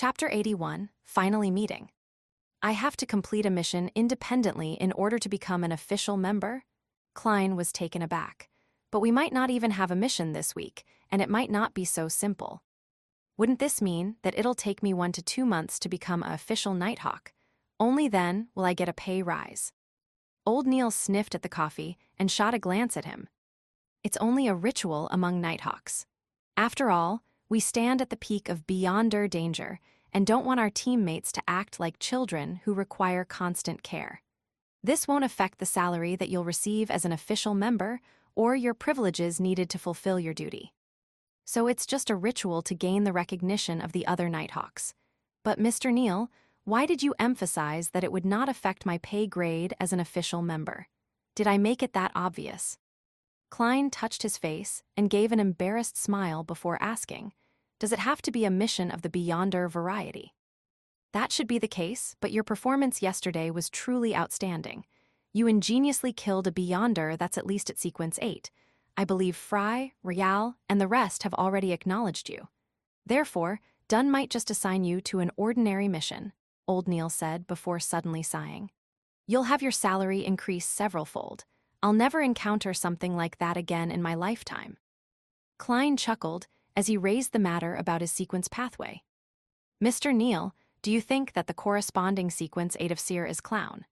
Chapter 81, Finally Meeting. I have to complete a mission independently in order to become an official member? Klein was taken aback. But we might not even have a mission this week, and it might not be so simple. Wouldn't this mean that it'll take me 1 to 2 months to become an official Nighthawk? Only then will I get a pay rise. Old Neil sniffed at the coffee and shot a glance at him. It's only a ritual among Nighthawks. After all, we stand at the peak of beyonder danger and don't want our teammates to act like children who require constant care. This won't affect the salary that you'll receive as an official member or your privileges needed to fulfill your duty. So it's just a ritual to gain the recognition of the other Nighthawks. But Mr. Neil, why did you emphasize that it would not affect my pay grade as an official member? Did I make it that obvious? Klein touched his face and gave an embarrassed smile before asking, does it have to be a mission of the beyonder variety? That should be the case, but your performance yesterday was truly outstanding. You ingeniously killed a beyonder that's at least at sequence 8. I believe Fry, Rial, and the rest have already acknowledged you. Therefore, Dunn might just assign you to an ordinary mission, Old Neil said before suddenly sighing. You'll have your salary increase several-fold. I'll never encounter something like that again in my lifetime. Klein chuckled as he raised the matter about his sequence pathway. Mr. Neil, do you think that the corresponding sequence 8 of Seer is clown?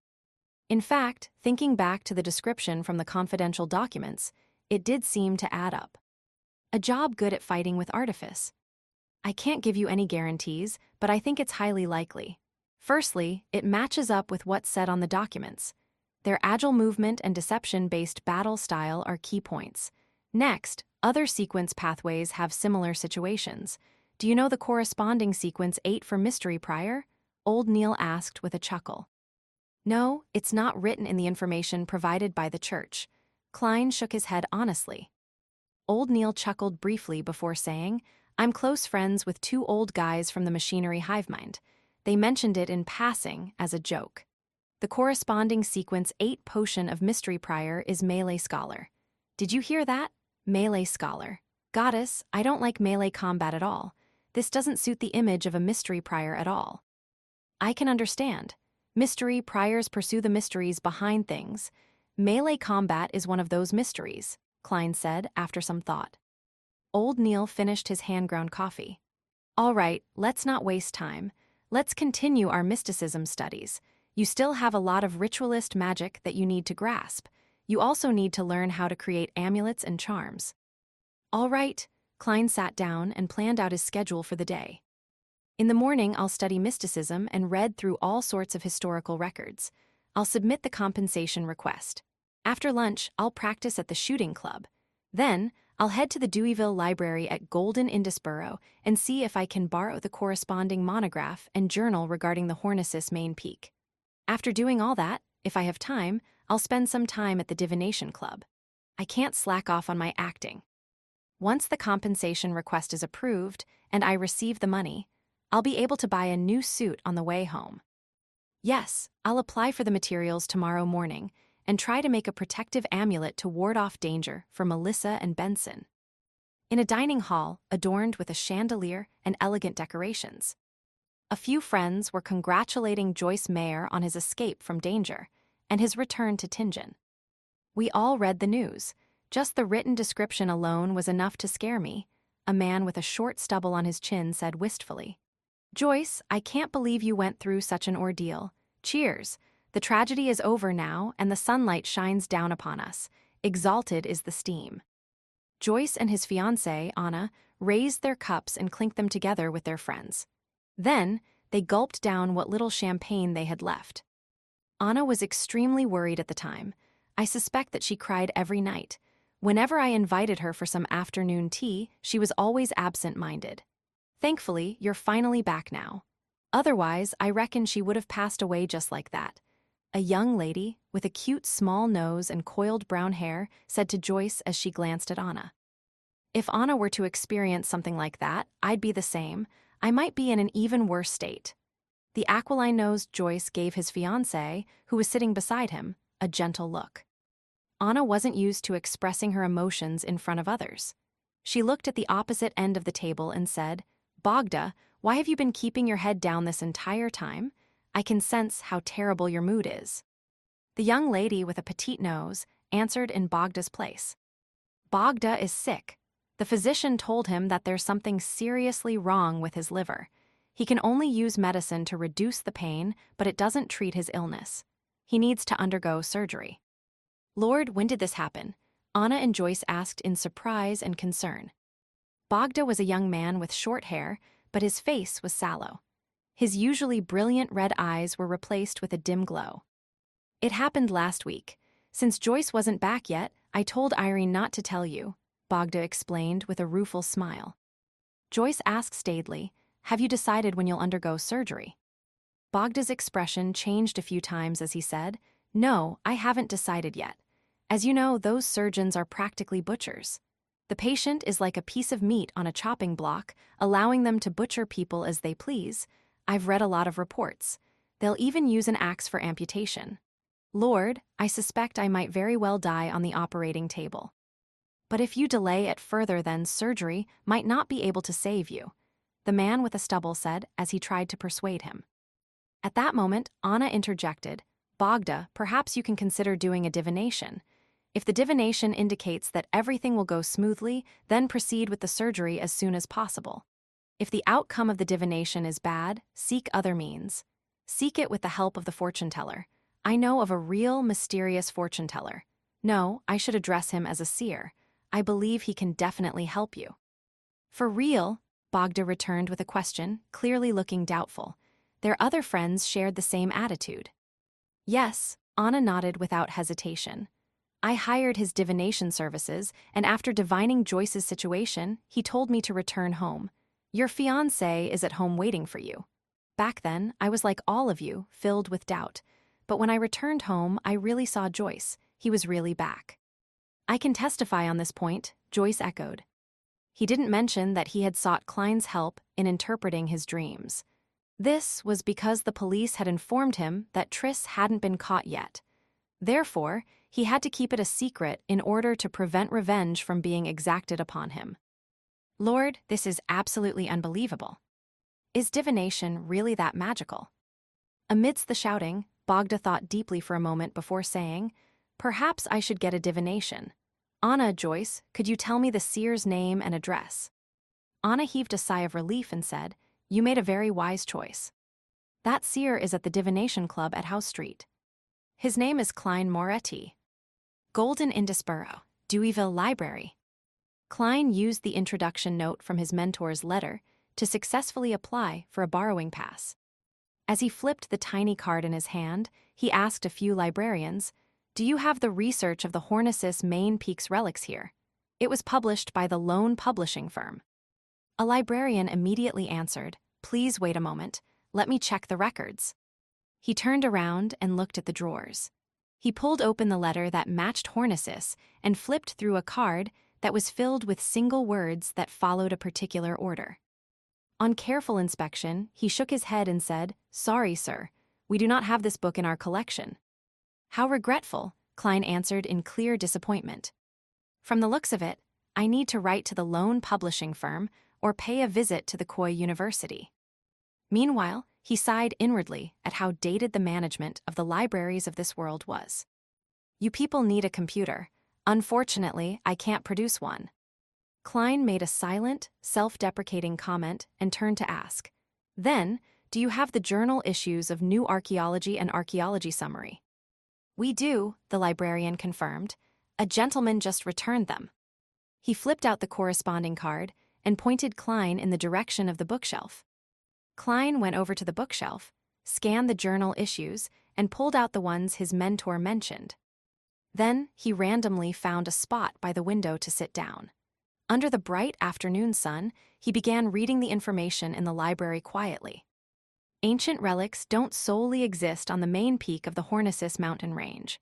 In fact, thinking back to the description from the confidential documents, it did seem to add up. A job good at fighting with artifice. I can't give you any guarantees, but I think it's highly likely. Firstly, it matches up with what's said on the documents. Their agile movement and deception-based battle style are key points. Next, other sequence pathways have similar situations. Do you know the corresponding sequence 8 for Mystery Prior? Old Neil asked with a chuckle. No, it's not written in the information provided by the church. Klein shook his head honestly. Old Neil chuckled briefly before saying, I'm close friends with 2 old guys from the machinery hivemind. They mentioned it in passing as a joke. The corresponding sequence 8 potion of Mystery Prior is Melee Scholar. Did you hear that? Melee Scholar. Goddess, I don't like melee combat at all. This doesn't suit the image of a Mystery Prior at all. I can understand. Mystery Priors pursue the mysteries behind things. Melee combat is one of those mysteries, Klein said after some thought. Old Neil finished his hand-ground coffee. All right, let's not waste time. Let's continue our mysticism studies. You still have a lot of ritualist magic that you need to grasp. You also need to learn how to create amulets and charms. All right, Klein sat down and planned out his schedule for the day. In the morning, I'll study mysticism and read through all sorts of historical records. I'll submit the compensation request. After lunch, I'll practice at the shooting club. Then, I'll head to the Deweyville Library at Golden Indusboro and see if I can borrow the corresponding monograph and journal regarding the Hornicis main peak. After doing all that, if I have time, I'll spend some time at the Divination Club. I can't slack off on my acting. Once the compensation request is approved and I receive the money, I'll be able to buy a new suit on the way home. Yes, I'll apply for the materials tomorrow morning and try to make a protective amulet to ward off danger for Melissa and Benson. In a dining hall adorned with a chandelier and elegant decorations. A few friends were congratulating Joyce Mayer on his escape from danger and his return to Tingen. We all read the news. Just the written description alone was enough to scare me, a man with a short stubble on his chin said wistfully. Joyce, I can't believe you went through such an ordeal. Cheers. The tragedy is over now, and the sunlight shines down upon us. Exalted is the steam. Joyce and his fiancée, Anna, raised their cups and clinked them together with their friends. Then, they gulped down what little champagne they had left. Anna was extremely worried at the time. I suspect that she cried every night. Whenever I invited her for some afternoon tea, she was always absent-minded. Thankfully, you're finally back now. Otherwise, I reckon she would have passed away just like that. A young lady, with a cute small nose and coiled brown hair, said to Joyce as she glanced at Anna. If Anna were to experience something like that, I'd be the same. I might be in an even worse state. The aquiline-nosed Joyce gave his fiancée, who was sitting beside him, a gentle look. Anna wasn't used to expressing her emotions in front of others. She looked at the opposite end of the table and said, Bogda, why have you been keeping your head down this entire time? I can sense how terrible your mood is. The young lady with a petite nose answered in Bogda's place. Bogda is sick. The physician told him that there's something seriously wrong with his liver. He can only use medicine to reduce the pain, but it doesn't treat his illness. He needs to undergo surgery. Lord, when did this happen? Anna and Joyce asked in surprise and concern. Bogda was a young man with short hair, but his face was sallow. His usually brilliant red eyes were replaced with a dim glow. It happened last week. Since Joyce wasn't back yet, I told Irene not to tell you, Bogda explained with a rueful smile. Joyce asked staidly, have you decided when you'll undergo surgery? Bogda's expression changed a few times as he said, no, I haven't decided yet. As you know, those surgeons are practically butchers. The patient is like a piece of meat on a chopping block, allowing them to butcher people as they please. I've read a lot of reports. They'll even use an axe for amputation. Lord, I suspect I might very well die on the operating table. But if you delay it further, then surgery might not be able to save you, the man with a stubble said as he tried to persuade him. At that moment, Anna interjected, Bogda, perhaps you can consider doing a divination. If the divination indicates that everything will go smoothly, then proceed with the surgery as soon as possible. If the outcome of the divination is bad, seek other means. Seek it with the help of the fortune teller. I know of a real, mysterious fortune teller. No, I should address him as a seer. I believe he can definitely help you. For real? Bogda returned with a question, clearly looking doubtful. Their other friends shared the same attitude. Yes, Anna nodded without hesitation. I hired his divination services, and after divining Joyce's situation, he told me to return home. Your fiancé is at home waiting for you. Back then, I was like all of you, filled with doubt. But when I returned home, I really saw Joyce. He was really back. I can testify on this point, Joyce echoed. He didn't mention that he had sought Klein's help in interpreting his dreams. This was because the police had informed him that Triss hadn't been caught yet. Therefore, he had to keep it a secret in order to prevent revenge from being exacted upon him. Lord, this is absolutely unbelievable. Is divination really that magical? Amidst the shouting, Bogda thought deeply for a moment before saying, perhaps I should get a divination. Anna, Joyce, could you tell me the seer's name and address? Anna heaved a sigh of relief and said, you made a very wise choice. That seer is at the Divination Club at House Street. His name is Klein Moretti. Golden Indisborough, Deweyville Library. Klein used the introduction note from his mentor's letter to successfully apply for a borrowing pass. As he flipped the tiny card in his hand, he asked a few librarians, do you have the research of the Hornicis Main Peaks relics here? It was published by the Lone Publishing firm. A librarian immediately answered, please wait a moment, let me check the records. He turned around and looked at the drawers. He pulled open the letter that matched Hornicis and flipped through a card that was filled with single words that followed a particular order. On careful inspection, he shook his head and said, sorry, sir, we do not have this book in our collection. How regretful, Klein answered in clear disappointment. From the looks of it, I need to write to the Lone Publishing firm or pay a visit to the Koi University. Meanwhile, he sighed inwardly at how dated the management of the libraries of this world was. You people need a computer. Unfortunately, I can't produce one. Klein made a silent, self-deprecating comment and turned to ask, then, do you have the journal issues of New Archaeology and Archaeology Summary? We do, the librarian confirmed. A gentleman just returned them. He flipped out the corresponding card and pointed Klein in the direction of the bookshelf. Klein went over to the bookshelf, scanned the journal issues, and pulled out the ones his mentor mentioned. Then he randomly found a spot by the window to sit down. Under the bright afternoon sun, he began reading the information in the library quietly. Ancient relics don't solely exist on the main peak of the Hornicis mountain range.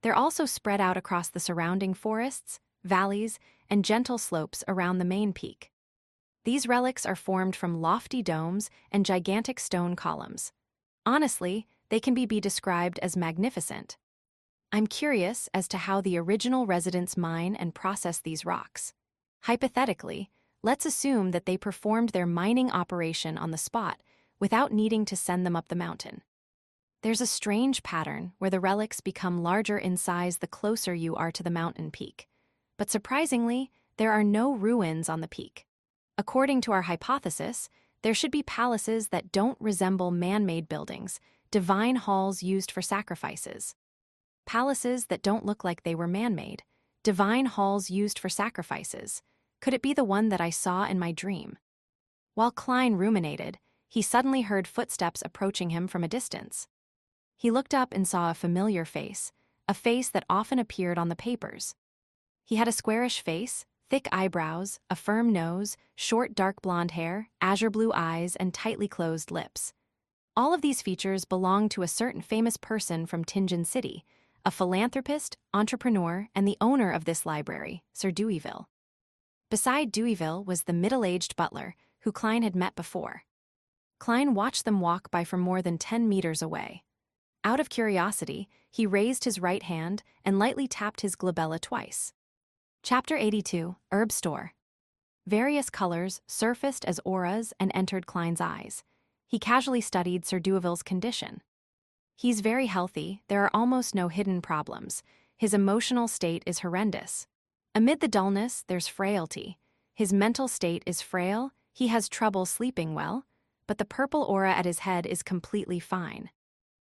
They're also spread out across the surrounding forests, valleys, and gentle slopes around the main peak. These relics are formed from lofty domes and gigantic stone columns. Honestly, they can be described as magnificent. I'm curious as to how the original residents mine and process these rocks. Hypothetically, Let's assume that they performed their mining operation on the spot without needing to send them up the mountain. There's a strange pattern where the relics become larger in size the closer you are to the mountain peak. But surprisingly, there are no ruins on the peak. According to our hypothesis, there should be palaces that don't resemble man-made buildings, divine halls used for sacrifices. Palaces that don't look like they were man-made, divine halls used for sacrifices. Could it be the one that I saw in my dream? While Klein ruminated, he suddenly heard footsteps approaching him from a distance. He looked up and saw a familiar face, a face that often appeared on the papers. He had a squarish face, thick eyebrows, a firm nose, short dark blonde hair, azure blue eyes, and tightly closed lips. All of these features belonged to a certain famous person from Tingen City, a philanthropist, entrepreneur, and the owner of this library, Sir Deweyville. Beside Deweyville was the middle-aged butler, who Klein had met before. Klein watched them walk by from more than 10 meters away. Out of curiosity, he raised his right hand and lightly tapped his glabella twice. Chapter 82, Herb Store. Various colors surfaced as auras and entered Klein's eyes. He casually studied Sir Deweyville's condition. He's very healthy, there are almost no hidden problems. His emotional state is horrendous. Amid the dullness, there's frailty. His mental state is frail, he has trouble sleeping well, but the purple aura at his head is completely fine.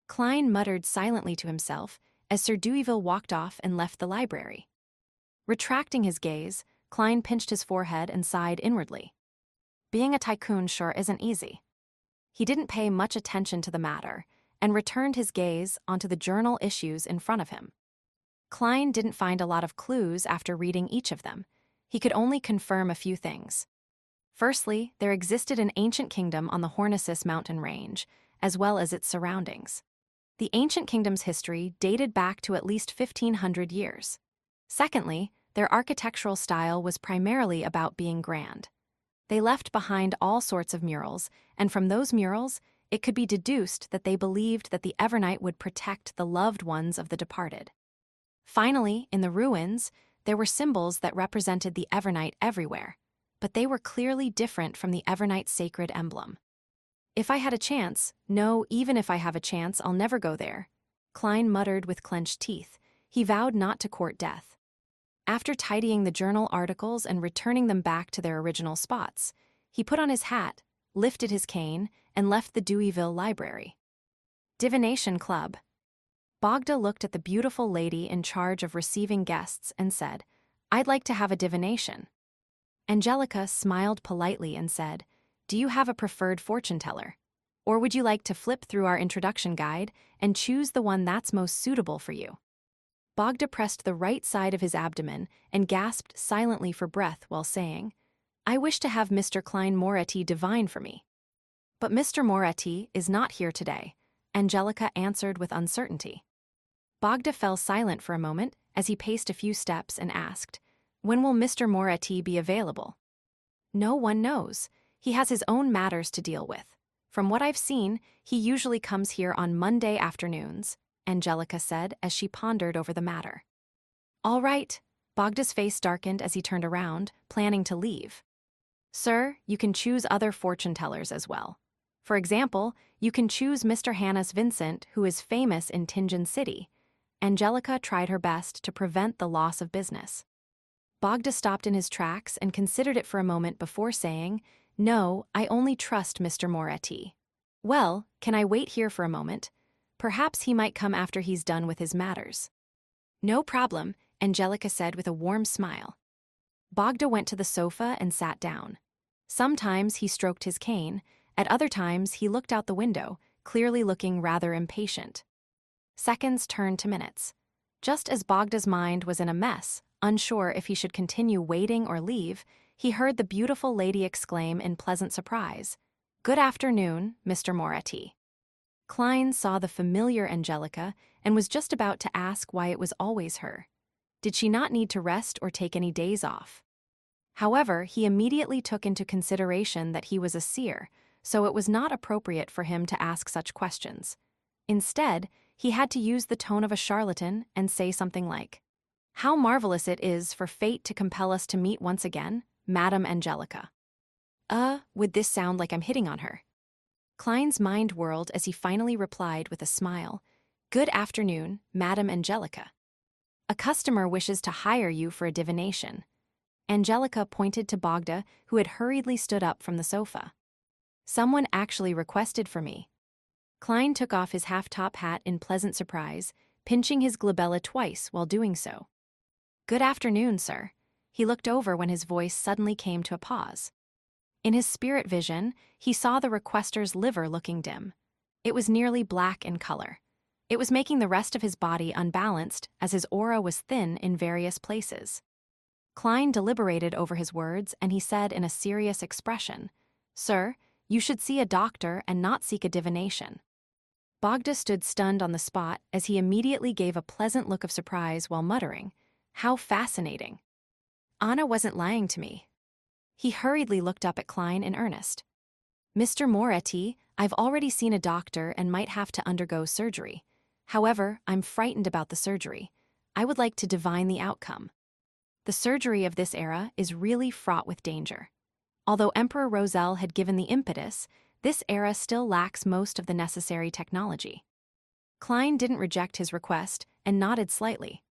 Klein muttered silently to himself as Sir Deweyville walked off and left the library. Retracting his gaze, Klein pinched his forehead and sighed inwardly. Being a tycoon sure isn't easy. He didn't pay much attention to the matter and returned his gaze onto the journal issues in front of him. Klein didn't find a lot of clues after reading each of them. He could only confirm a few things. Firstly, there existed an ancient kingdom on the Hornisus mountain range, as well as its surroundings. The ancient kingdom's history dated back to at least 1,500 years. Secondly, their architectural style was primarily about being grand. They left behind all sorts of murals, and from those murals, it could be deduced that they believed that the Evernight would protect the loved ones of the departed. Finally, in the ruins, there were symbols that represented the Evernight everywhere, but they were clearly different from the Evernight sacred emblem. If I had a chance, no, even if I have a chance, I'll never go there, Klein muttered with clenched teeth. He vowed not to court death. After tidying the journal articles and returning them back to their original spots, he put on his hat, lifted his cane, and left the Deweyville library. Divination Club. Bogda looked at the beautiful lady in charge of receiving guests and said, "I'd like to have a divination." Angelica smiled politely and said, "Do you have a preferred fortune teller? Or would you like to flip through our introduction guide and choose the one that's most suitable for you?" Bogda pressed the right side of his abdomen and gasped silently for breath while saying, "I wish to have Mr. Klein Moretti divine for me." "But Mr. Moretti is not here today," Angelica answered with uncertainty. Bogda fell silent for a moment as he paced a few steps and asked, "When will Mr. Moretti be available?" "No one knows. He has his own matters to deal with. From what I've seen, he usually comes here on Monday afternoons," Angelica said as she pondered over the matter. "All right." Bogda's face darkened as he turned around, planning to leave. "Sir, you can choose other fortune tellers as well. For example, you can choose Mr. Hannes Vincent, who is famous in Tingen City." Angelica tried her best to prevent the loss of business. Bogda stopped in his tracks and considered it for a moment before saying, "No, I only trust Mr. Moretti." "Well, can I wait here for a moment? Perhaps he might come after he's done with his matters." "No problem," Angelica said with a warm smile. Bogda went to the sofa and sat down. Sometimes he stroked his cane, at other times he looked out the window, clearly looking rather impatient. Seconds turned to minutes. Just as Bogda's mind was in a mess, unsure if he should continue waiting or leave, he heard the beautiful lady exclaim in pleasant surprise, "Good afternoon, Mr. Moretti." Klein saw the familiar Angelica and was just about to ask why it was always her. Did she not need to rest or take any days off? However, he immediately took into consideration that he was a seer, so it was not appropriate for him to ask such questions. Instead, he had to use the tone of a charlatan and say something like, "How marvelous it is for fate to compel us to meet once again, Madam Angelica. Would this sound like I'm hitting on her? Klein's mind whirled as he finally replied with a smile. Good afternoon, Madam Angelica. A customer wishes to hire you for a divination. Angelica pointed to Bogda, who had hurriedly stood up from the sofa. Someone actually requested for me. Klein took off his half-top hat in pleasant surprise, pinching his glabella twice while doing so. Good afternoon, sir. He looked over when his voice suddenly came to a pause. In his spirit vision, he saw the requester's liver looking dim. It was nearly black in color. It was making the rest of his body unbalanced as his aura was thin in various places. Klein deliberated over his words and he said in a serious expression, Sir, you should see a doctor and not seek a divination. Bogda stood stunned on the spot as he immediately gave a pleasant look of surprise while muttering, How fascinating. Anna wasn't lying to me. He hurriedly looked up at Klein in earnest. Mr. Moretti, I've already seen a doctor and might have to undergo surgery. However, I'm frightened about the surgery. I would like to divine the outcome. The surgery of this era is really fraught with danger. Although Emperor Roselle had given the impetus, this era still lacks most of the necessary technology. Klein didn't reject his request and nodded slightly.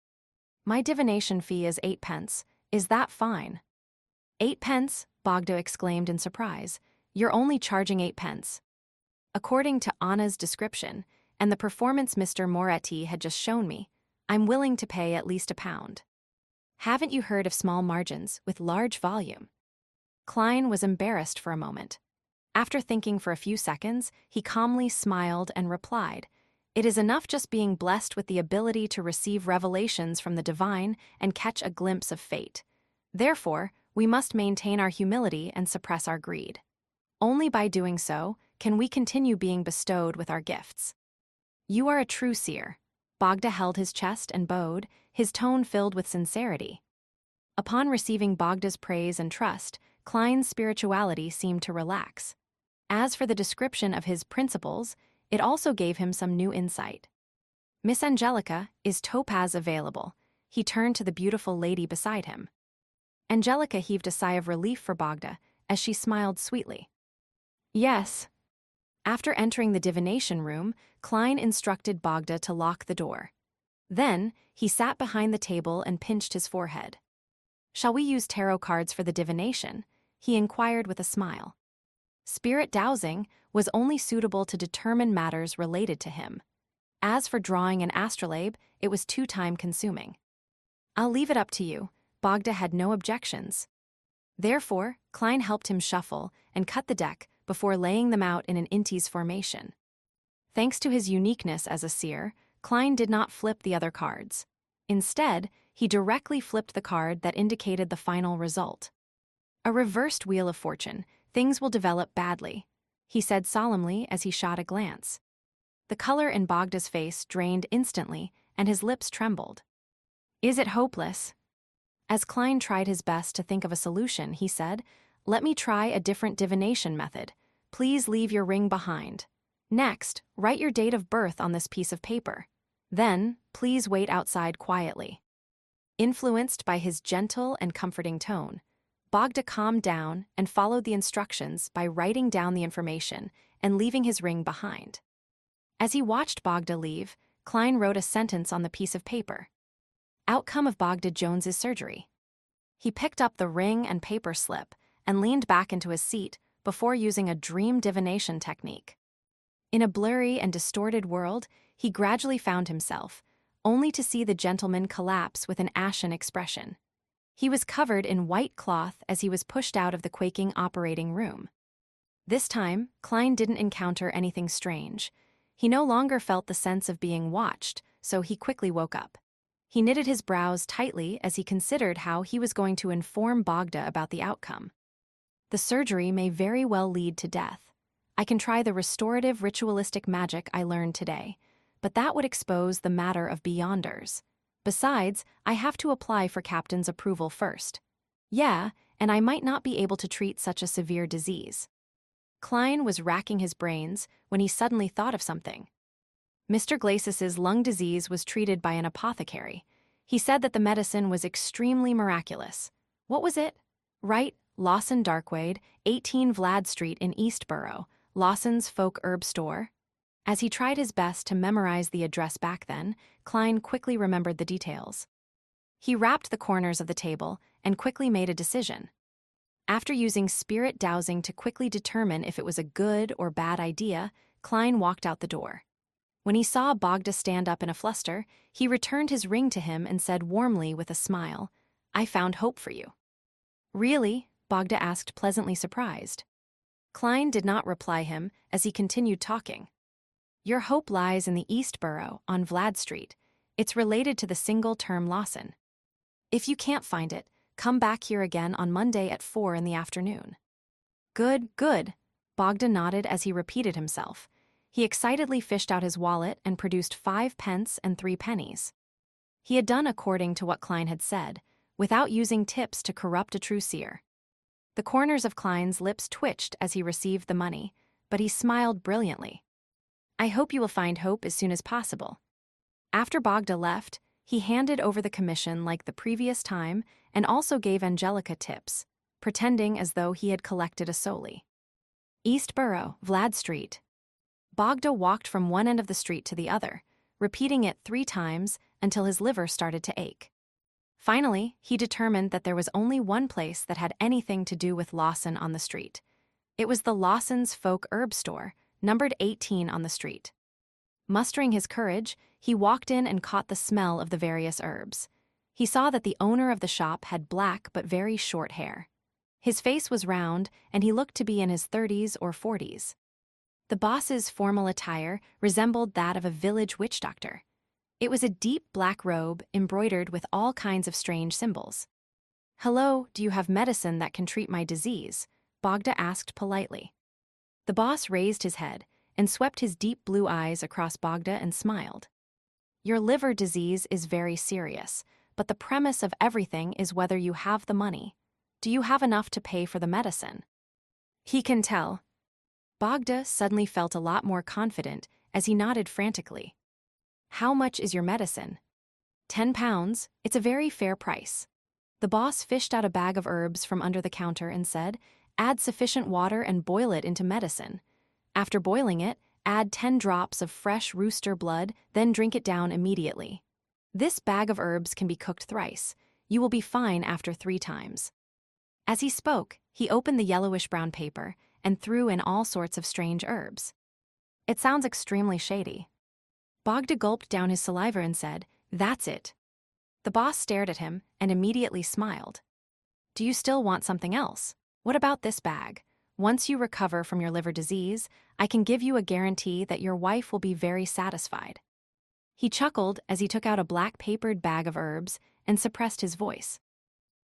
My divination fee is 8 pence. Is that fine? 8 pence, Bogda exclaimed in surprise. You're only charging 8 pence. According to Anna's description, and the performance Mr. Moretti had just shown me, I'm willing to pay at least £1. Haven't you heard of small margins with large volume? Klein was embarrassed for a moment. After thinking for a few seconds, he calmly smiled and replied, It is enough just being blessed with the ability to receive revelations from the divine and catch a glimpse of fate. Therefore, we must maintain our humility and suppress our greed. Only by doing so can we continue being bestowed with our gifts. You are a true seer. Bogda held his chest and bowed, his tone filled with sincerity. Upon receiving Bogda's praise and trust, Klein's spirituality seemed to relax. As for the description of his principles, it also gave him some new insight. Miss Angelica, is topaz available? He turned to the beautiful lady beside him. Angelica heaved a sigh of relief for Bogda as she smiled sweetly. Yes. After entering the divination room, Klein instructed Bogda to lock the door. Then, he sat behind the table and pinched his forehead. Shall we use tarot cards for the divination? He inquired with a smile. Spirit dowsing was only suitable to determine matters related to him. As for drawing an astrolabe, it was too time-consuming. I'll leave it up to you. Bogda had no objections. Therefore, Klein helped him shuffle and cut the deck before laying them out in an inties formation. Thanks to his uniqueness as a seer, Klein did not flip the other cards. Instead, he directly flipped the card that indicated the final result. A reversed wheel of fortune. Things will develop badly, he said solemnly as he shot a glance. The color in Bogda's face drained instantly, and his lips trembled. Is it hopeless? As Klein tried his best to think of a solution, he said, Let me try a different divination method. Please leave your ring behind. Next, write your date of birth on this piece of paper. Then, please wait outside quietly. Influenced by his gentle and comforting tone, Bogda calmed down and followed the instructions by writing down the information and leaving his ring behind. As he watched Bogda leave, Klein wrote a sentence on the piece of paper. Outcome of Bogda Jones's surgery. He picked up the ring and paper slip and leaned back into his seat before using a dream divination technique. In a blurry and distorted world, he gradually found himself, only to see the gentleman collapse with an ashen expression. He was covered in white cloth as he was pushed out of the quaking operating room. This time, Klein didn't encounter anything strange. He no longer felt the sense of being watched, so he quickly woke up. He knitted his brows tightly as he considered how he was going to inform Bogda about the outcome. The surgery may very well lead to death. I can try the restorative ritualistic magic I learned today, but that would expose the matter of beyonders. Besides, I have to apply for Captain's approval first. Yeah, and I might not be able to treat such a severe disease. Klein was racking his brains when he suddenly thought of something. Mr. Glacis's lung disease was treated by an apothecary. He said that the medicine was extremely miraculous. What was it? Right, Lawson Darkwade, 18 Vlad Street in Eastborough, Lawson's Folk Herb Store. As he tried his best to memorize the address back then, Klein quickly remembered the details. He rapped the corners of the table and quickly made a decision. After using spirit dowsing to quickly determine if it was a good or bad idea, Klein walked out the door. When he saw Bogda stand up in a fluster, he returned his ring to him and said warmly with a smile, "I found hope for you." "Really?" Bogda asked, pleasantly surprised. Klein did not reply him as he continued talking. "Your hope lies in the East Borough, on Vlad Street. It's related to the single-term Lawson. If you can't find it, come back here again on Monday at 4 in the afternoon." "Good, good," Bogda nodded as he repeated himself. He excitedly fished out his wallet and produced 5 pence and 3 pennies. He had done according to what Klein had said, without using tips to corrupt a true seer. The corners of Klein's lips twitched as he received the money, but he smiled brilliantly. "I hope you will find hope as soon as possible." After Bogda left, he handed over the commission like the previous time and also gave Angelica tips, pretending as though he had collected a solely. Eastborough, Vlad Street. Bogda walked from one end of the street to the other, repeating it 3 times until his liver started to ache. Finally, he determined that there was only one place that had anything to do with Lawson on the street. It was the Lawson's Folk Herb Store, numbered 18 on the street. Mustering his courage, he walked in and caught the smell of the various herbs. He saw that the owner of the shop had black but very short hair. His face was round, and he looked to be in his 30s or 40s. The boss's formal attire resembled that of a village witch doctor. It was a deep black robe embroidered with all kinds of strange symbols. "Hello, do you have medicine that can treat my disease?" Bogda asked politely. The boss raised his head and swept his deep blue eyes across Bogda and smiled. "Your liver disease is very serious, but the premise of everything is whether you have the money. Do you have enough to pay for the medicine?" "He can tell." Bogda suddenly felt a lot more confident as he nodded frantically. "How much is your medicine?" £10. It's a very fair price." The boss fished out a bag of herbs from under the counter and said, "Add sufficient water and boil it into medicine. After boiling it, add 10 drops of fresh rooster blood, then drink it down immediately. This bag of herbs can be cooked thrice. You will be fine after 3 times." As he spoke, he opened the yellowish-brown paper and threw in all sorts of strange herbs. "It sounds extremely shady." Bogda gulped down his saliva and said, "That's it." The boss stared at him and immediately smiled. "Do you still want something else? What about this bag? Once you recover from your liver disease, I can give you a guarantee that your wife will be very satisfied." He chuckled as he took out a black papered bag of herbs and suppressed his voice.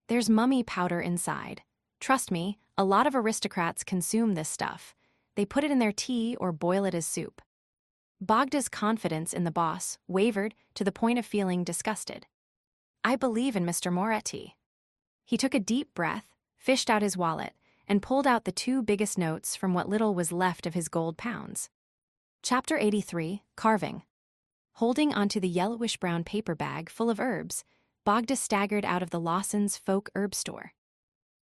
"There's mummy powder inside. Trust me, a lot of aristocrats consume this stuff. They put it in their tea or boil it as soup." Bogda's confidence in the boss wavered to the point of feeling disgusted. "I believe in Mr. Moretti." He took a deep breath, fished out his wallet, and pulled out the 2 biggest notes from what little was left of his gold pounds. Chapter 83, Carving. Holding onto the yellowish-brown paper bag full of herbs, Bogda staggered out of the Lawson's Folk Herb Store.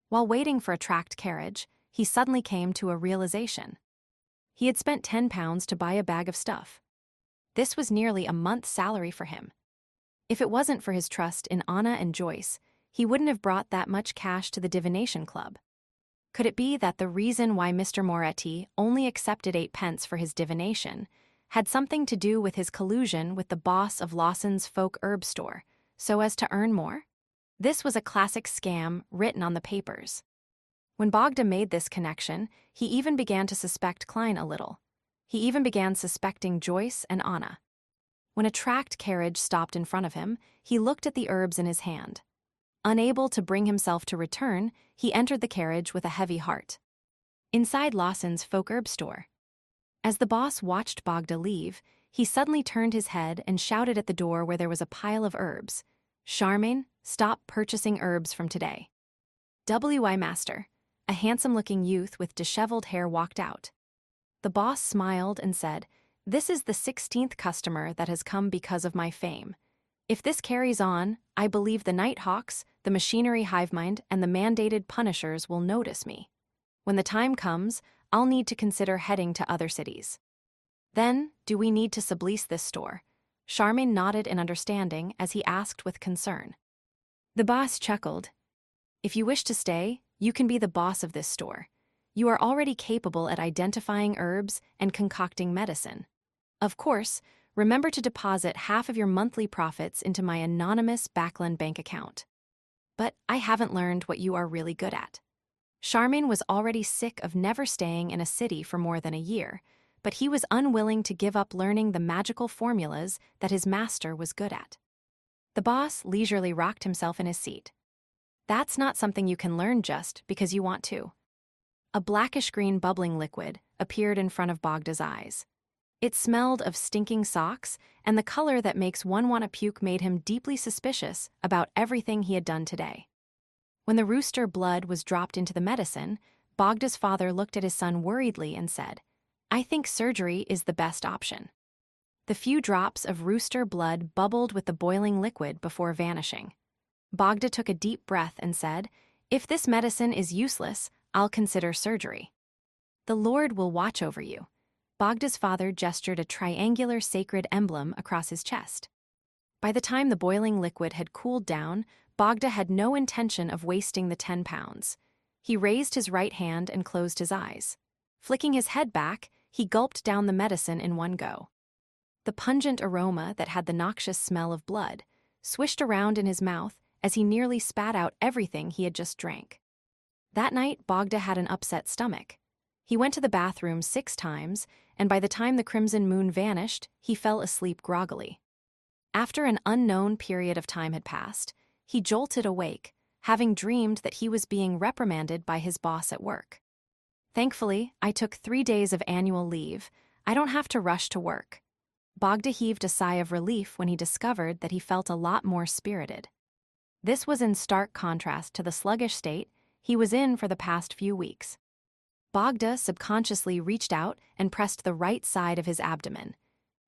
While waiting for a tracked carriage, he suddenly came to a realization. He had spent £10 to buy a bag of stuff. This was nearly a month's salary for him. If it wasn't for his trust in Anna and Joyce, he wouldn't have brought that much cash to the divination club. Could it be that the reason why Mr. Moretti only accepted 8 pence for his divination had something to do with his collusion with the boss of Lawson's Folk Herb Store, so as to earn more? This was a classic scam written on the papers. When Bogda made this connection, he even began to suspect Klein a little. He even began suspecting Joyce and Anna. When a tracked carriage stopped in front of him, he looked at the herbs in his hand. Unable to bring himself to return, he entered the carriage with a heavy heart. Inside Lawson's Folk Herb Store. As the boss watched Bogda leave, he suddenly turned his head and shouted at the door where there was a pile of herbs, "Charmaine, stop purchasing herbs from today." W.I. Master, a handsome-looking youth with disheveled hair, walked out. The boss smiled and said, "This is the 16th customer that has come because of my fame. If this carries on, I believe the Nighthawks, the machinery hivemind, and the mandated punishers will notice me. When the time comes, I'll need to consider heading to other cities. Then, do we need to sublease this store? Charmaine nodded in understanding as he asked with concern. The boss chuckled. If you wish to stay, you can be the boss of this store. You are already capable at identifying herbs and concocting medicine. Of course, remember to deposit half of your monthly profits into my anonymous Backland bank account. But I haven't learned what you are really good at. Charmaine was already sick of never staying in a city for more than a year, but he was unwilling to give up learning the magical formulas that his master was good at. The boss leisurely rocked himself in his seat. That's not something you can learn just because you want to. A blackish-green bubbling liquid appeared in front of Bogda's eyes. It smelled of stinking socks, and the color that makes one want to puke made him deeply suspicious about everything he had done today. When the rooster blood was dropped into the medicine, Bogda's father looked at his son worriedly and said, "I think surgery is the best option." The few drops of rooster blood bubbled with the boiling liquid before vanishing. Bogda took a deep breath and said, "If this medicine is useless, I'll consider surgery." "The Lord will watch over you." Bogda's father gestured a triangular sacred emblem across his chest. By the time the boiling liquid had cooled down, Bogda had no intention of wasting the 10 pounds. He raised his right hand and closed his eyes. Flicking his head back, he gulped down the medicine in one go. The pungent aroma that had the noxious smell of blood swished around in his mouth as he nearly spat out everything he had just drank. That night, Bogda had an upset stomach. He went to the bathroom 6 times, and by the time the crimson moon vanished, he fell asleep groggily. After an unknown period of time had passed, he jolted awake, having dreamed that he was being reprimanded by his boss at work. "Thankfully, I took 3 days of annual leave. I don't have to rush to work." Bogda heaved a sigh of relief when he discovered that he felt a lot more spirited. This was in stark contrast to the sluggish state he was in for the past few weeks. Bogda subconsciously reached out and pressed the right side of his abdomen.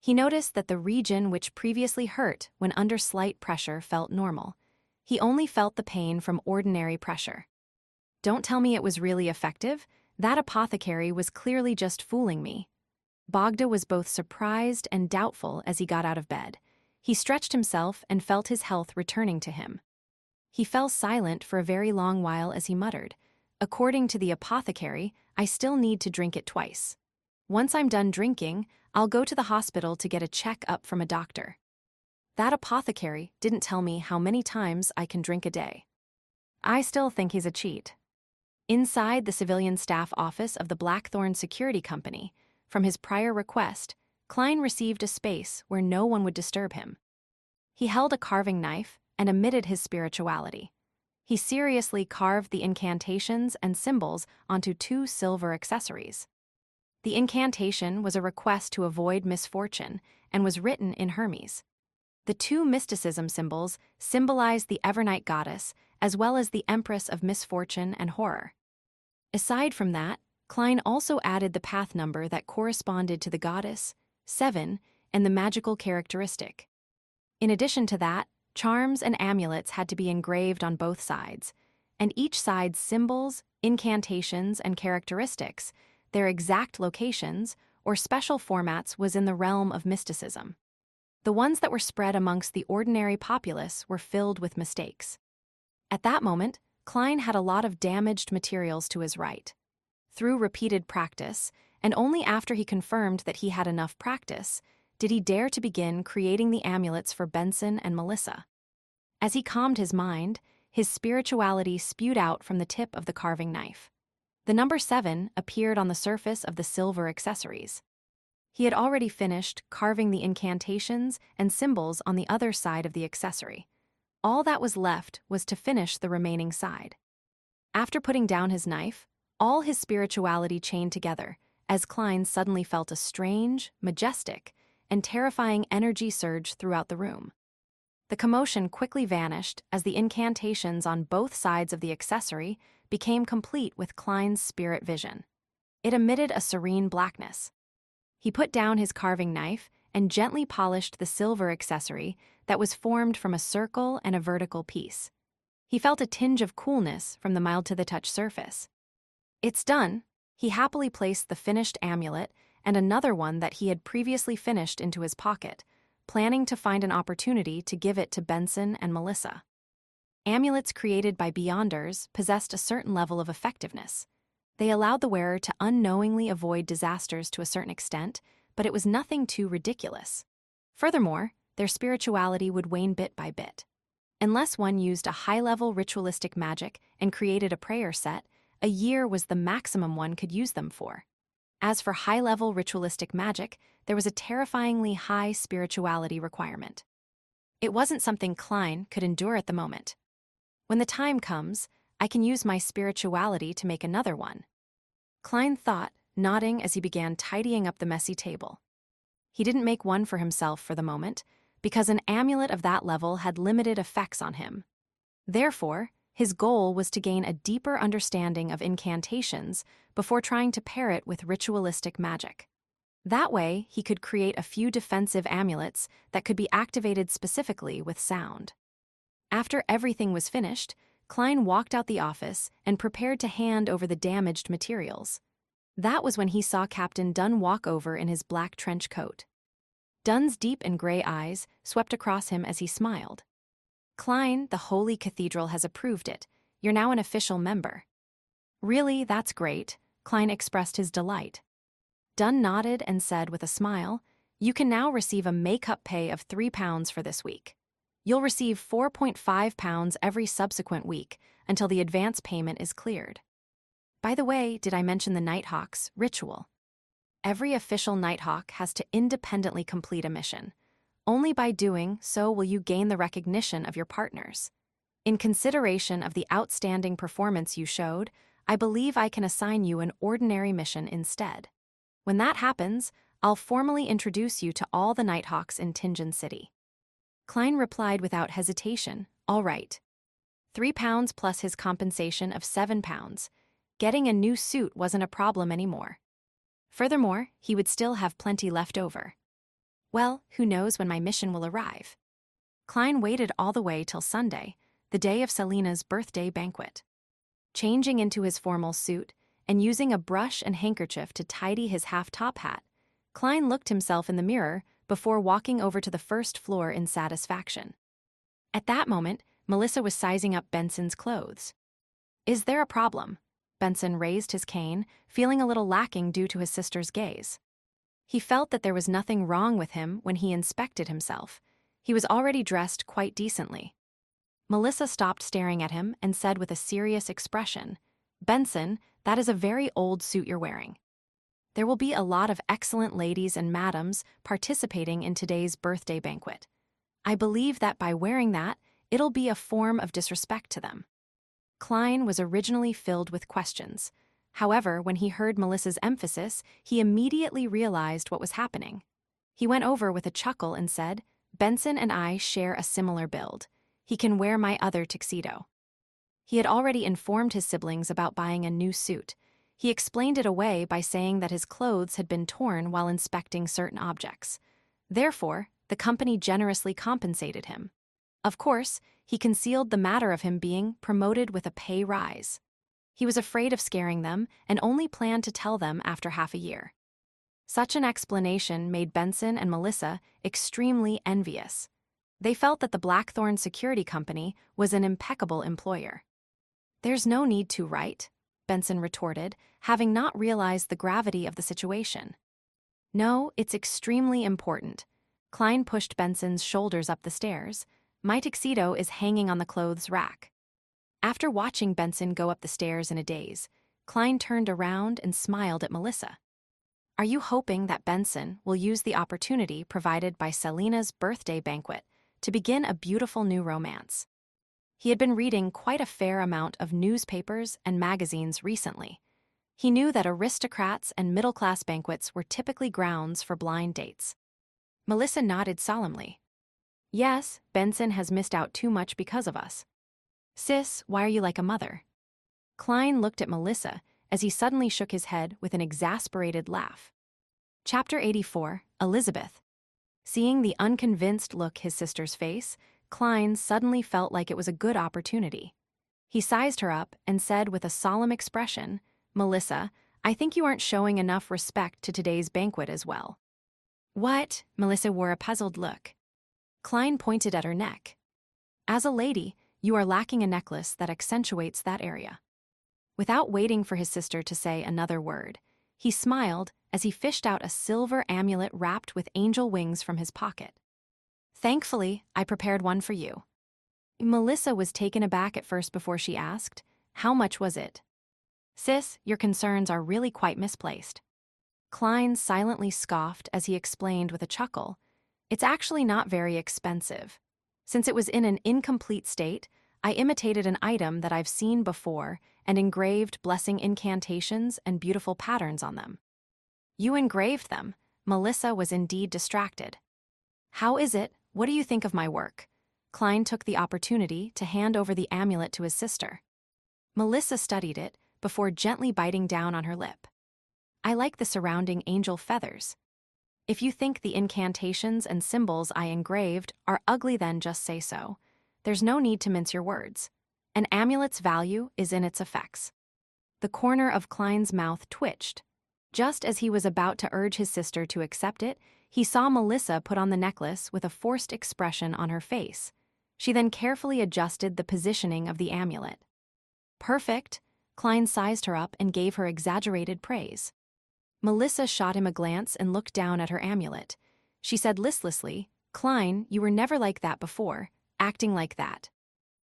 He noticed that the region which previously hurt when under slight pressure felt normal. He only felt the pain from ordinary pressure. "Don't tell me it was really effective. That apothecary was clearly just fooling me." Bogda was both surprised and doubtful as he got out of bed. He stretched himself and felt his health returning to him. He fell silent for a very long while as he muttered, "According to the apothecary, I still need to drink it twice. Once I'm done drinking, I'll go to the hospital to get a check-up from a doctor. That apothecary didn't tell me how many times I can drink a day. I still think he's a cheat." Inside the civilian staff office of the Blackthorn Security Company, from his prior request, Klein received a space where no one would disturb him. He held a carving knife and emitted his spirituality. He seriously carved the incantations and symbols onto 2 silver accessories. The incantation was a request to avoid misfortune and was written in Hermes. The 2 mysticism symbols symbolized the Evernight goddess as well as the Empress of misfortune and horror. Aside from that, Klein also added the path number that corresponded to the goddess, 7, and the magical characteristic. In addition to that, charms and amulets had to be engraved on both sides, and each side's symbols, incantations, and characteristics, their exact locations, or special formats was in the realm of mysticism. The ones that were spread amongst the ordinary populace were filled with mistakes. At that moment, Klein had a lot of damaged materials to his right. Through repeated practice, and only after he confirmed that he had enough practice, did he dare to begin creating the amulets for Benson and Melissa. As he calmed his mind, his spirituality spewed out from the tip of the carving knife. The number 7 appeared on the surface of the silver accessories. He had already finished carving the incantations and symbols on the other side of the accessory. All that was left was to finish the remaining side. After putting down his knife, all his spirituality chained together, as Klein suddenly felt a strange, majestic, and terrifying energy surge throughout the room. The commotion quickly vanished as the incantations on both sides of the accessory became complete with Klein's spirit vision. It emitted a serene blackness. He put down his carving knife and gently polished the silver accessory that was formed from a circle and a vertical piece. He felt a tinge of coolness from the mild-to-the-touch surface. It's done. He happily placed the finished amulet and another one that he had previously finished into his pocket, planning to find an opportunity to give it to Benson and Melissa. Amulets created by Beyonders possessed a certain level of effectiveness. They allowed the wearer to unknowingly avoid disasters to a certain extent, but it was nothing too ridiculous. Furthermore, their spirituality would wane bit by bit. Unless one used a high-level ritualistic magic and created a prayer set, a year was the maximum one could use them for. As for high-level ritualistic magic, there was a terrifyingly high spirituality requirement. It wasn't something Klein could endure at the moment. When the time comes, I can use my spirituality to make another one. Klein thought, nodding as he began tidying up the messy table. He didn't make one for himself for the moment, because an amulet of that level had limited effects on him. Therefore, his goal was to gain a deeper understanding of incantations before trying to pair it with ritualistic magic. That way, he could create a few defensive amulets that could be activated specifically with sound. After everything was finished, Klein walked out the office and prepared to hand over the damaged materials. That was when he saw Captain Dunn walk over in his black trench coat. Dunn's deep and gray eyes swept across him as he smiled. Klein, the Holy Cathedral has approved it. You're now an official member. Really, that's great, Klein expressed his delight. Dunn nodded and said with a smile, you can now receive a make-up pay of £3 for this week. You'll receive £4.5 every subsequent week until the advance payment is cleared. By the way, did I mention the Nighthawk's ritual? Every official Nighthawk has to independently complete a mission. Only by doing so will you gain the recognition of your partners. In consideration of the outstanding performance you showed, I believe I can assign you an ordinary mission instead. When that happens, I'll formally introduce you to all the Nighthawks in Tingen City. Klein replied without hesitation, all right. £3 plus his compensation of £7. Getting a new suit wasn't a problem anymore. Furthermore, he would still have plenty left over. Well, who knows when my mission will arrive? Klein waited all the way till Sunday, the day of Selina's birthday banquet. Changing into his formal suit and using a brush and handkerchief to tidy his half-top hat, Klein looked himself in the mirror before walking over to the first floor in satisfaction. At that moment, Melissa was sizing up Benson's clothes. Is there a problem? Benson raised his cane, feeling a little lacking due to his sister's gaze. He felt that there was nothing wrong with him when he inspected himself. He was already dressed quite decently. Melissa stopped staring at him and said with a serious expression, Benson, that is a very old suit you're wearing. There will be a lot of excellent ladies and madams participating in today's birthday banquet. I believe that by wearing that, it'll be a form of disrespect to them. Klein was originally filled with questions. However, when he heard Melissa's emphasis, he immediately realized what was happening. He went over with a chuckle and said, Benson and I share a similar build. He can wear my other tuxedo. He had already informed his siblings about buying a new suit. He explained it away by saying that his clothes had been torn while inspecting certain objects. Therefore, the company generously compensated him. Of course, he concealed the matter of him being promoted with a pay rise. He was afraid of scaring them and only planned to tell them after half a year. Such an explanation made Benson and Melissa extremely envious. They felt that the Blackthorn Security Company was an impeccable employer. There's no need to, right? Benson retorted, having not realized the gravity of the situation. No, it's extremely important. Klein pushed Benson's shoulders up the stairs. My tuxedo is hanging on the clothes rack. After watching Benson go up the stairs in a daze, Klein turned around and smiled at Melissa. Are you hoping that Benson will use the opportunity provided by Selina's birthday banquet to begin a beautiful new romance? He had been reading quite a fair amount of newspapers and magazines recently. He knew that aristocrats and middle-class banquets were typically grounds for blind dates. Melissa nodded solemnly. Yes, Benson has missed out too much because of us. Sis, why are you like a mother? Klein looked at Melissa as he suddenly shook his head with an exasperated laugh. Chapter 84, Elizabeth. Seeing the unconvinced look his sister's face, Klein suddenly felt like it was a good opportunity. He sized her up and said with a solemn expression, "Melissa, I think you aren't showing enough respect to today's banquet as well." "What?" Melissa wore a puzzled look. Klein pointed at her neck. "As a lady, you are lacking a necklace that accentuates that area." Without waiting for his sister to say another word, he smiled as he fished out a silver amulet wrapped with angel wings from his pocket. "Thankfully, I prepared one for you." Melissa was taken aback at first before she asked, "How much was it?" "Sis, your concerns are really quite misplaced." Klein silently scoffed as he explained with a chuckle, "It's actually not very expensive. Since it was in an incomplete state, I imitated an item that I've seen before and engraved blessing incantations and beautiful patterns on them." "You engraved them?" Melissa was indeed distracted. "How is it? What do you think of my work?" Klein took the opportunity to hand over the amulet to his sister. Melissa studied it before gently biting down on her lip. "I like the surrounding angel feathers. If you think the incantations and symbols I engraved are ugly, then just say so. There's no need to mince your words. An amulet's value is in its effects." The corner of Klein's mouth twitched. Just as he was about to urge his sister to accept it, he saw Melissa put on the necklace with a forced expression on her face. She then carefully adjusted the positioning of the amulet. "Perfect." Klein sized her up and gave her exaggerated praise. Melissa shot him a glance and looked down at her amulet. She said listlessly, "Klein, you were never like that before, acting like that."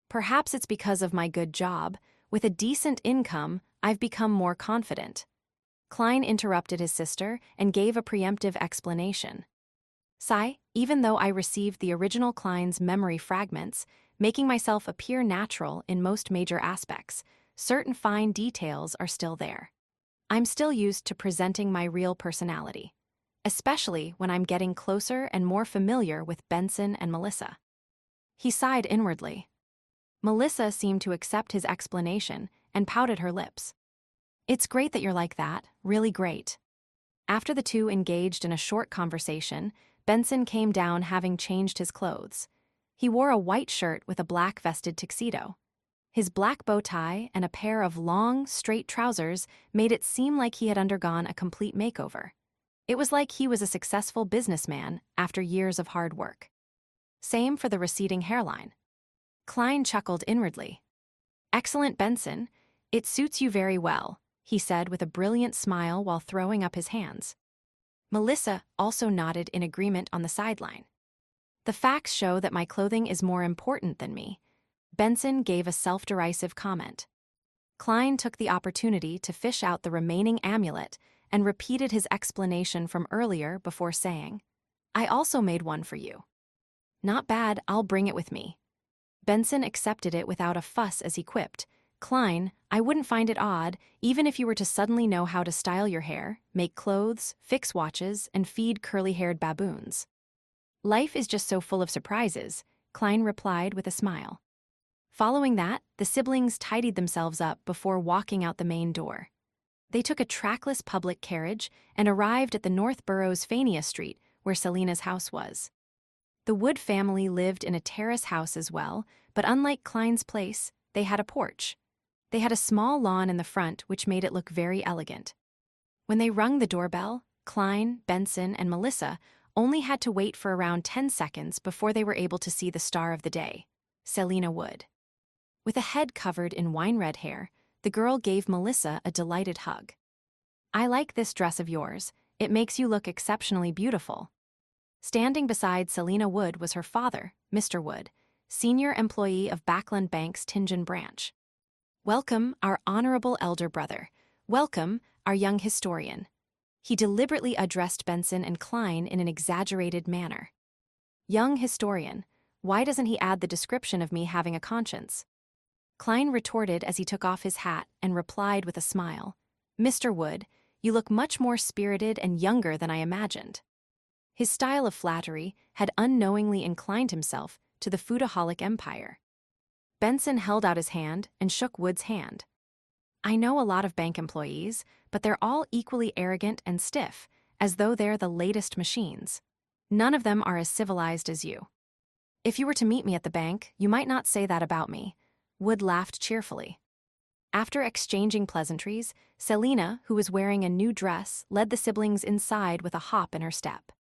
"Perhaps it's because of my good job. With a decent income, I've become more confident." Klein interrupted his sister and gave a preemptive explanation. "Sai, even though I received the original Klein's memory fragments, making myself appear natural in most major aspects, certain fine details are still there. I'm still used to presenting my real personality, especially when I'm getting closer and more familiar with Benson and Melissa." He sighed inwardly. Melissa seemed to accept his explanation and pouted her lips. "It's great that you're like that, really great." After the two engaged in a short conversation, Benson came down having changed his clothes. He wore a white shirt with a black vested tuxedo. His black bow tie and a pair of long, straight trousers made it seem like he had undergone a complete makeover. It was like he was a successful businessman after years of hard work. Same for the receding hairline. Klein chuckled inwardly. "Excellent, Benson. It suits you very well," he said with a brilliant smile while throwing up his hands. Melissa also nodded in agreement on the sideline. "The facts show that my clothing is more important than me." Benson gave a self-derisive comment. Klein took the opportunity to fish out the remaining amulet and repeated his explanation from earlier before saying, "I also made one for you." "Not bad, I'll bring it with me." Benson accepted it without a fuss as he quipped, "Klein, I wouldn't find it odd, even if you were to suddenly know how to style your hair, make clothes, fix watches, and feed curly-haired baboons." "Life is just so full of surprises," Klein replied with a smile. Following that, the siblings tidied themselves up before walking out the main door. They took a trackless public carriage and arrived at the North Borough's Fania Street, where Selena's house was. The Wood family lived in a terrace house as well, but unlike Klein's place, they had a porch. They had a small lawn in the front, which made it look very elegant. When they rung the doorbell, Klein, Benson, and Melissa only had to wait for around 10 seconds before they were able to see the star of the day, Selena Wood. With a head covered in wine-red hair, the girl gave Melissa a delighted hug. "I like this dress of yours. It makes you look exceptionally beautiful." Standing beside Selena Wood was her father, Mr. Wood, senior employee of Backland Bank's Tingen branch. "Welcome, our honorable elder brother. Welcome, our young historian." He deliberately addressed Benson and Klein in an exaggerated manner. "Young historian, why doesn't he add the description of me having a conscience?" Klein retorted as he took off his hat and replied with a smile, "Mr. Wood, you look much more spirited and younger than I imagined." His style of flattery had unknowingly inclined himself to the foodaholic empire. Benson held out his hand and shook Wood's hand. "I know a lot of bank employees, but they're all equally arrogant and stiff, as though they're the latest machines. None of them are as civilized as you. If you were to meet me at the bank, you might not say that about me. Wood laughed cheerfully. After exchanging pleasantries, Selina, who was wearing a new dress, led the siblings inside with a hop in her step.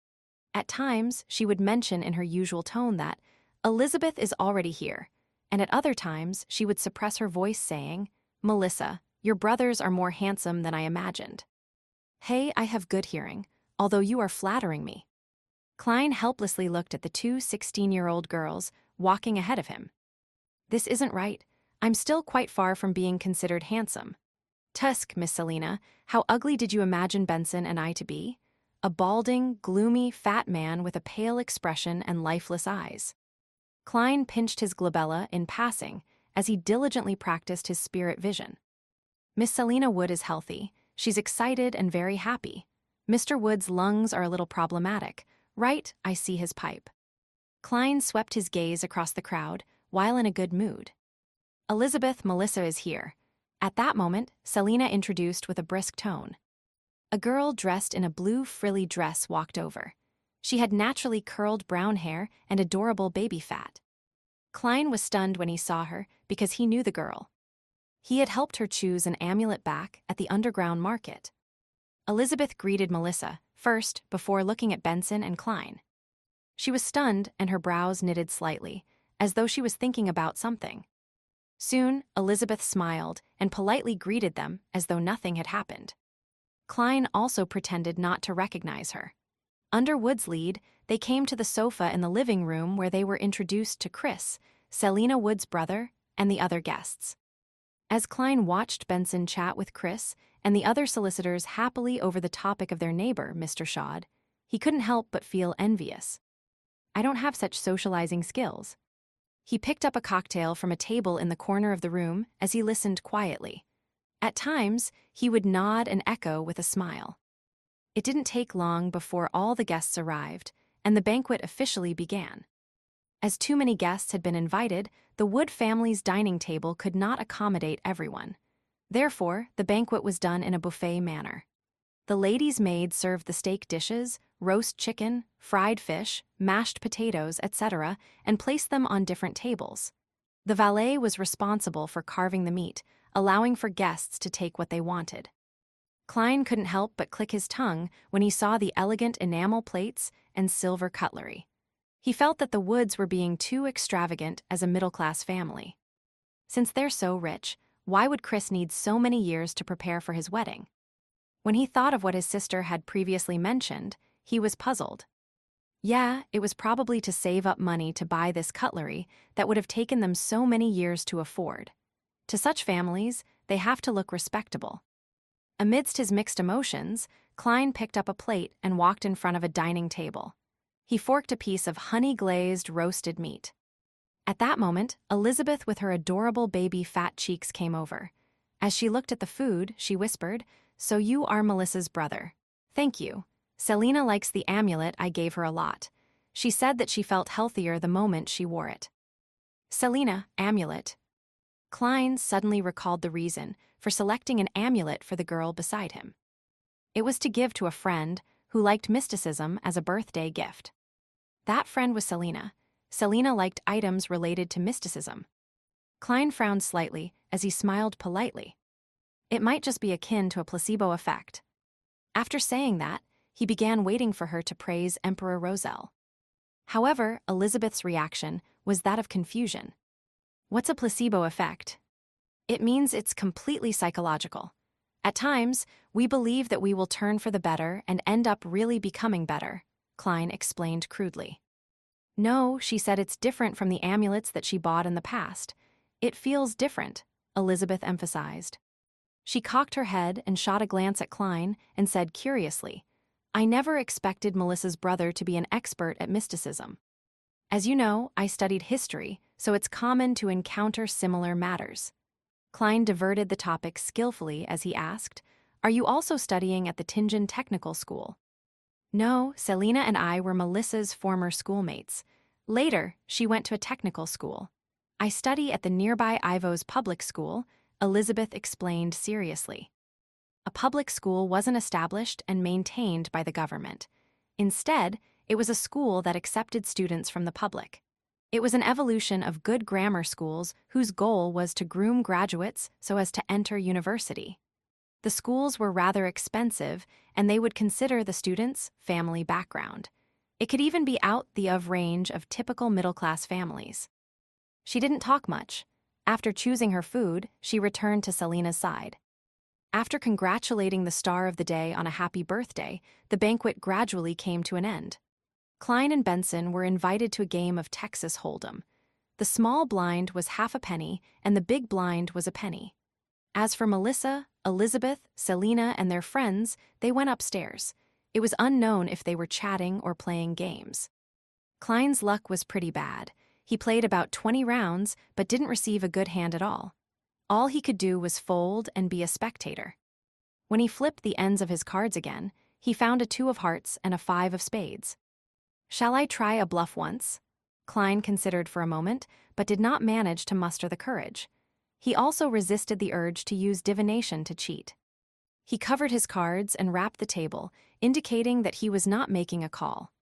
At times, she would mention in her usual tone that Elizabeth is already here, and at other times she would suppress her voice saying, "Melissa, your brothers are more handsome than I imagined." "Hey, I have good hearing, although you are flattering me." Klein helplessly looked at the two 16-year-old girls walking ahead of him. "This isn't right. I'm still quite far from being considered handsome." "Tusk, Miss Selina, how ugly did you imagine Benson and I to be? A balding, gloomy, fat man with a pale expression and lifeless eyes." Klein pinched his glabella in passing as he diligently practiced his spirit vision. "Miss Selina Wood is healthy. She's excited and very happy. Mr. Wood's lungs are a little problematic. Right, I see his pipe." Klein swept his gaze across the crowd while in a good mood. "Elizabeth, Melissa is here." At that moment, Selina introduced with a brisk tone. A girl dressed in a blue frilly dress walked over. She had naturally curled brown hair and adorable baby fat. Klein was stunned when he saw her because he knew the girl. He had helped her choose an amulet back at the underground market. Elizabeth greeted Melissa first before looking at Benson and Klein. She was stunned and her brows knitted slightly, as though she was thinking about something. Soon, Elizabeth smiled and politely greeted them as though nothing had happened. Klein also pretended not to recognize her. Under Wood's lead, they came to the sofa in the living room where they were introduced to Chris, Selina Wood's brother, and the other guests. As Klein watched Benson chat with Chris and the other solicitors happily over the topic of their neighbor, Mr. Shad, he couldn't help but feel envious. "I don't have such socializing skills." He picked up a cocktail from a table in the corner of the room as he listened quietly. At times, he would nod and echo with a smile. It didn't take long before all the guests arrived, and the banquet officially began. As too many guests had been invited, the Wood family's dining table could not accommodate everyone. Therefore, the banquet was done in a buffet manner. The ladies' maid served the steak dishes, roast chicken, fried fish, mashed potatoes, etc., and placed them on different tables. The valet was responsible for carving the meat, allowing for guests to take what they wanted. Klein couldn't help but click his tongue when he saw the elegant enamel plates and silver cutlery. He felt that the Woods were being too extravagant as a middle-class family. Since they're so rich, why would Chris need so many years to prepare for his wedding? When he thought of what his sister had previously mentioned, he was puzzled. Yeah, it was probably to save up money to buy this cutlery that would have taken them so many years to afford. To such families, they have to look respectable. Amidst his mixed emotions, Klein picked up a plate and walked in front of a dining table. He forked a piece of honey-glazed roasted meat. At that moment, Elizabeth with her adorable baby fat cheeks came over. As she looked at the food, she whispered, "So you are Melissa's brother." "Thank you. Selina likes the amulet I gave her a lot. She said that she felt healthier the moment she wore it." Selina, amulet. Klein suddenly recalled the reason for selecting an amulet for the girl beside him. It was to give to a friend who liked mysticism as a birthday gift. That friend was Selina. Selina liked items related to mysticism. Klein frowned slightly as he smiled politely. It might just be akin to a placebo effect. After saying that, he began waiting for her to praise Emperor Roselle. However, Elizabeth's reaction was that of confusion. What's a placebo effect? It means it's completely psychological. At times, we believe that we will turn for the better and end up really becoming better, Klein explained crudely. No, she said it's different from the amulets that she bought in the past. It feels different, Elizabeth emphasized. She cocked her head and shot a glance at Klein and said curiously, "I never expected Melissa's brother to be an expert at mysticism. As you know, I studied history, so it's common to encounter similar matters." Klein diverted the topic skillfully as he asked, "Are you also studying at the Tingen Technical School?" "No, Selina and I were Melissa's former schoolmates. Later, she went to a technical school. I study at the nearby Ivo's public school," Elizabeth explained seriously. A public school wasn't established and maintained by the government. Instead, it was a school that accepted students from the public. It was an evolution of good grammar schools whose goal was to groom graduates so as to enter university. The schools were rather expensive, and they would consider the students' family background. It could even be out of range of typical middle-class families. She didn't talk much. After choosing her food, she returned to Selina's side. After congratulating the star of the day on a happy birthday, the banquet gradually came to an end. Klein and Benson were invited to a game of Texas Hold'em. The small blind was half a penny, and the big blind was a penny. As for Melissa, Elizabeth, Selina, and their friends, they went upstairs. It was unknown if they were chatting or playing games. Klein's luck was pretty bad. He played about 20 rounds, but didn't receive a good hand at all. All he could do was fold and be a spectator. When he flipped the ends of his cards again, he found a 2 of hearts and a 5 of spades. "Shall I try a bluff once?" Klein considered for a moment, but did not manage to muster the courage. He also resisted the urge to use divination to cheat. He covered his cards and rapped the table, indicating that he was not making a call.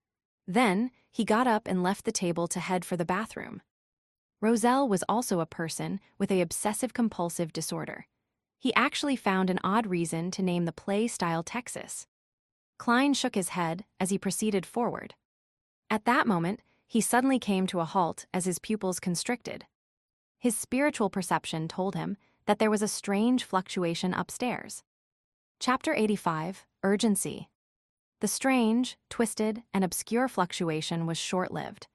Then, he got up and left the table to head for the bathroom. Roselle was also a person with an obsessive-compulsive disorder. He actually found an odd reason to name the play style Texas. Klein shook his head as he proceeded forward. At that moment, he suddenly came to a halt as his pupils constricted. His spiritual perception told him that there was a strange fluctuation upstairs. Chapter 85, Urgency. The strange, twisted, and obscure fluctuation was short-lived.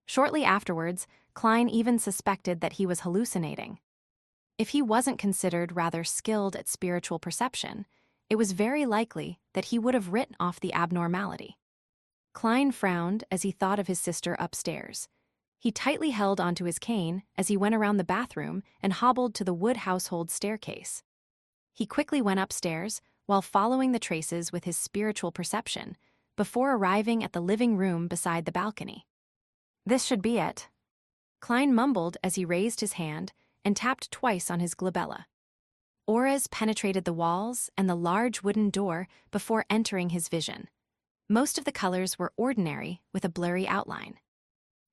Shortly afterwards, Klein even suspected that he was hallucinating. If he wasn't considered rather skilled at spiritual perception, it was very likely that he would have written off the abnormality. Klein frowned as he thought of his sister upstairs. He tightly held onto his cane as he went around the bathroom and hobbled to the wood household staircase. He quickly went upstairs while following the traces with his spiritual perception before arriving at the living room beside the balcony. "This should be it," Klein mumbled as he raised his hand and tapped twice on his glabella. Auras penetrated the walls and the large wooden door before entering his vision. Most of the colors were ordinary with a blurry outline.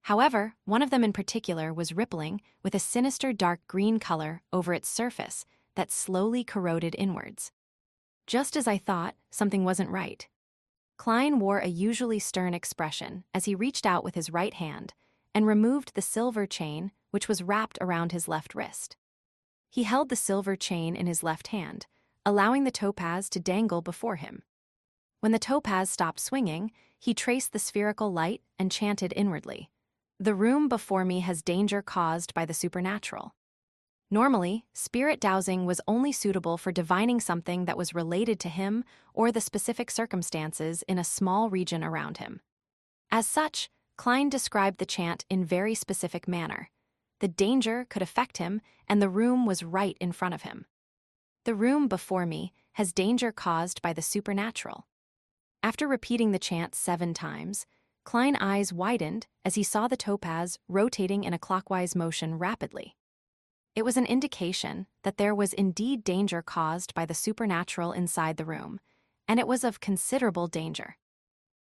However, one of them in particular was rippling with a sinister dark green color over its surface that slowly corroded inwards. Just as I thought, something wasn't right. Klein wore a usually stern expression as he reached out with his right hand and removed the silver chain which was wrapped around his left wrist. He held the silver chain in his left hand, allowing the topaz to dangle before him. When the topaz stopped swinging, he traced the spherical light and chanted inwardly, "The room before me has danger caused by the supernatural." Normally, spirit dowsing was only suitable for divining something that was related to him or the specific circumstances in a small region around him. As such, Klein described the chant in very specific manner. The danger could affect him, and the room was right in front of him. "The room before me has danger caused by the supernatural." After repeating the chant 7 times, Klein's eyes widened as he saw the topaz rotating in a clockwise motion rapidly. It was an indication that there was indeed danger caused by the supernatural inside the room, and it was of considerable danger.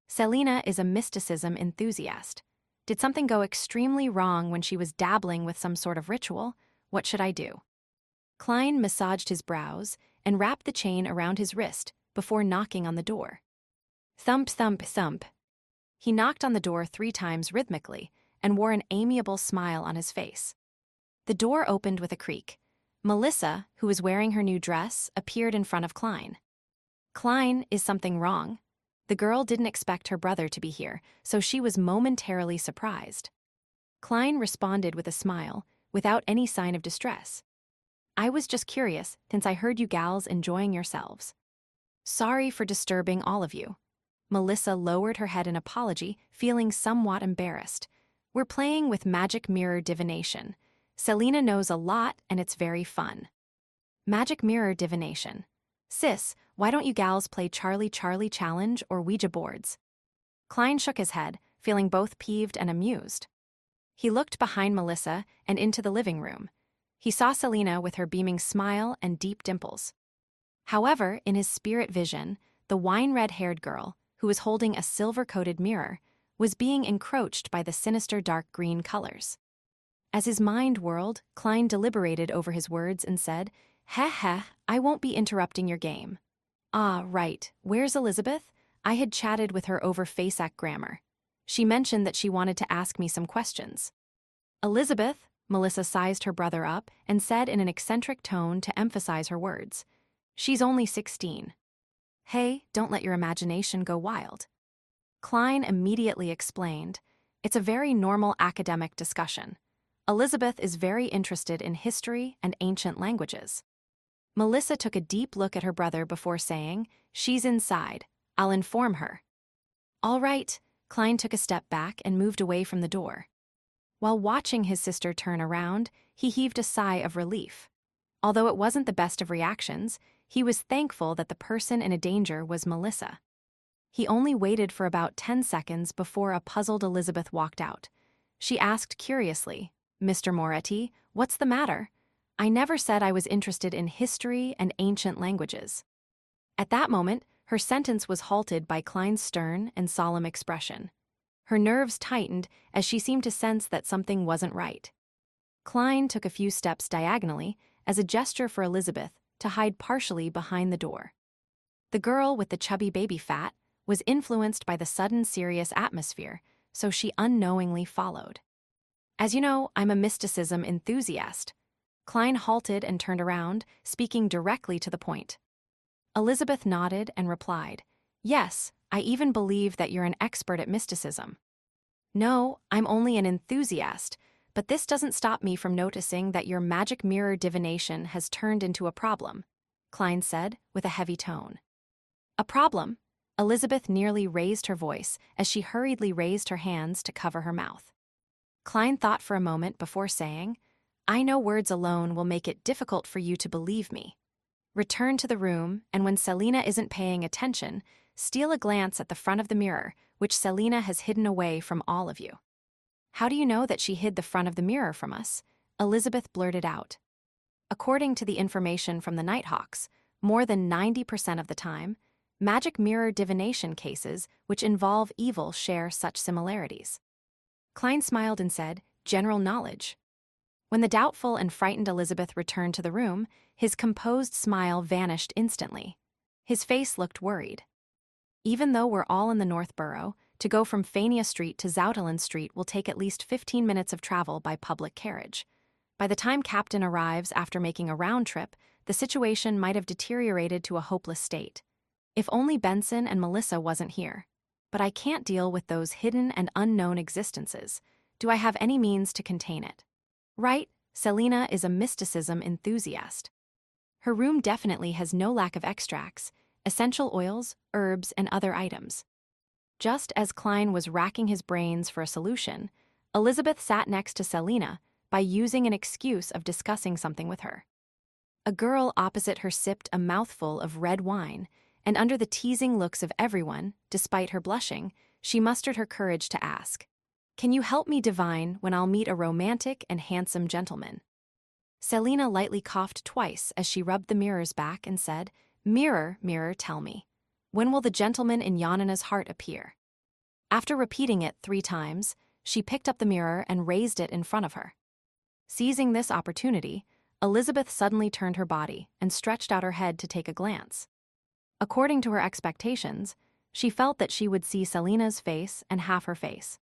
Selina is a mysticism enthusiast. Did something go extremely wrong when she was dabbling with some sort of ritual? What should I do? Klein massaged his brows and wrapped the chain around his wrist before knocking on the door. Thump, thump, thump. He knocked on the door 3 times rhythmically and wore an amiable smile on his face. The door opened with a creak. Melissa, who was wearing her new dress, appeared in front of Klein. "Klein, is something wrong?" The girl didn't expect her brother to be here, so she was momentarily surprised. Klein responded with a smile, without any sign of distress. "I was just curious, since I heard you gals enjoying yourselves." "Sorry for disturbing all of you." Melissa lowered her head in apology, feeling somewhat embarrassed. "We're playing with magic mirror divination. Selina knows a lot, and it's very fun." Magic mirror divination. "Sis, why don't you gals play Charlie Charlie Challenge or Ouija boards?" Klein shook his head, feeling both peeved and amused. He looked behind Melissa and into the living room. He saw Selina with her beaming smile and deep dimples. However, in his spirit vision, the wine-red-haired girl, who was holding a silver-coated mirror, was being encroached by the sinister dark green colors. As his mind whirled, Klein deliberated over his words and said, "Heh, I won't be interrupting your game." "Ah, right. Where's Elizabeth?" I had chatted with her over FASAC grammar. She mentioned that she wanted to ask me some questions. "Elizabeth," Melissa sized her brother up and said in an eccentric tone to emphasize her words. "She's only 16. Hey, don't let your imagination go wild." Klein immediately explained, "It's a very normal academic discussion. Elizabeth is very interested in history and ancient languages." Melissa took a deep look at her brother before saying, "She's inside. I'll inform her." "All right." Klein took a step back and moved away from the door. While watching his sister turn around, he heaved a sigh of relief. Although it wasn't the best of reactions, he was thankful that the person in danger was Melissa. He only waited for about 10 seconds before a puzzled Elizabeth walked out. She asked curiously, "Mr. Moretti, what's the matter? I never said I was interested in history and ancient languages." At that moment, her sentence was halted by Klein's stern and solemn expression. Her nerves tightened as she seemed to sense that something wasn't right. Klein took a few steps diagonally as a gesture for Elizabeth to hide partially behind the door. The girl with the chubby baby fat was influenced by the sudden serious atmosphere, so she unknowingly followed. "As you know, I'm a mysticism enthusiast." Klein halted and turned around, speaking directly to the point. Elizabeth nodded and replied, "Yes, I even believe that you're an expert at mysticism." "No, I'm only an enthusiast, but this doesn't stop me from noticing that your magic mirror divination has turned into a problem," Klein said with a heavy tone. "A problem?" Elizabeth nearly raised her voice as she hurriedly raised her hands to cover her mouth. Klein thought for a moment before saying, "I know words alone will make it difficult for you to believe me. Return to the room, and when Selina isn't paying attention, steal a glance at the front of the mirror, which Selina has hidden away from all of you." "How do you know that she hid the front of the mirror from us?" Elizabeth blurted out. According to the information from the Nighthawks, more than 90% of the time, magic mirror divination cases which involve evil share such similarities. Klein smiled and said, "General knowledge." When the doubtful and frightened Elizabeth returned to the room, his composed smile vanished instantly. His face looked worried. "Even though we're all in the North Borough, to go from Fania Street to Zoutelan Street will take at least 15 minutes of travel by public carriage. By the time Captain arrives after making a round trip, the situation might have deteriorated to a hopeless state. If only Benson and Melissa wasn't here. But I can't deal with those hidden and unknown existences. Do I have any means to contain it?" "Right, Selina is a mysticism enthusiast. Her room definitely has no lack of extracts, essential oils, herbs, and other items." Just as Klein was racking his brains for a solution, Elizabeth sat next to Selina by using an excuse of discussing something with her. A girl opposite her sipped a mouthful of red wine, and under the teasing looks of everyone, despite her blushing, she mustered her courage to ask, "Can you help me divine when I'll meet a romantic and handsome gentleman?" Selina lightly coughed twice as she rubbed the mirror's back and said, "Mirror, mirror, tell me, when will the gentleman in Yanina's heart appear?" After repeating it 3 times, she picked up the mirror and raised it in front of her. Seizing this opportunity, Elizabeth suddenly turned her body and stretched out her head to take a glance. According to her expectations, she felt that she would see Selina's face and half her face.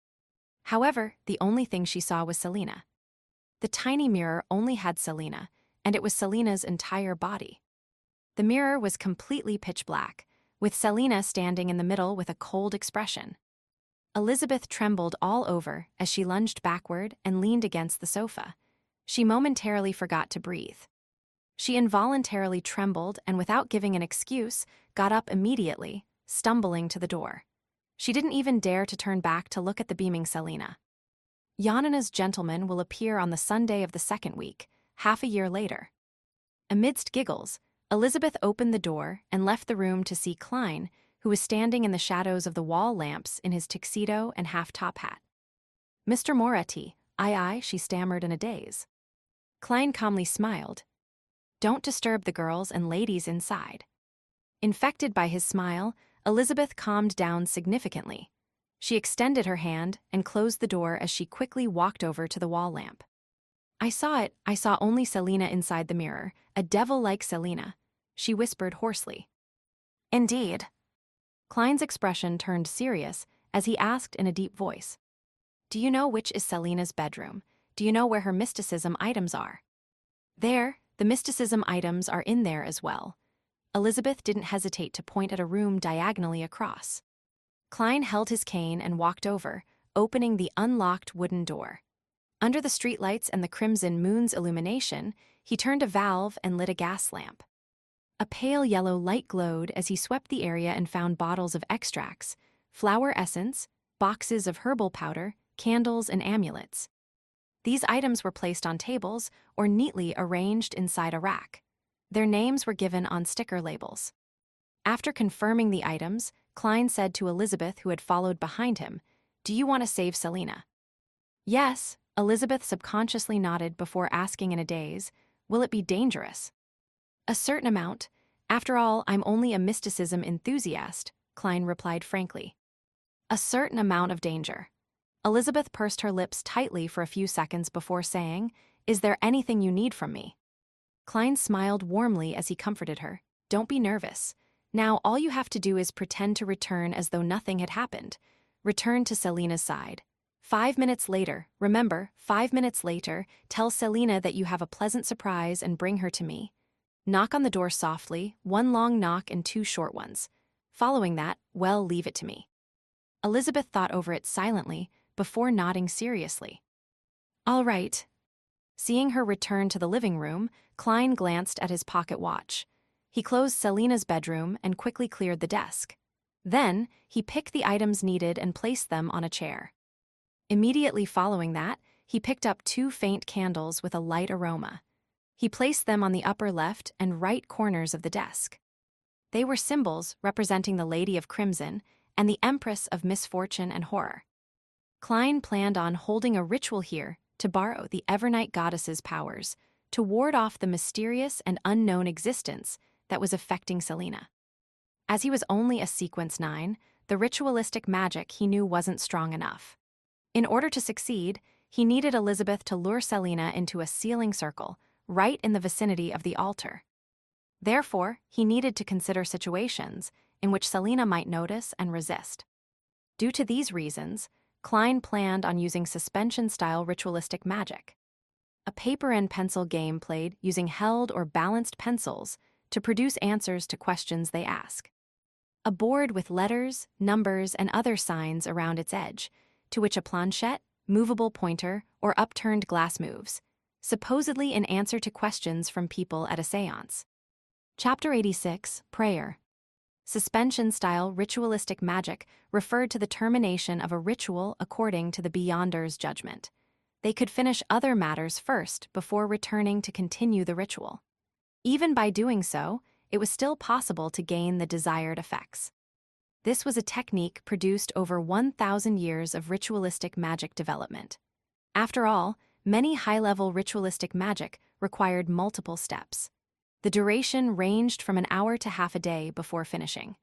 However, the only thing she saw was Selina. The tiny mirror only had Selina, and it was Selina's entire body. The mirror was completely pitch black, with Selina standing in the middle with a cold expression. Elizabeth trembled all over as she lunged backward and leaned against the sofa. She momentarily forgot to breathe. She involuntarily trembled and, without giving an excuse, got up immediately, stumbling to the door. She didn't even dare to turn back to look at the beaming Selina. Yanina's gentleman will appear on the Sunday of the 2nd week, half a year later. Amidst giggles, Elizabeth opened the door and left the room to see Klein, who was standing in the shadows of the wall lamps in his tuxedo and half-top hat. "Mr. Moretti, aye," she stammered in a daze. Klein calmly smiled. "Don't disturb the girls and ladies inside." Infected by his smile, Elizabeth calmed down significantly. She extended her hand and closed the door as she quickly walked over to the wall lamp. I saw only Selena inside the mirror, a devil-like Selena, she whispered hoarsely. Indeed. Klein's expression turned serious as he asked in a deep voice. Do you know which is Selena's bedroom? Do you know where her mysticism items are? There, the mysticism items are in there as well. Elizabeth didn't hesitate to point at a room diagonally across. Klein held his cane and walked over, opening the unlocked wooden door. Under the streetlights and the crimson moon's illumination, he turned a valve and lit a gas lamp. A pale yellow light glowed as he swept the area and found bottles of extracts, flower essence, boxes of herbal powder, candles, and amulets. These items were placed on tables or neatly arranged inside a rack. Their names were given on sticker labels. After confirming the items, Klein said to Elizabeth, who had followed behind him, Do you want to save Selena? Yes, Elizabeth subconsciously nodded before asking in a daze, Will it be dangerous? A certain amount. After all, I'm only a mysticism enthusiast, Klein replied frankly. A certain amount of danger. Elizabeth pursed her lips tightly for a few seconds before saying, Is there anything you need from me? Klein smiled warmly as he comforted her. Don't be nervous. Now all you have to do is pretend to return as though nothing had happened. Return to Selena's side. 5 minutes later, remember, 5 minutes later, tell Selena that you have a pleasant surprise and bring her to me. Knock on the door softly, 1 long knock and 2 short ones. Following that, well, leave it to me. Elizabeth thought over it silently before nodding seriously. All right. Seeing her return to the living room, Klein glanced at his pocket watch. He closed Selena's bedroom and quickly cleared the desk. Then, he picked the items needed and placed them on a chair. Immediately following that, he picked up 2 faint candles with a light aroma. He placed them on the upper left and right corners of the desk. They were symbols representing the Lady of Crimson and the Empress of Misfortune and Horror. Klein planned on holding a ritual here to borrow the Evernight goddess's powers, to ward off the mysterious and unknown existence that was affecting Selena. As he was only a sequence 9, the ritualistic magic he knew wasn't strong enough. In order to succeed, he needed Elizabeth to lure Selena into a sealing circle, right in the vicinity of the altar. Therefore, he needed to consider situations in which Selena might notice and resist. Due to these reasons, Klein planned on using suspension-style ritualistic magic. A paper and pencil game played using held or balanced pencils to produce answers to questions they ask. A board with letters, numbers, and other signs around its edge, to which a planchette, movable pointer, or upturned glass moves, supposedly in answer to questions from people at a séance. Chapter 86, Prayer. Suspension-style ritualistic magic referred to the termination of a ritual according to the Beyonder's judgment. They could finish other matters first before returning to continue the ritual. Even by doing so, it was still possible to gain the desired effects. This was a technique produced over 1,000 years of ritualistic magic development. After all, many high-level ritualistic magic required multiple steps. The duration ranged from an hour to half a day before finishing.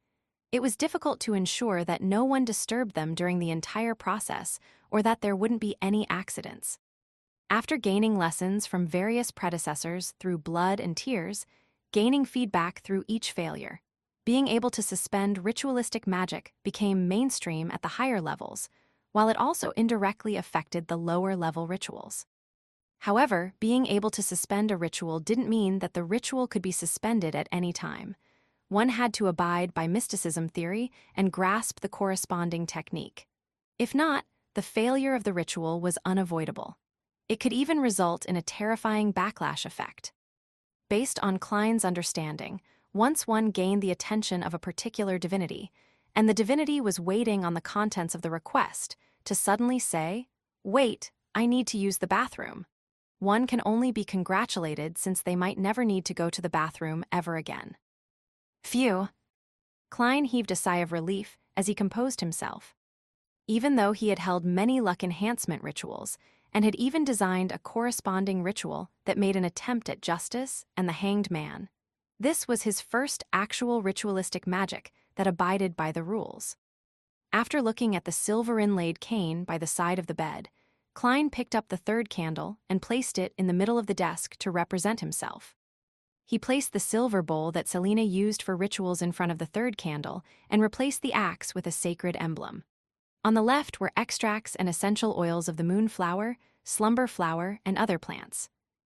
It was difficult to ensure that no one disturbed them during the entire process or that there wouldn't be any accidents. After gaining lessons from various predecessors through blood and tears, gaining feedback through each failure, being able to suspend ritualistic magic became mainstream at the higher levels, while it also indirectly affected the lower-level rituals. However, being able to suspend a ritual didn't mean that the ritual could be suspended at any time. One had to abide by mysticism theory and grasp the corresponding technique. If not, the failure of the ritual was unavoidable. It could even result in a terrifying backlash effect. Based on Klein's understanding, once one gained the attention of a particular divinity, and the divinity was waiting on the contents of the request to suddenly say, "Wait, I need to use the bathroom," one can only be congratulated since they might never need to go to the bathroom ever again. Phew! Klein heaved a sigh of relief as he composed himself. Even though he had held many luck enhancement rituals and had even designed a corresponding ritual that made an attempt at justice and the hanged man, this was his first actual ritualistic magic that abided by the rules. After looking at the silver-inlaid cane by the side of the bed, Klein picked up the third candle and placed it in the middle of the desk to represent himself. He placed the silver bowl that Selena used for rituals in front of the third candle and replaced the axe with a sacred emblem. On the left were extracts and essential oils of the moonflower, slumber flower, and other plants.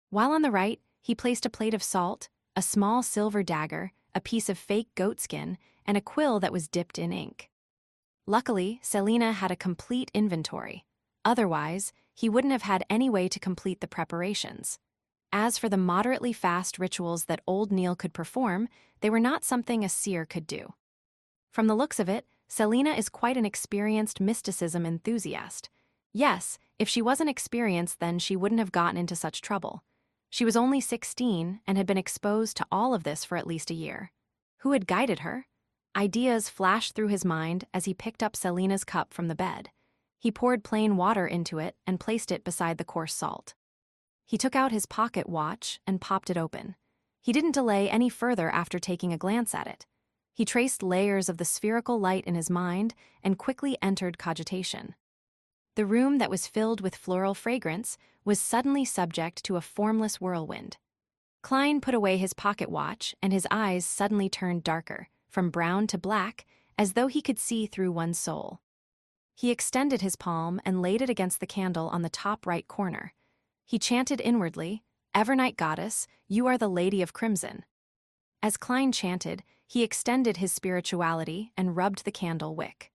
While on the right, he placed a plate of salt, a small silver dagger, a piece of fake goatskin, and a quill that was dipped in ink. Luckily, Selena had a complete inventory. Otherwise, he wouldn't have had any way to complete the preparations. As for the moderately fast rituals that old Neil could perform, they were not something a seer could do. From the looks of it, Selena is quite an experienced mysticism enthusiast. Yes, if she wasn't experienced, then she wouldn't have gotten into such trouble. She was only 16 and had been exposed to all of this for at least a year. Who had guided her? Ideas flashed through his mind as he picked up Selena's cup from the bed. He poured plain water into it and placed it beside the coarse salt. He took out his pocket watch and popped it open. He didn't delay any further after taking a glance at it. He traced layers of the spherical light in his mind and quickly entered cogitation. The room that was filled with floral fragrance was suddenly subject to a formless whirlwind. Klein put away his pocket watch and his eyes suddenly turned darker, from brown to black, as though he could see through one's soul. He extended his palm and laid it against the candle on the top right corner. He chanted inwardly, "Evernight Goddess, you are the Lady of Crimson." As Klein chanted, he extended his spirituality and rubbed the candle wick.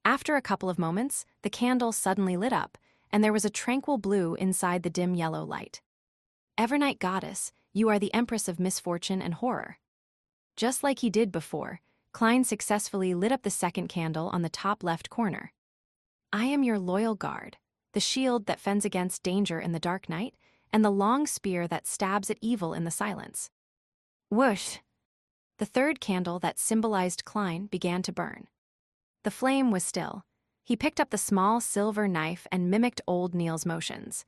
After a couple of moments, the candle suddenly lit up, and there was a tranquil blue inside the dim yellow light. "Evernight Goddess, you are the Empress of Misfortune and Horror." Just like he did before, Klein successfully lit up the second candle on the top left corner. "I am your loyal guard, the shield that fends against danger in the dark night, and the long spear that stabs at evil in the silence." Whoosh! The third candle that symbolized Klein began to burn. The flame was still. He picked up the small silver knife and mimicked old Neil's motions.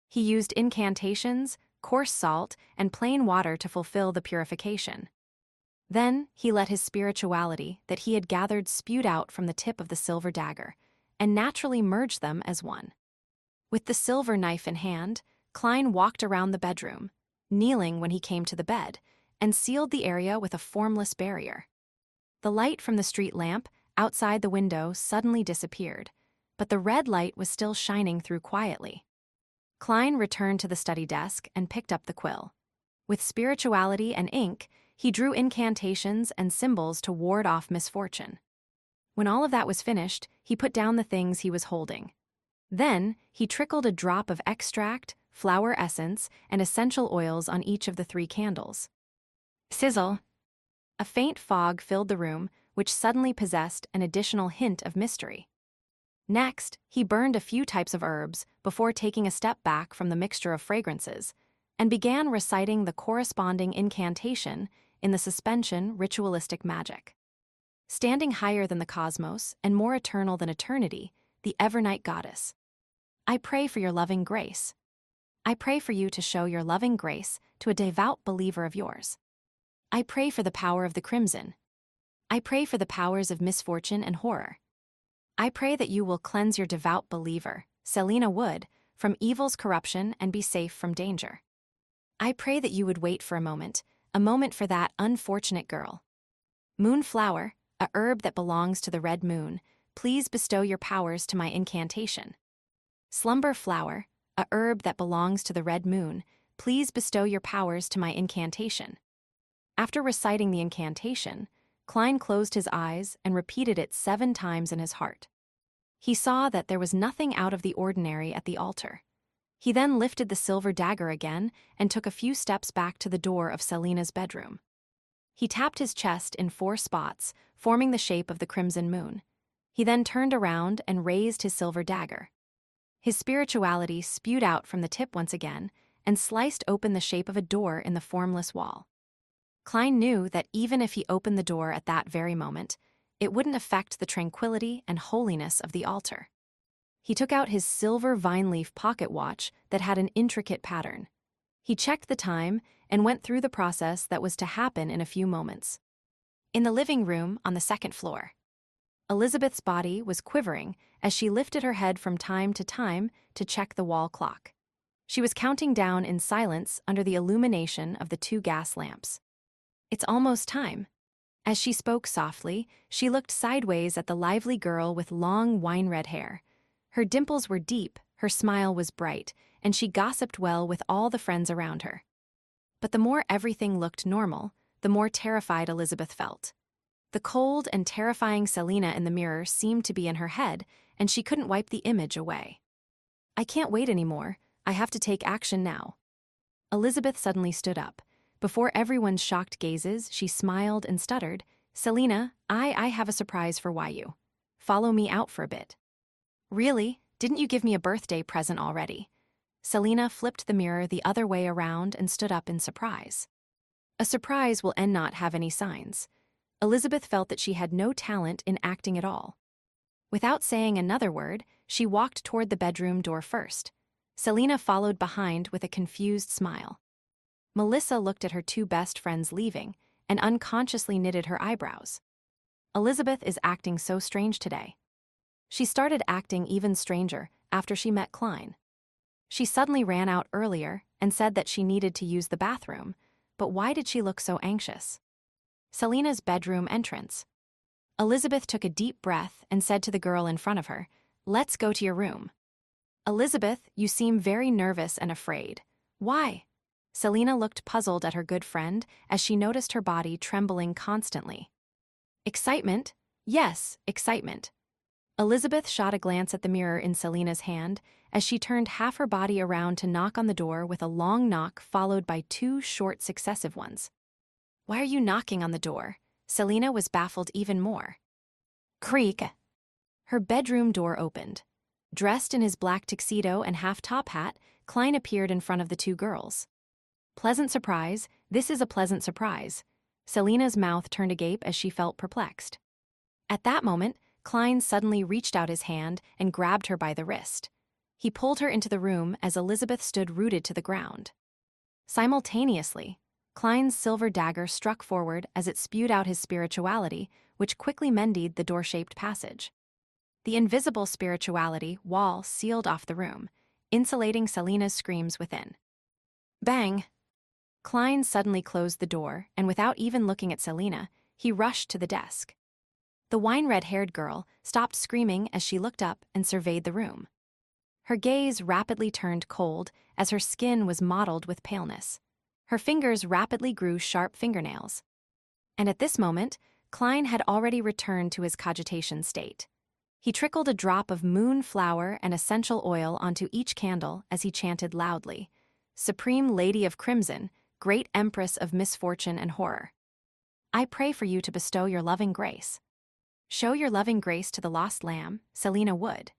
He used incantations, coarse salt, and plain water to fulfill the purification. Then he let his spirituality that he had gathered spewed out from the tip of the silver dagger, and naturally merged them as one. With the silver knife in hand, Klein walked around the bedroom, kneeling when he came to the bed, and sealed the area with a formless barrier. The light from the street lamp outside the window suddenly disappeared, but the red light was still shining through quietly. Klein returned to the study desk and picked up the quill. With spirituality and ink, he drew incantations and symbols to ward off misfortune. When all of that was finished, he put down the things he was holding. Then, he trickled a drop of extract, flower essence, and essential oils on each of the 3 candles. Sizzle! A faint fog filled the room, which suddenly possessed an additional hint of mystery. Next, he burned a few types of herbs before taking a step back from the mixture of fragrances, and began reciting the corresponding incantation in the suspension ritualistic magic. Standing higher than the cosmos and more eternal than eternity, the Evernight Goddess. I pray for your loving grace. I pray for you to show your loving grace to a devout believer of yours. I pray for the power of the crimson. I pray for the powers of misfortune and horror. I pray that you will cleanse your devout believer, Selena Wood, from evil's corruption and be safe from danger. I pray that you would wait for a moment for that unfortunate girl. Moonflower, a herb that belongs to the red moon, please bestow your powers to my incantation. Slumber flower, a herb that belongs to the red moon, please bestow your powers to my incantation. After reciting the incantation, Klein closed his eyes and repeated it 7 times in his heart. He saw that there was nothing out of the ordinary at the altar. He then lifted the silver dagger again and took a few steps back to the door of Selena's bedroom. He tapped his chest in 4 spots, forming the shape of the crimson moon. He then turned around and raised his silver dagger. His spirituality spewed out from the tip once again and sliced open the shape of a door in the formless wall. Klein knew that even if he opened the door at that very moment, it wouldn't affect the tranquility and holiness of the altar. He took out his silver vine-leaf pocket watch that had an intricate pattern. He checked the time and went through the process that was to happen in a few moments. In the living room on the 2nd floor. Elizabeth's body was quivering as she lifted her head from time to check the wall clock. She was counting down in silence under the illumination of the 2 gas lamps. "It's almost time." As she spoke softly, she looked sideways at the lively girl with long wine-red hair. Her dimples were deep, her smile was bright, and she gossiped well with all the friends around her. But the more everything looked normal, the more terrified Elizabeth felt. The cold and terrifying Selina in the mirror seemed to be in her head, and she couldn't wipe the image away. "I can't wait anymore. I have to take action now." Elizabeth suddenly stood up. Before everyone's shocked gazes, she smiled and stuttered, "Selina, I have a surprise for you. Follow me out for a bit." "Really? Didn't you give me a birthday present already?" Selina flipped the mirror the other way around and stood up in surprise. A surprise will not have any signs. Elizabeth felt that she had no talent in acting at all. Without saying another word, she walked toward the bedroom door first. Selina followed behind with a confused smile. Melissa looked at her 2 best friends leaving and unconsciously knitted her eyebrows. Elizabeth is acting so strange today. She started acting even stranger after she met Klein. She suddenly ran out earlier and said that she needed to use the bathroom, but why did she look so anxious? Selina's bedroom entrance. Elizabeth took a deep breath and said to the girl in front of her, "Let's go to your room." "Elizabeth, you seem very nervous and afraid. Why?" Selina looked puzzled at her good friend as she noticed her body trembling constantly. "Excitement? Yes, excitement." Elizabeth shot a glance at the mirror in Selina's hand as she turned half her body around to knock on the door with a long knock followed by 2 short successive ones. "Why are you knocking on the door?" Selina was baffled even more. Creak. Her bedroom door opened. Dressed in his black tuxedo and half-top hat, Klein appeared in front of the 2 girls. "Pleasant surprise, this is a pleasant surprise." Selina's mouth turned agape as she felt perplexed. At that moment, Klein suddenly reached out his hand and grabbed her by the wrist. He pulled her into the room as Elizabeth stood rooted to the ground. Simultaneously, Klein's silver dagger struck forward as it spewed out his spirituality, which quickly mended the door-shaped passage. The invisible spirituality wall sealed off the room, insulating Selina's screams within. Bang! Klein suddenly closed the door, and without even looking at Selina, he rushed to the desk. The wine-red-haired girl stopped screaming as she looked up and surveyed the room. Her gaze rapidly turned cold as her skin was mottled with paleness. Her fingers rapidly grew sharp fingernails. And at this moment, Klein had already returned to his cogitation state. He trickled a drop of moon flower and essential oil onto each candle as he chanted loudly, "Supreme Lady of Crimson, Great Empress of Misfortune and Horror, I pray for you to bestow your loving grace. Show your loving grace to the lost lamb, Selina Wood."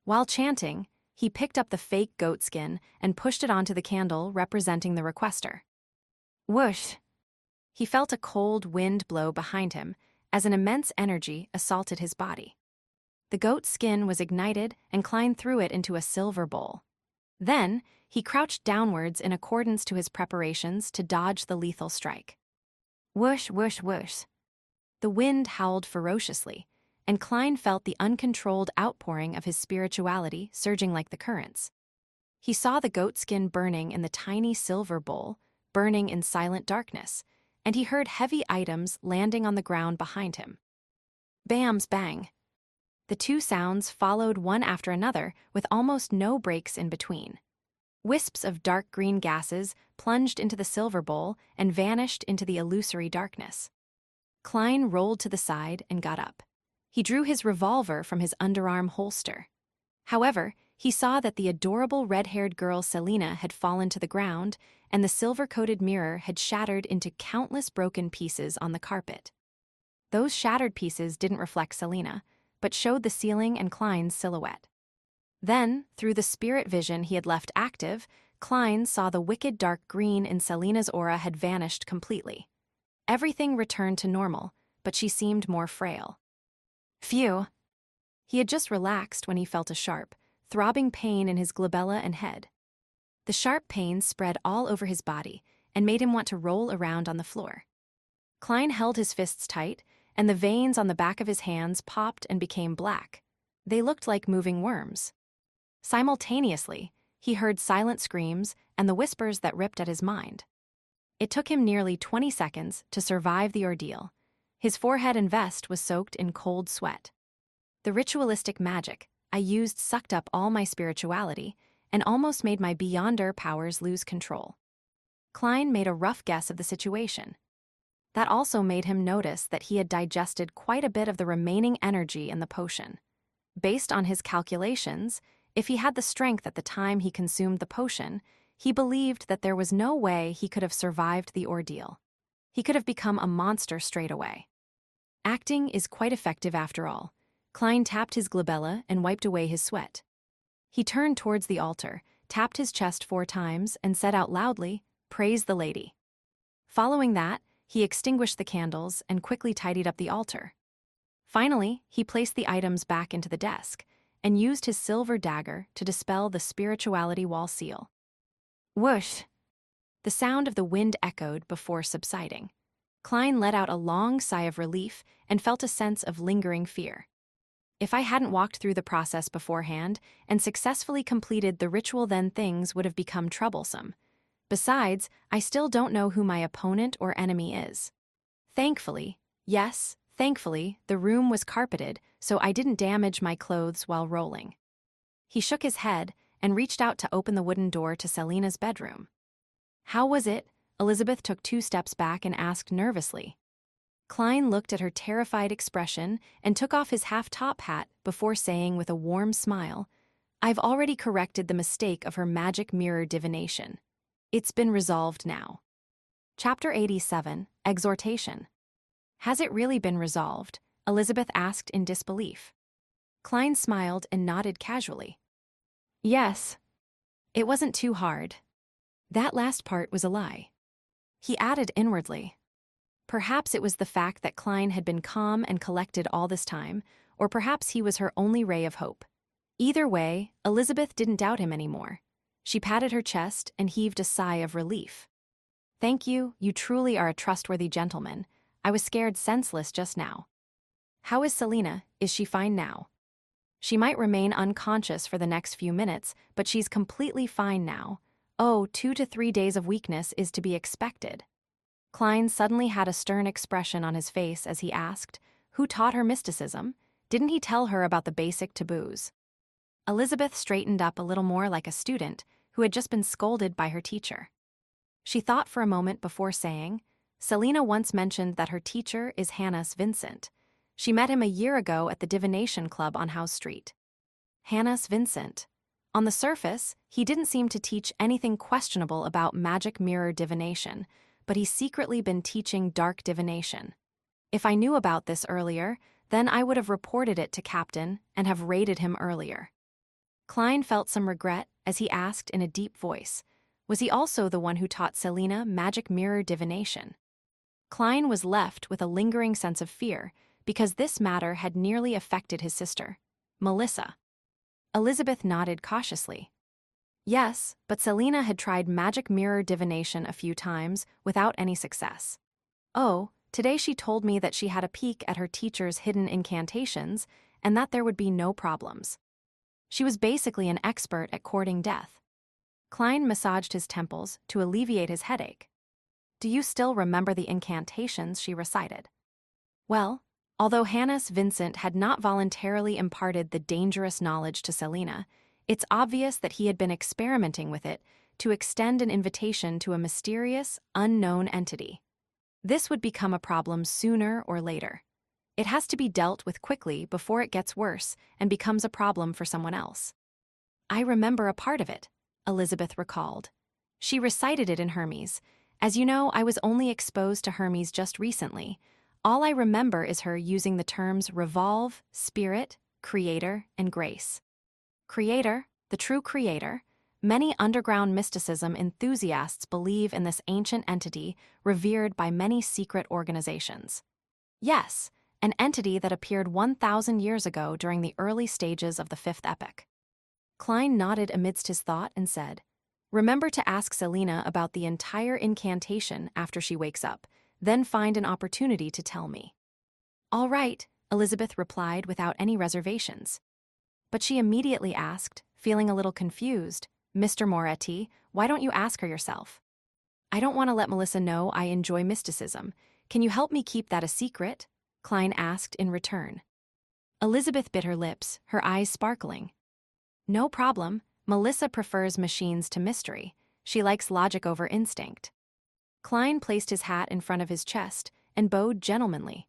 While chanting, he picked up the fake goat skin and pushed it onto the candle representing the requester. Whoosh! He felt a cold wind blow behind him as an immense energy assaulted his body. The goat skin was ignited and Klein threw it into a silver bowl. Then, he crouched downwards in accordance to his preparations to dodge the lethal strike. Whoosh, whoosh, whoosh. The wind howled ferociously, and Klein felt the uncontrolled outpouring of his spirituality surging like the currents. He saw the goatskin burning in the tiny silver bowl, burning in silent darkness, and he heard heavy items landing on the ground behind him. Bams, bang. The 2 sounds followed one after another with almost no breaks in between. Wisps of dark green gases plunged into the silver bowl and vanished into the illusory darkness. Klein rolled to the side and got up. He drew his revolver from his underarm holster. However, he saw that the adorable red-haired girl Selina had fallen to the ground, and the silver-coated mirror had shattered into countless broken pieces on the carpet. Those shattered pieces didn't reflect Selina, but showed the ceiling and Klein's silhouette. Then, through the spirit vision he had left active, Klein saw the wicked dark green in Selina's aura had vanished completely. Everything returned to normal, but she seemed more frail. Phew! He had just relaxed when he felt a sharp, throbbing pain in his glabella and head. The sharp pain spread all over his body and made him want to roll around on the floor. Klein held his fists tight and the veins on the back of his hands popped and became black. They looked like moving worms. Simultaneously, he heard silent screams and the whispers that ripped at his mind. It took him nearly 20 seconds to survive the ordeal. His forehead and vest was soaked in cold sweat. The ritualistic magic I used sucked up all my spirituality and almost made my beyonder powers lose control. Klein made a rough guess of the situation. That also made him notice that he had digested quite a bit of the remaining energy in the potion. Based on his calculations, if he had the strength at the time he consumed the potion, he believed that there was no way he could have survived the ordeal. He could have become a monster straight away. Acting is quite effective after all. Klein tapped his glabella and wiped away his sweat. He turned towards the altar, tapped his chest 4 times, and said out loudly, "Praise the lady." Following that, he extinguished the candles and quickly tidied up the altar. Finally, he placed the items back into the desk and used his silver dagger to dispel the spirituality wall seal. Whoosh! The sound of the wind echoed before subsiding. Klein let out a long sigh of relief and felt a sense of lingering fear. If I hadn't walked through the process beforehand and successfully completed the ritual, then things would have become troublesome. Besides, I still don't know who my opponent or enemy is. Thankfully, the room was carpeted, so I didn't damage my clothes while rolling. He shook his head and reached out to open the wooden door to Selina's bedroom. "How was it?" Elizabeth took 2 steps back and asked nervously. Klein looked at her terrified expression and took off his half-top hat before saying with a warm smile, "I've already corrected the mistake of her magic mirror divination. It's been resolved now." Chapter 87, Exhortation. "Has it really been resolved?" Elizabeth asked in disbelief. Klein smiled and nodded casually. "Yes. It wasn't too hard." That last part was a lie. He added inwardly. Perhaps it was the fact that Klein had been calm and collected all this time, or perhaps he was her only ray of hope. Either way, Elizabeth didn't doubt him anymore. She patted her chest and heaved a sigh of relief. "Thank you, you truly are a trustworthy gentleman. I was scared senseless just now." "How is Selina? Is she fine now?" "She might remain unconscious for the next few minutes, but she's completely fine now. Oh, 2 to 3 days of weakness is to be expected." Klein suddenly had a stern expression on his face as he asked, "Who taught her mysticism? Didn't he tell her about the basic taboos?" Elizabeth straightened up a little more like a student who had just been scolded by her teacher. She thought for a moment before saying, "Selina once mentioned that her teacher is Hannes Vincent. She met him a year ago at the Divination Club on House Street." Hannes Vincent. On the surface, he didn't seem to teach anything questionable about magic mirror divination, but he's secretly been teaching dark divination. If I knew about this earlier, then I would have reported it to Captain and have raided him earlier. Klein felt some regret as he asked in a deep voice, was he also the one who taught Selina magic mirror divination? Klein was left with a lingering sense of fear because this matter had nearly affected his sister, Melissa. Elizabeth nodded cautiously. Yes, but Selina had tried magic mirror divination a few times without any success. Oh, today she told me that she had a peek at her teacher's hidden incantations and that there would be no problems. She was basically an expert at courting death. Klein massaged his temples to alleviate his headache. "Do you still remember the incantations she recited?" Well, although Hannes Vincent had not voluntarily imparted the dangerous knowledge to Selina, it's obvious that he had been experimenting with it to extend an invitation to a mysterious, unknown entity. This would become a problem sooner or later. It has to be dealt with quickly before it gets worse and becomes a problem for someone else. "I remember a part of it," Elizabeth recalled. "She recited it in Hermes. As you know, I was only exposed to Hermes just recently. All I remember is her using the terms revolve, spirit, creator, and grace. Creator, the true creator. Many underground mysticism enthusiasts believe in this ancient entity revered by many secret organizations. Yes, an entity that appeared 1,000 years ago during the early stages of the Fifth Epoch." Klein nodded amidst his thought and said, "Remember to ask Selina about the entire incantation after she wakes up, then find an opportunity to tell me." All right, Elizabeth replied without any reservations. But she immediately asked, feeling a little confused, Mr. Moretti, why don't you ask her yourself? I don't want to let Melissa know I enjoy mysticism. Can you help me keep that a secret? Klein asked in return. Elizabeth bit her lips, her eyes sparkling. No problem. Melissa prefers machines to mystery. She likes logic over instinct. Klein placed his hat in front of his chest and bowed gentlemanly.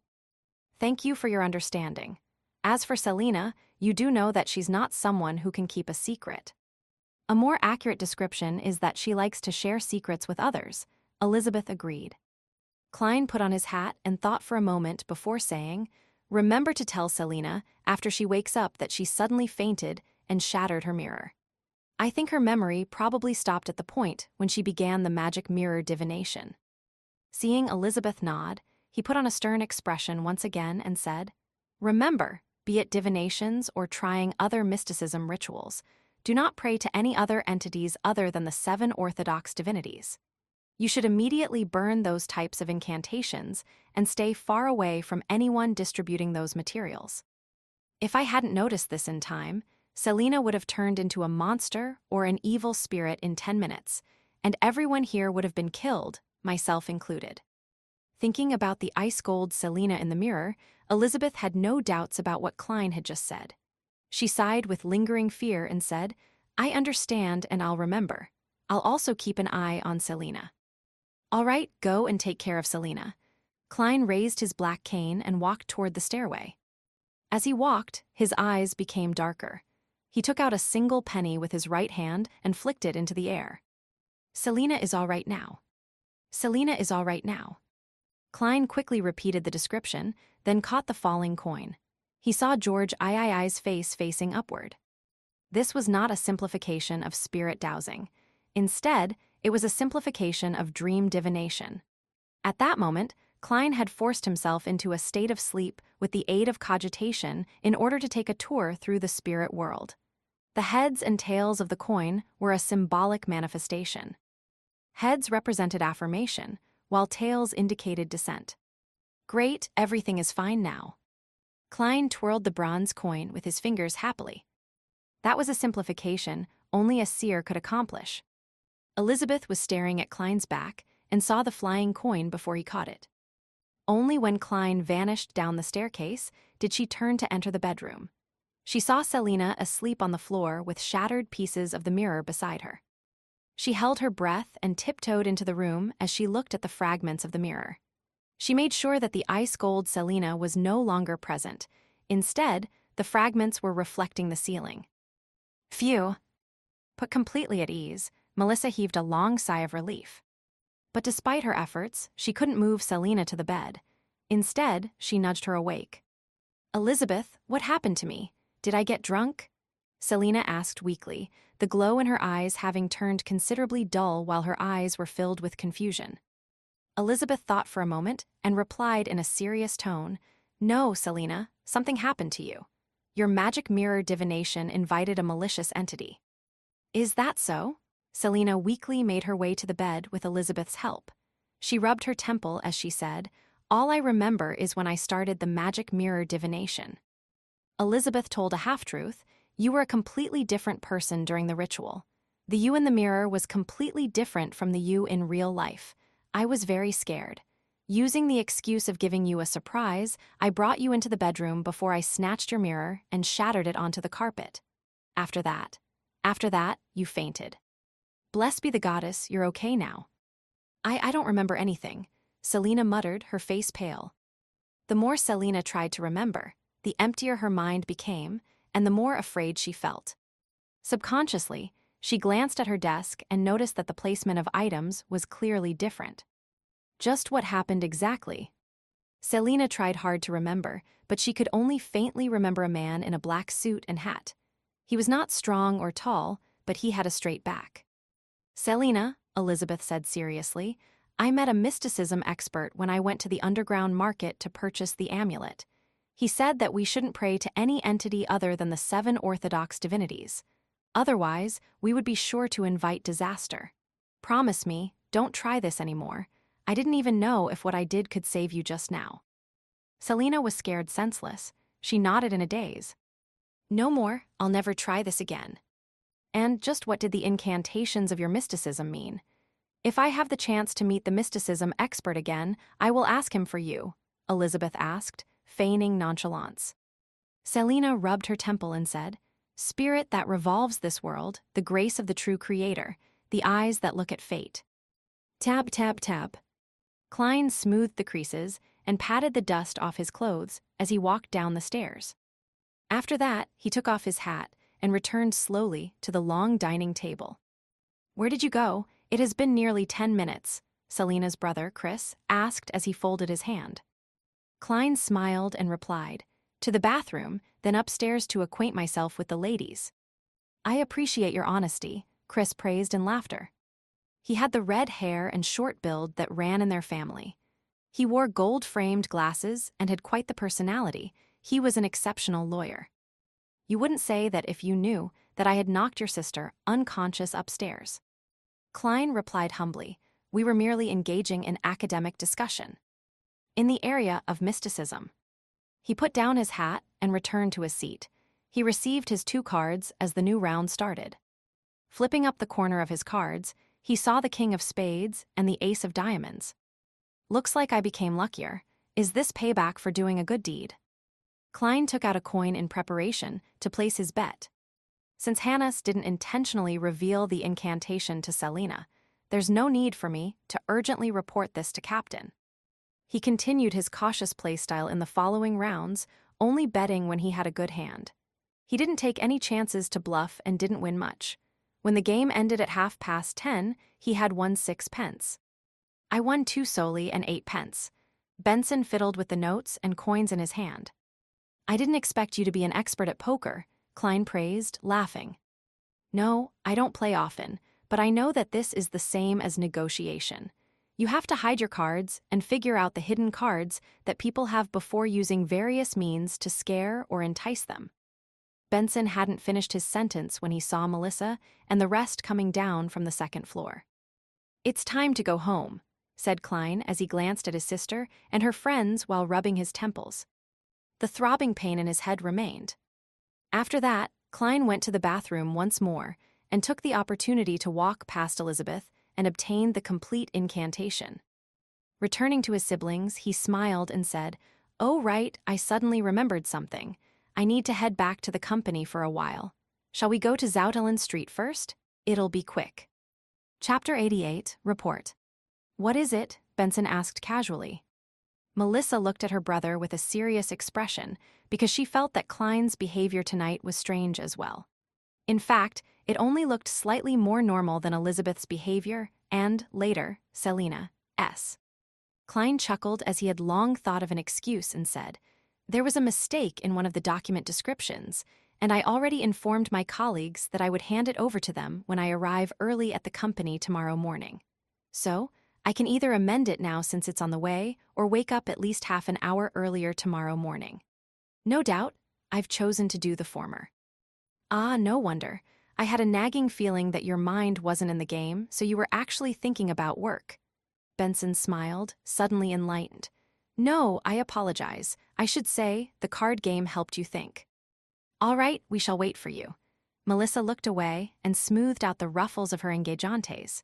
Thank you for your understanding. As for Selina, you do know that she's not someone who can keep a secret. A more accurate description is that she likes to share secrets with others, Elizabeth agreed. Klein put on his hat and thought for a moment before saying, Remember to tell Selina after she wakes up that she suddenly fainted and shattered her mirror. I think her memory probably stopped at the point when she began the magic mirror divination. Seeing Elizabeth nod, he put on a stern expression once again and said, Remember, be it divinations or trying other mysticism rituals, do not pray to any other entities other than the 7 orthodox divinities. You should immediately burn those types of incantations and stay far away from anyone distributing those materials. If I hadn't noticed this in time, Selina would have turned into a monster or an evil spirit in 10 minutes, and everyone here would have been killed, myself included. Thinking about the ice gold Selina in the mirror, Elizabeth had no doubts about what Klein had just said. She sighed with lingering fear and said, I understand and I'll remember. I'll also keep an eye on Selina. All right, go and take care of Selina. Klein raised his black cane and walked toward the stairway. As he walked, his eyes became darker. He took out a single penny with his right hand and flicked it into the air. Selina is all right now. Selina is all right now. Klein quickly repeated the description, then caught the falling coin. He saw George Ii's face facing upward. This was not a simplification of spirit dowsing. Instead, it was a simplification of dream divination. At that moment, Klein had forced himself into a state of sleep with the aid of cogitation in order to take a tour through the spirit world. The heads and tails of the coin were a symbolic manifestation. Heads represented affirmation, while tails indicated dissent. Great, everything is fine now. Klein twirled the bronze coin with his fingers happily. That was a simplification only a seer could accomplish. Elizabeth was staring at Klein's back and saw the flying coin before he caught it. Only when Klein vanished down the staircase did she turn to enter the bedroom. She saw Selina asleep on the floor with shattered pieces of the mirror beside her. She held her breath and tiptoed into the room as she looked at the fragments of the mirror. She made sure that the ice gold Selina was no longer present. Instead, the fragments were reflecting the ceiling. Phew! Put completely at ease, Melissa heaved a long sigh of relief. But despite her efforts, she couldn't move Selina to the bed. Instead, she nudged her awake. Elizabeth, what happened to me? Did I get drunk? Selina asked weakly, the glow in her eyes having turned considerably dull while her eyes were filled with confusion. Elizabeth thought for a moment and replied in a serious tone, No, Selina, something happened to you. Your magic mirror divination invited a malicious entity. Is that so? Selina weakly made her way to the bed with Elizabeth's help. She rubbed her temple as she said, All I remember is when I started the magic mirror divination. Elizabeth told a half-truth, You were a completely different person during the ritual. The you in the mirror was completely different from the you in real life. I was very scared. Using the excuse of giving you a surprise, I brought you into the bedroom before I snatched your mirror and shattered it onto the carpet. After that, you fainted. Blessed be the goddess, you're okay now. I don't remember anything, Selina muttered, her face pale. The more Selina tried to remember, the emptier her mind became, and the more afraid she felt. Subconsciously, she glanced at her desk and noticed that the placement of items was clearly different. Just what happened exactly? Selina tried hard to remember, but she could only faintly remember a man in a black suit and hat. He was not strong or tall, but he had a straight back. Selina, Elizabeth said seriously, I met a mysticism expert when I went to the underground market to purchase the amulet. He said that we shouldn't pray to any entity other than the 7 orthodox divinities. Otherwise, we would be sure to invite disaster. Promise me, don't try this anymore. I didn't even know if what I did could save you just now. Selina was scared senseless. She nodded in a daze. No more, I'll never try this again. And just what did the incantations of your mysticism mean? If I have the chance to meet the mysticism expert again, I will ask him for you, Elizabeth asked, feigning nonchalance. Selina rubbed her temple and said, Spirit that revolves this world, the grace of the true creator, the eyes that look at fate. Tab, tab, tab. Klein smoothed the creases and patted the dust off his clothes as he walked down the stairs. After that, he took off his hat and returned slowly to the long dining table. Where did you go? It has been nearly 10 minutes, Selina's brother, Chris, asked as he folded his hand. Klein smiled and replied, To the bathroom, then upstairs to acquaint myself with the ladies. I appreciate your honesty, Chris praised in laughter. He had the red hair and short build that ran in their family. He wore gold-framed glasses and had quite the personality. He was an exceptional lawyer. You wouldn't say that if you knew that I had knocked your sister unconscious upstairs. Klein replied humbly, We were merely engaging in academic discussion. In the area of mysticism. He put down his hat and returned to his seat. He received his 2 cards as the new round started. Flipping up the corner of his cards, he saw the King of Spades and the Ace of Diamonds. Looks like I became luckier. Is this payback for doing a good deed? Klein took out a coin in preparation to place his bet. Since Hannes didn't intentionally reveal the incantation to Selina, there's no need for me to urgently report this to Captain. He continued his cautious playstyle in the following rounds, only betting when he had a good hand. He didn't take any chances to bluff and didn't win much. When the game ended at 10:30, he had won 6 pence. I won 2 soli and 8 pence. Benson fiddled with the notes and coins in his hand. I didn't expect you to be an expert at poker, Klein praised, laughing. No, I don't play often, but I know that this is the same as negotiation. You have to hide your cards and figure out the hidden cards that people have before using various means to scare or entice them. Benson hadn't finished his sentence when he saw Melissa and the rest coming down from the 2nd floor. It's time to go home, said Klein as he glanced at his sister and her friends while rubbing his temples. The throbbing pain in his head remained. After that, Klein went to the bathroom once more and took the opportunity to walk past Elizabeth and obtain the complete incantation. Returning to his siblings, he smiled and said, Oh, right, I suddenly remembered something. I need to head back to the company for a while. Shall we go to Zoutelen Street first? It'll be quick. Chapter 88, Report. What is it? Benson asked casually. Melissa looked at her brother with a serious expression because she felt that Klein's behavior tonight was strange as well. In fact, it only looked slightly more normal than Elizabeth's behavior and, later, Selina's. Klein chuckled as he had long thought of an excuse and said, There was a mistake in one of the document descriptions, and I already informed my colleagues that I would hand it over to them when I arrive early at the company tomorrow morning. So, I can either amend it now since it's on the way, or wake up at least half an hour earlier tomorrow morning. No doubt, I've chosen to do the former. Ah, no wonder. I had a nagging feeling that your mind wasn't in the game, so you were actually thinking about work. Benson smiled, suddenly enlightened. No, I apologize. I should say, the card game helped you think. All right, we shall wait for you. Melissa looked away and smoothed out the ruffles of her engageantes.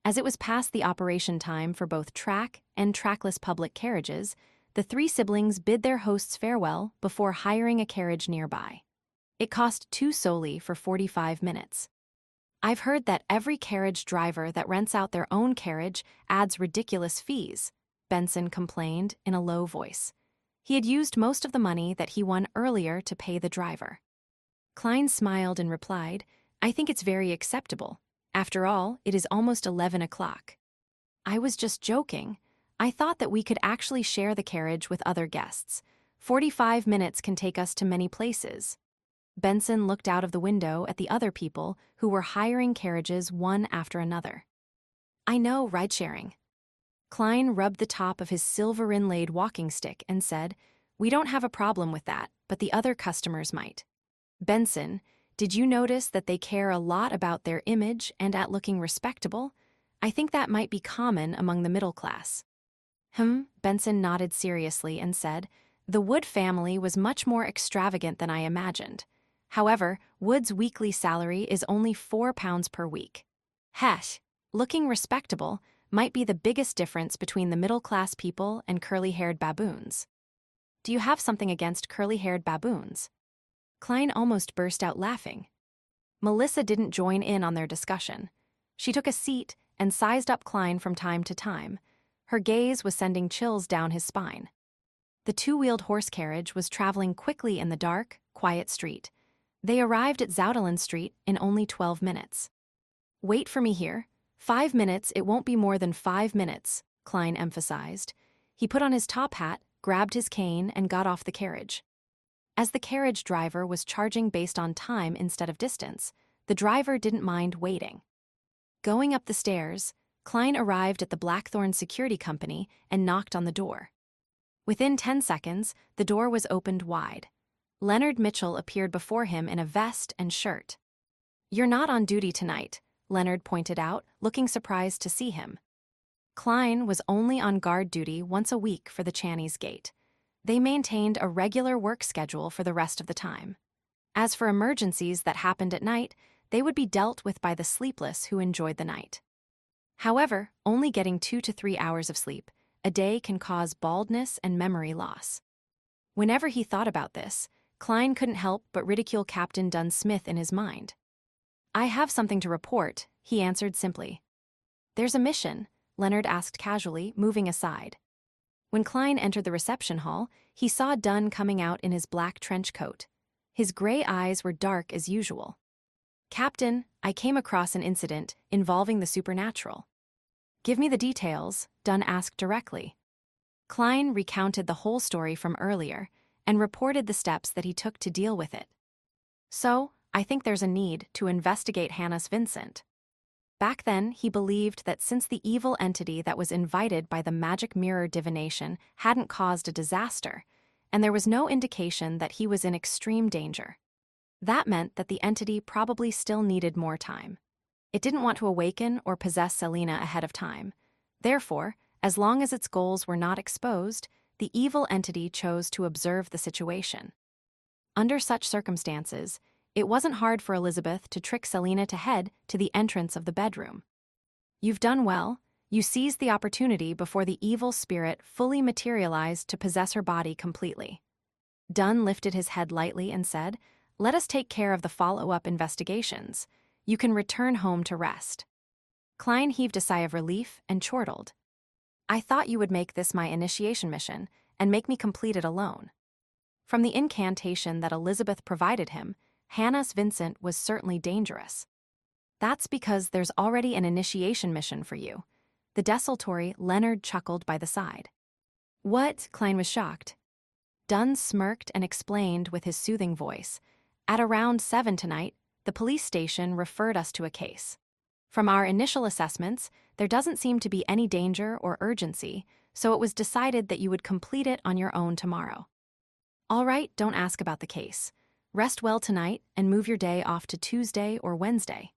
As it was past the operation time for both track and trackless public carriages, the 3 siblings bid their hosts farewell before hiring a carriage nearby. It cost 2 soli for 45 minutes. I've heard that every carriage driver that rents out their own carriage adds ridiculous fees, Benson complained in a low voice. He had used most of the money that he won earlier to pay the driver. Klein smiled and replied, I think it's very acceptable. After all, it is almost 11 o'clock. I was just joking. I thought that we could actually share the carriage with other guests. 45 minutes can take us to many places. Benson looked out of the window at the other people who were hiring carriages one after another. I know, ride-sharing. Klein rubbed the top of his silver-inlaid walking stick and said, We don't have a problem with that, but the other customers might. Benson, did you notice that they care a lot about their image and at looking respectable? I think that might be common among the middle class. Benson nodded seriously and said, The Wood family was much more extravagant than I imagined. However, Wood's weekly salary is only £4 per week. Hesh, looking respectable might be the biggest difference between the middle-class people and curly-haired baboons. Do you have something against curly-haired baboons? Klein almost burst out laughing. Melissa didn't join in on their discussion. She took a seat and sized up Klein from time to time. Her gaze was sending chills down his spine. The two-wheeled horse carriage was traveling quickly in the dark, quiet street. They arrived at Zoudeland Street in only 12 minutes. "Wait for me here. 5 minutes, it won't be more than 5 minutes," Klein emphasized. He put on his top hat, grabbed his cane, and got off the carriage. As the carriage driver was charging based on time instead of distance, the driver didn't mind waiting. Going up the stairs, Klein arrived at the Blackthorn Security Company and knocked on the door. Within 10 seconds, the door was opened wide. Leonard Mitchell appeared before him in a vest and shirt. "You're not on duty tonight," Leonard pointed out, looking surprised to see him. Klein was only on guard duty once a week for the Channies Gate. They maintained a regular work schedule for the rest of the time. As for emergencies that happened at night, they would be dealt with by the sleepless who enjoyed the night. However, only getting 2 to 3 hours of sleep a day can cause baldness and memory loss. Whenever he thought about this, Klein couldn't help but ridicule Captain Dunn Smith in his mind. "I have something to report," he answered simply. "There's a mission," Leonard asked casually, moving aside. When Klein entered the reception hall, he saw Dunn coming out in his black trench coat. His gray eyes were dark as usual. "Captain, I came across an incident involving the supernatural." "Give me the details," Dunn asked directly. Klein recounted the whole story from earlier and reported the steps that he took to deal with it. "So, I think there's a need to investigate Hannes Vincent." Back then, he believed that since the evil entity that was invited by the magic mirror divination hadn't caused a disaster, and there was no indication that he was in extreme danger, that meant that the entity probably still needed more time. It didn't want to awaken or possess Selena ahead of time. Therefore, as long as its goals were not exposed, the evil entity chose to observe the situation. Under such circumstances, it wasn't hard for Elizabeth to trick Selena to head to the entrance of the bedroom. "You've done well. You seized the opportunity before the evil spirit fully materialized to possess her body completely." Dunn lifted his head lightly and said, "Let us take care of the follow-up investigations. You can return home to rest." Klein heaved a sigh of relief and chortled. "I thought you would make this my initiation mission and make me complete it alone." From the incantation that Elizabeth provided him, Hannes Vincent was certainly dangerous. "That's because there's already an initiation mission for you." The desultory Leonard chuckled by the side. "What?" Klein was shocked. Dunn smirked and explained with his soothing voice. "At around 7 tonight, the police station referred us to a case. From our initial assessments, there doesn't seem to be any danger or urgency, so it was decided that you would complete it on your own tomorrow." "All right, don't ask about the case. Rest well tonight and move your day off to Tuesday or Wednesday."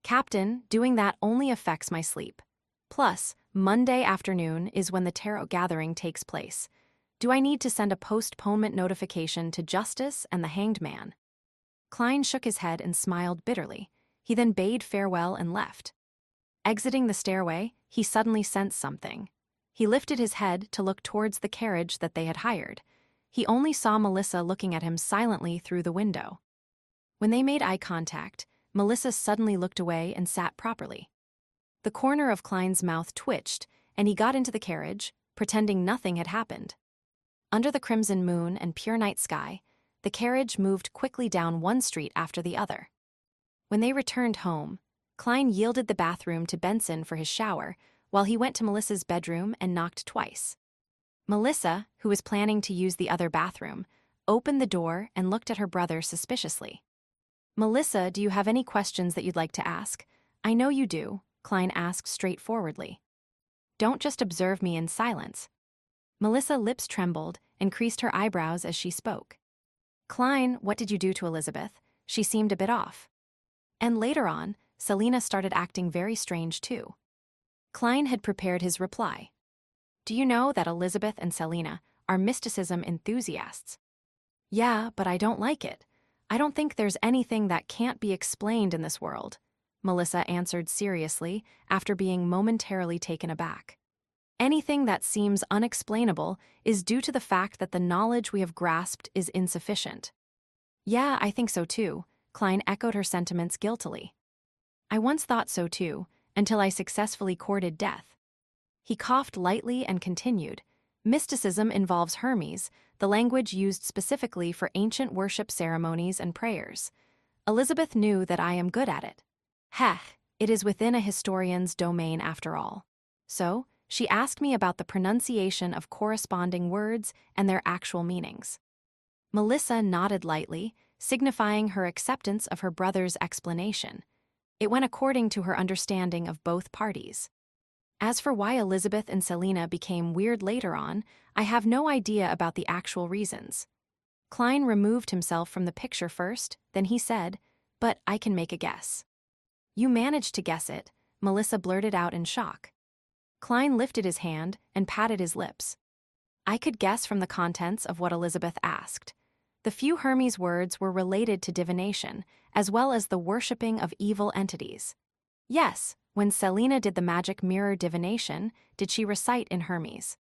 "Captain, doing that only affects my sleep. Plus, Monday afternoon is when the tarot gathering takes place. Do I need to send a postponement notification to Justice and the Hanged Man?" Klein shook his head and smiled bitterly. He then bade farewell and left. Exiting the stairway, he suddenly sensed something. He lifted his head to look towards the carriage that they had hired. He only saw Melissa looking at him silently through the window. When they made eye contact, Melissa suddenly looked away and sat properly. The corner of Klein's mouth twitched, and he got into the carriage, pretending nothing had happened. Under the crimson moon and pure night sky, the carriage moved quickly down one street after the other. When they returned home, Klein yielded the bathroom to Benson for his shower, while he went to Melissa's bedroom and knocked twice. Melissa, who was planning to use the other bathroom, opened the door and looked at her brother suspiciously. "Melissa, do you have any questions that you'd like to ask?" "I know you do," Klein asked straightforwardly. "Don't just observe me in silence." Melissa's lips trembled and creased her eyebrows as she spoke. "Klein, what did you do to Elizabeth? She seemed a bit off." And later on, Selena started acting very strange too. Klein had prepared his reply. "Do you know that Elizabeth and Selena are mysticism enthusiasts. Yeah, but I don't like it. I don't think there's anything that can't be explained in this world, Melissa answered seriously after being momentarily taken aback. Anything that seems unexplainable is due to the fact that the knowledge we have grasped is insufficient. Yeah, I think so too, Klein echoed her sentiments guiltily. I once thought so too, until I successfully courted death. He coughed lightly and continued. Mysticism involves Hermes, the language used specifically for ancient worship ceremonies and prayers. Elizabeth knew that I am good at it. Heh, it is within a historian's domain after all. So, she asked me about the pronunciation of corresponding words and their actual meanings. Melissa nodded lightly, signifying her acceptance of her brother's explanation. It went according to her understanding of both parties. As for why Elizabeth and Selina became weird later on, I have no idea about the actual reasons. Klein removed himself from the picture first, then he said, "But I can make a guess." "You managed to guess it," Melissa blurted out in shock. Klein lifted his hand and patted his lips. I could guess from the contents of what Elizabeth asked. The few Hermes words were related to divination, as well as the worshipping of evil entities. Yes, when Selina did the magic mirror divination, did she recite in Hermes?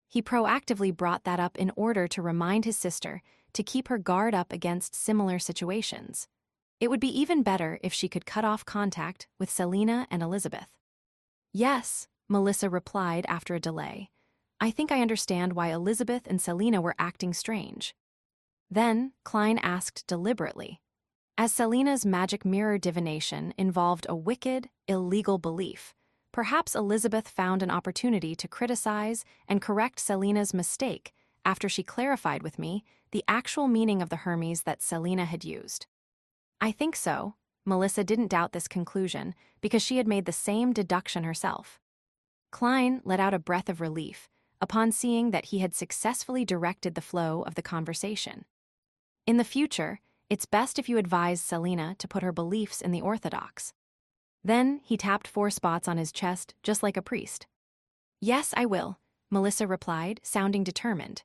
He proactively brought that up in order to remind his sister to keep her guard up against similar situations. It would be even better if she could cut off contact with Selina and Elizabeth. Yes, Melissa replied after a delay. I think I understand why Elizabeth and Selina were acting strange. Then, Klein asked deliberately, as Selina's magic mirror divination involved a wicked, illegal belief, perhaps Elizabeth found an opportunity to criticize and correct Selina's mistake after she clarified with me the actual meaning of the Hermes that Selina had used. I think so. Melissa didn't doubt this conclusion because she had made the same deduction herself. Klein let out a breath of relief upon seeing that he had successfully directed the flow of the conversation. In the future, it's best if you advise Selina to put her beliefs in the orthodox. Then he tapped 4 spots on his chest, just like a priest. Yes, I will, Melissa replied, sounding determined.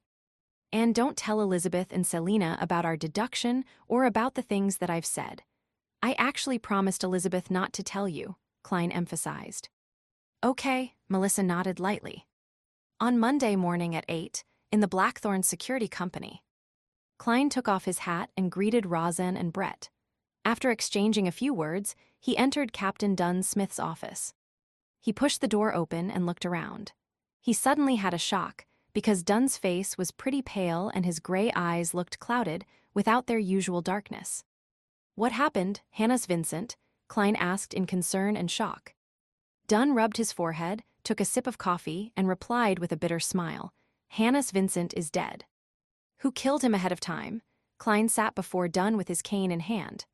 And don't tell Elizabeth and Selina about our deduction or about the things that I've said. I actually promised Elizabeth not to tell you, Klein emphasized. Okay, Melissa nodded lightly. On Monday morning at 8, in the Blackthorn Security Company. Klein took off his hat and greeted Rosen and Brett. After exchanging a few words, he entered Captain Dunn Smith's office. He pushed the door open and looked around. He suddenly had a shock, because Dunn's face was pretty pale and his gray eyes looked clouded without their usual darkness. What happened, Hannes Vincent? Klein asked in concern and shock. Dunn rubbed his forehead, took a sip of coffee, and replied with a bitter smile, Hannes Vincent is dead. Who killed him ahead of time? Klein sat before Dunn with his cane in hand.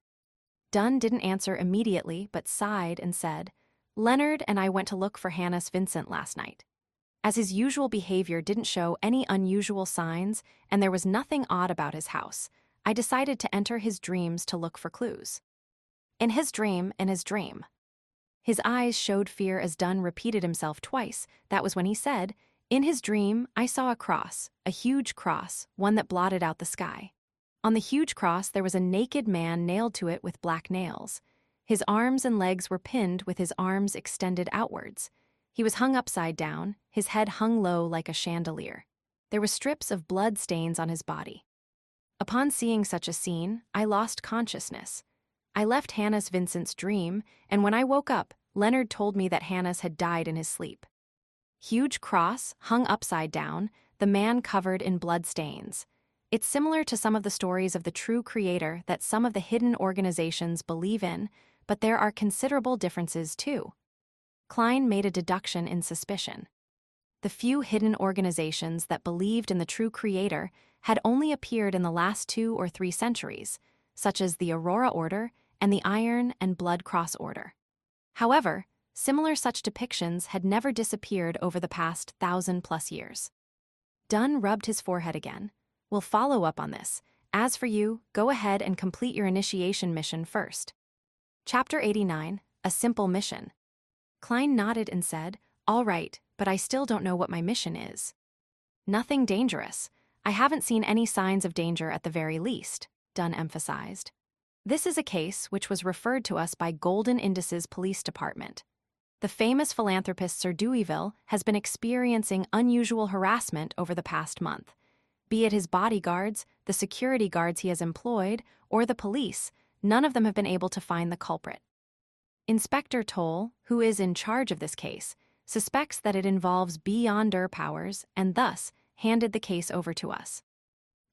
Dunn didn't answer immediately but sighed and said, Leonard and I went to look for Hannes Vincent last night. As his usual behavior didn't show any unusual signs and there was nothing odd about his house, I decided to enter his dreams to look for clues. In his dream. His eyes showed fear as Dunn repeated himself twice. That was when he said, In his dream, I saw a cross, a huge cross, one that blotted out the sky. On the huge cross, there was a naked man nailed to it with black nails. His arms and legs were pinned with his arms extended outwards. He was hung upside down, his head hung low like a chandelier. There were strips of blood stains on his body. Upon seeing such a scene, I lost consciousness. I left Hannes Vincent's dream, and when I woke up, Leonard told me that Hannes had died in his sleep. Huge cross, hung upside down, the man covered in blood stains. It's similar to some of the stories of the true creator that some of the hidden organizations believe in, but there are considerable differences too. Klein made a deduction in suspicion. The few hidden organizations that believed in the true creator had only appeared in the last 2 or 3 centuries, such as the Aurora Order and the Iron and Blood Cross Order. However, similar such depictions had never disappeared over the past 1,000+ years. Dunn rubbed his forehead again. We'll follow up on this. As for you, go ahead and complete your initiation mission first. Chapter 89, A Simple Mission. Klein nodded and said, All right, but I still don't know what my mission is. Nothing dangerous. I haven't seen any signs of danger at the very least, Dunn emphasized. This is a case which was referred to us by Golden Indices Police Department. The famous philanthropist Sir Deweyville has been experiencing unusual harassment over the past month. Be it his bodyguards, the security guards he has employed, or the police, none of them have been able to find the culprit. Inspector Toll, who is in charge of this case, suspects that it involves beyonder powers and thus handed the case over to us.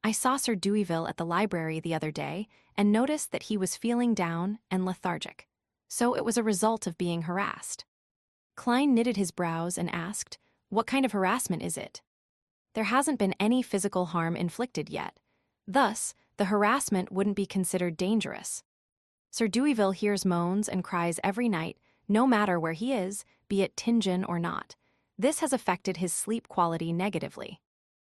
I saw Sir Deweyville at the library the other day and noticed that he was feeling down and lethargic. So it was a result of being harassed. Klein knitted his brows and asked, "What kind of harassment is it?" There hasn't been any physical harm inflicted yet. Thus, the harassment wouldn't be considered dangerous. Sir Deweyville hears moans and cries every night, no matter where he is, be it Tingen or not. This has affected his sleep quality negatively.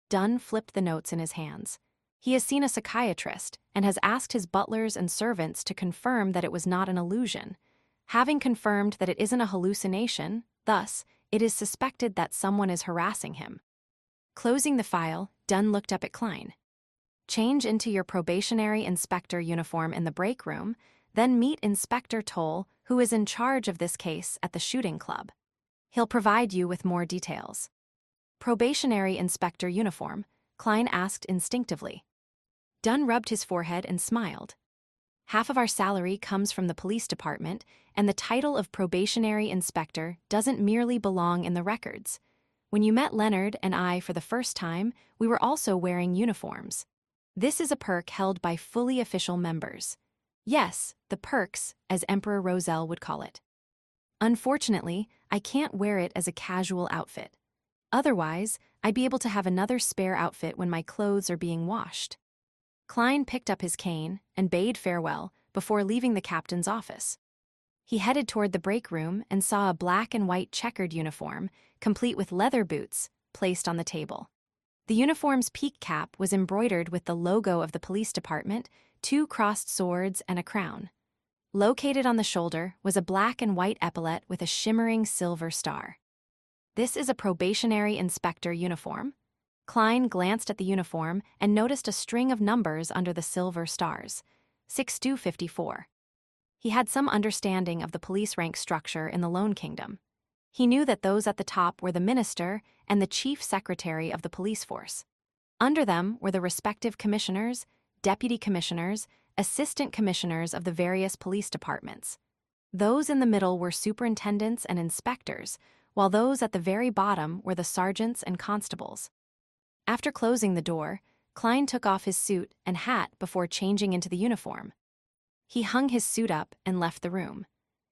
Dunn flipped the notes in his hands. He has seen a psychiatrist and has asked his butlers and servants to confirm that it was not an illusion. Having confirmed that it isn't a hallucination, thus, it is suspected that someone is harassing him. Closing the file, Dunn looked up at Klein. Change into your probationary inspector uniform in the break room, then meet Inspector Toll, who is in charge of this case at the shooting club. He'll provide you with more details. Probationary inspector uniform, Klein asked instinctively. Dunn rubbed his forehead and smiled. Half of our salary comes from the police department, and the title of probationary inspector doesn't merely belong in the records. When you met Leonard and I for the first time, we were also wearing uniforms. This is a perk held by fully official members. Yes, the perks, as Emperor Roselle would call it. Unfortunately, I can't wear it as a casual outfit. Otherwise, I'd be able to have another spare outfit when my clothes are being washed. Klein picked up his cane and bade farewell before leaving the captain's office. He headed toward the break room and saw a black and white checkered uniform, complete with leather boots, placed on the table. The uniform's peak cap was embroidered with the logo of the police department, 2 crossed swords, and a crown. Located on the shoulder was a black and white epaulet with a shimmering silver star. This is a probationary inspector uniform. Klein glanced at the uniform and noticed a string of numbers under the silver stars, 6254. He had some understanding of the police rank structure in the Lone Kingdom. He knew that those at the top were the minister and the chief secretary of the police force. Under them were the respective commissioners, deputy commissioners, assistant commissioners of the various police departments. Those in the middle were superintendents and inspectors, while those at the very bottom were the sergeants and constables. After closing the door, Klein took off his suit and hat before changing into the uniform. He hung his suit up and left the room.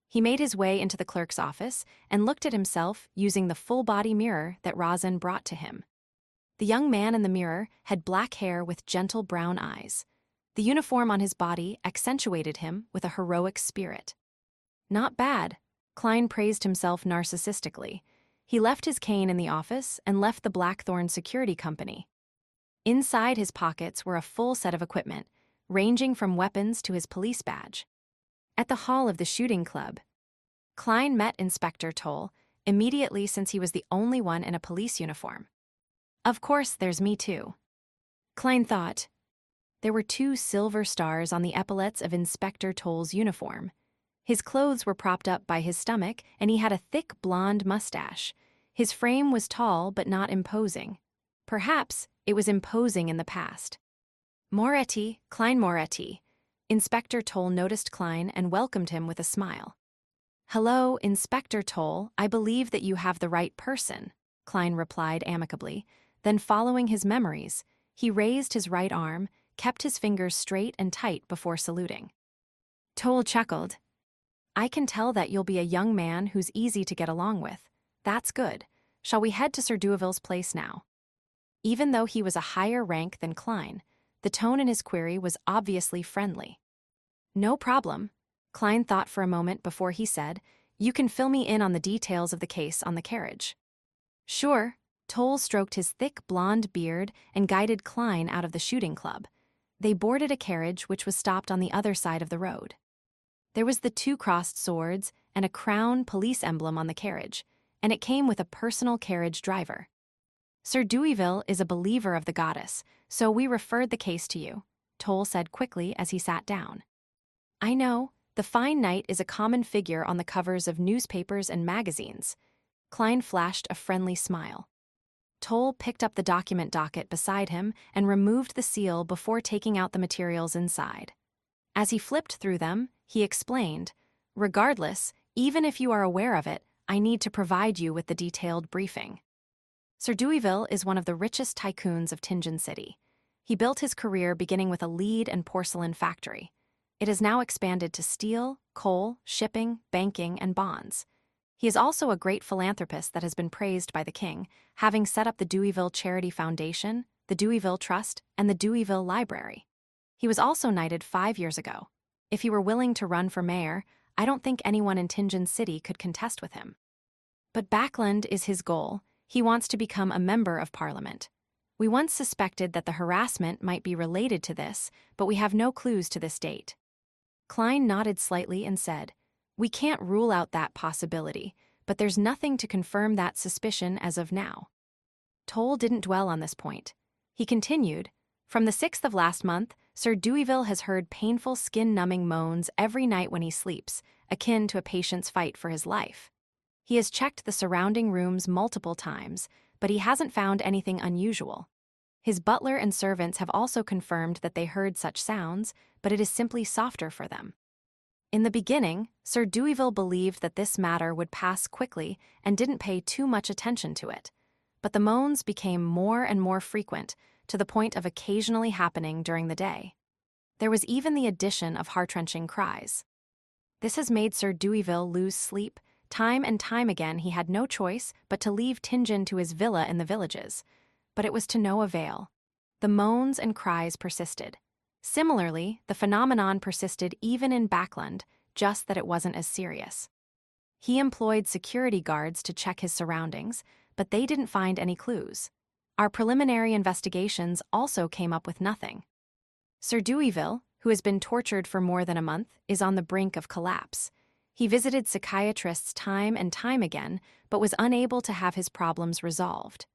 He made his way into the clerk's office and looked at himself using the full-body mirror that Razin brought to him. The young man in the mirror had black hair with gentle brown eyes. The uniform on his body accentuated him with a heroic spirit. Not bad, Klein praised himself narcissistically. He left his cane in the office and left the Blackthorn Security Company. Inside his pockets were a full set of equipment, ranging from weapons to his police badge. At the hall of the shooting club, Klein met Inspector Toll immediately since he was the only one in a police uniform. Of course, there's me too. Klein thought. There were 2 silver stars on the epaulets of Inspector Toll's uniform. His clothes were propped up by his stomach, and he had a thick blonde mustache. His frame was tall but not imposing. Perhaps it was imposing in the past. Moretti, Klein Moretti. Inspector Toll noticed Klein and welcomed him with a smile. Hello, Inspector Toll, I believe that you have the right person, Klein replied amicably. Then, following his memories, he raised his right arm, kept his fingers straight and tight before saluting. Toll chuckled. I can tell that you'll be a young man who's easy to get along with. That's good. Shall we head to Sir Deweyville's place now? Even though he was a higher rank than Klein, the tone in his query was obviously friendly. No problem. Klein thought for a moment before he said, You can fill me in on the details of the case on the carriage. Sure. Toll stroked his thick blonde beard and guided Klein out of the shooting club. They boarded a carriage which was stopped on the other side of the road. There was the 2 crossed swords and a crown police emblem on the carriage, and it came with a personal carriage driver. Sir Deweyville is a believer of the goddess, so we referred the case to you, Toll said quickly as he sat down. I know, the fine knight is a common figure on the covers of newspapers and magazines. Klein flashed a friendly smile. Toll picked up the document docket beside him and removed the seal before taking out the materials inside. As he flipped through them, he explained, regardless, even if you are aware of it, I need to provide you with the detailed briefing. Sir Deweyville is one of the richest tycoons of Tingen City. He built his career beginning with a lead and porcelain factory. It has now expanded to steel, coal, shipping, banking, and bonds. He is also a great philanthropist that has been praised by the king, having set up the Deweyville Charity Foundation, the Deweyville Trust, and the Deweyville Library. He was also knighted 5 years ago. If he were willing to run for mayor, I don't think anyone in Tingen City could contest with him. But Backland is his goal. He wants to become a member of parliament. We once suspected that the harassment might be related to this, but we have no clues to this date. Klein nodded slightly and said, we can't rule out that possibility, but there's nothing to confirm that suspicion as of now. Toll didn't dwell on this point. He continued, from the 6th of last month, Sir Deweyville has heard painful skin-numbing moans every night when he sleeps, akin to a patient's fight for his life. He has checked the surrounding rooms multiple times, but he hasn't found anything unusual. His butler and servants have also confirmed that they heard such sounds, but it is simply softer for them. In the beginning, Sir Deweyville believed that this matter would pass quickly and didn't pay too much attention to it. But the moans became more and more frequent, to the point of occasionally happening during the day. There was even the addition of heart-wrenching cries. This has made Sir Deweyville lose sleep. Time and time again he had no choice but to leave Tingen to his villa in the villages. But it was to no avail. The moans and cries persisted. Similarly, the phenomenon persisted even in Backland, just that it wasn't as serious. He employed security guards to check his surroundings, but they didn't find any clues. Our preliminary investigations also came up with nothing. Sir Deweyville, who has been tortured for more than a month, is on the brink of collapse. He visited psychiatrists time and time again, but was unable to have his problems resolved.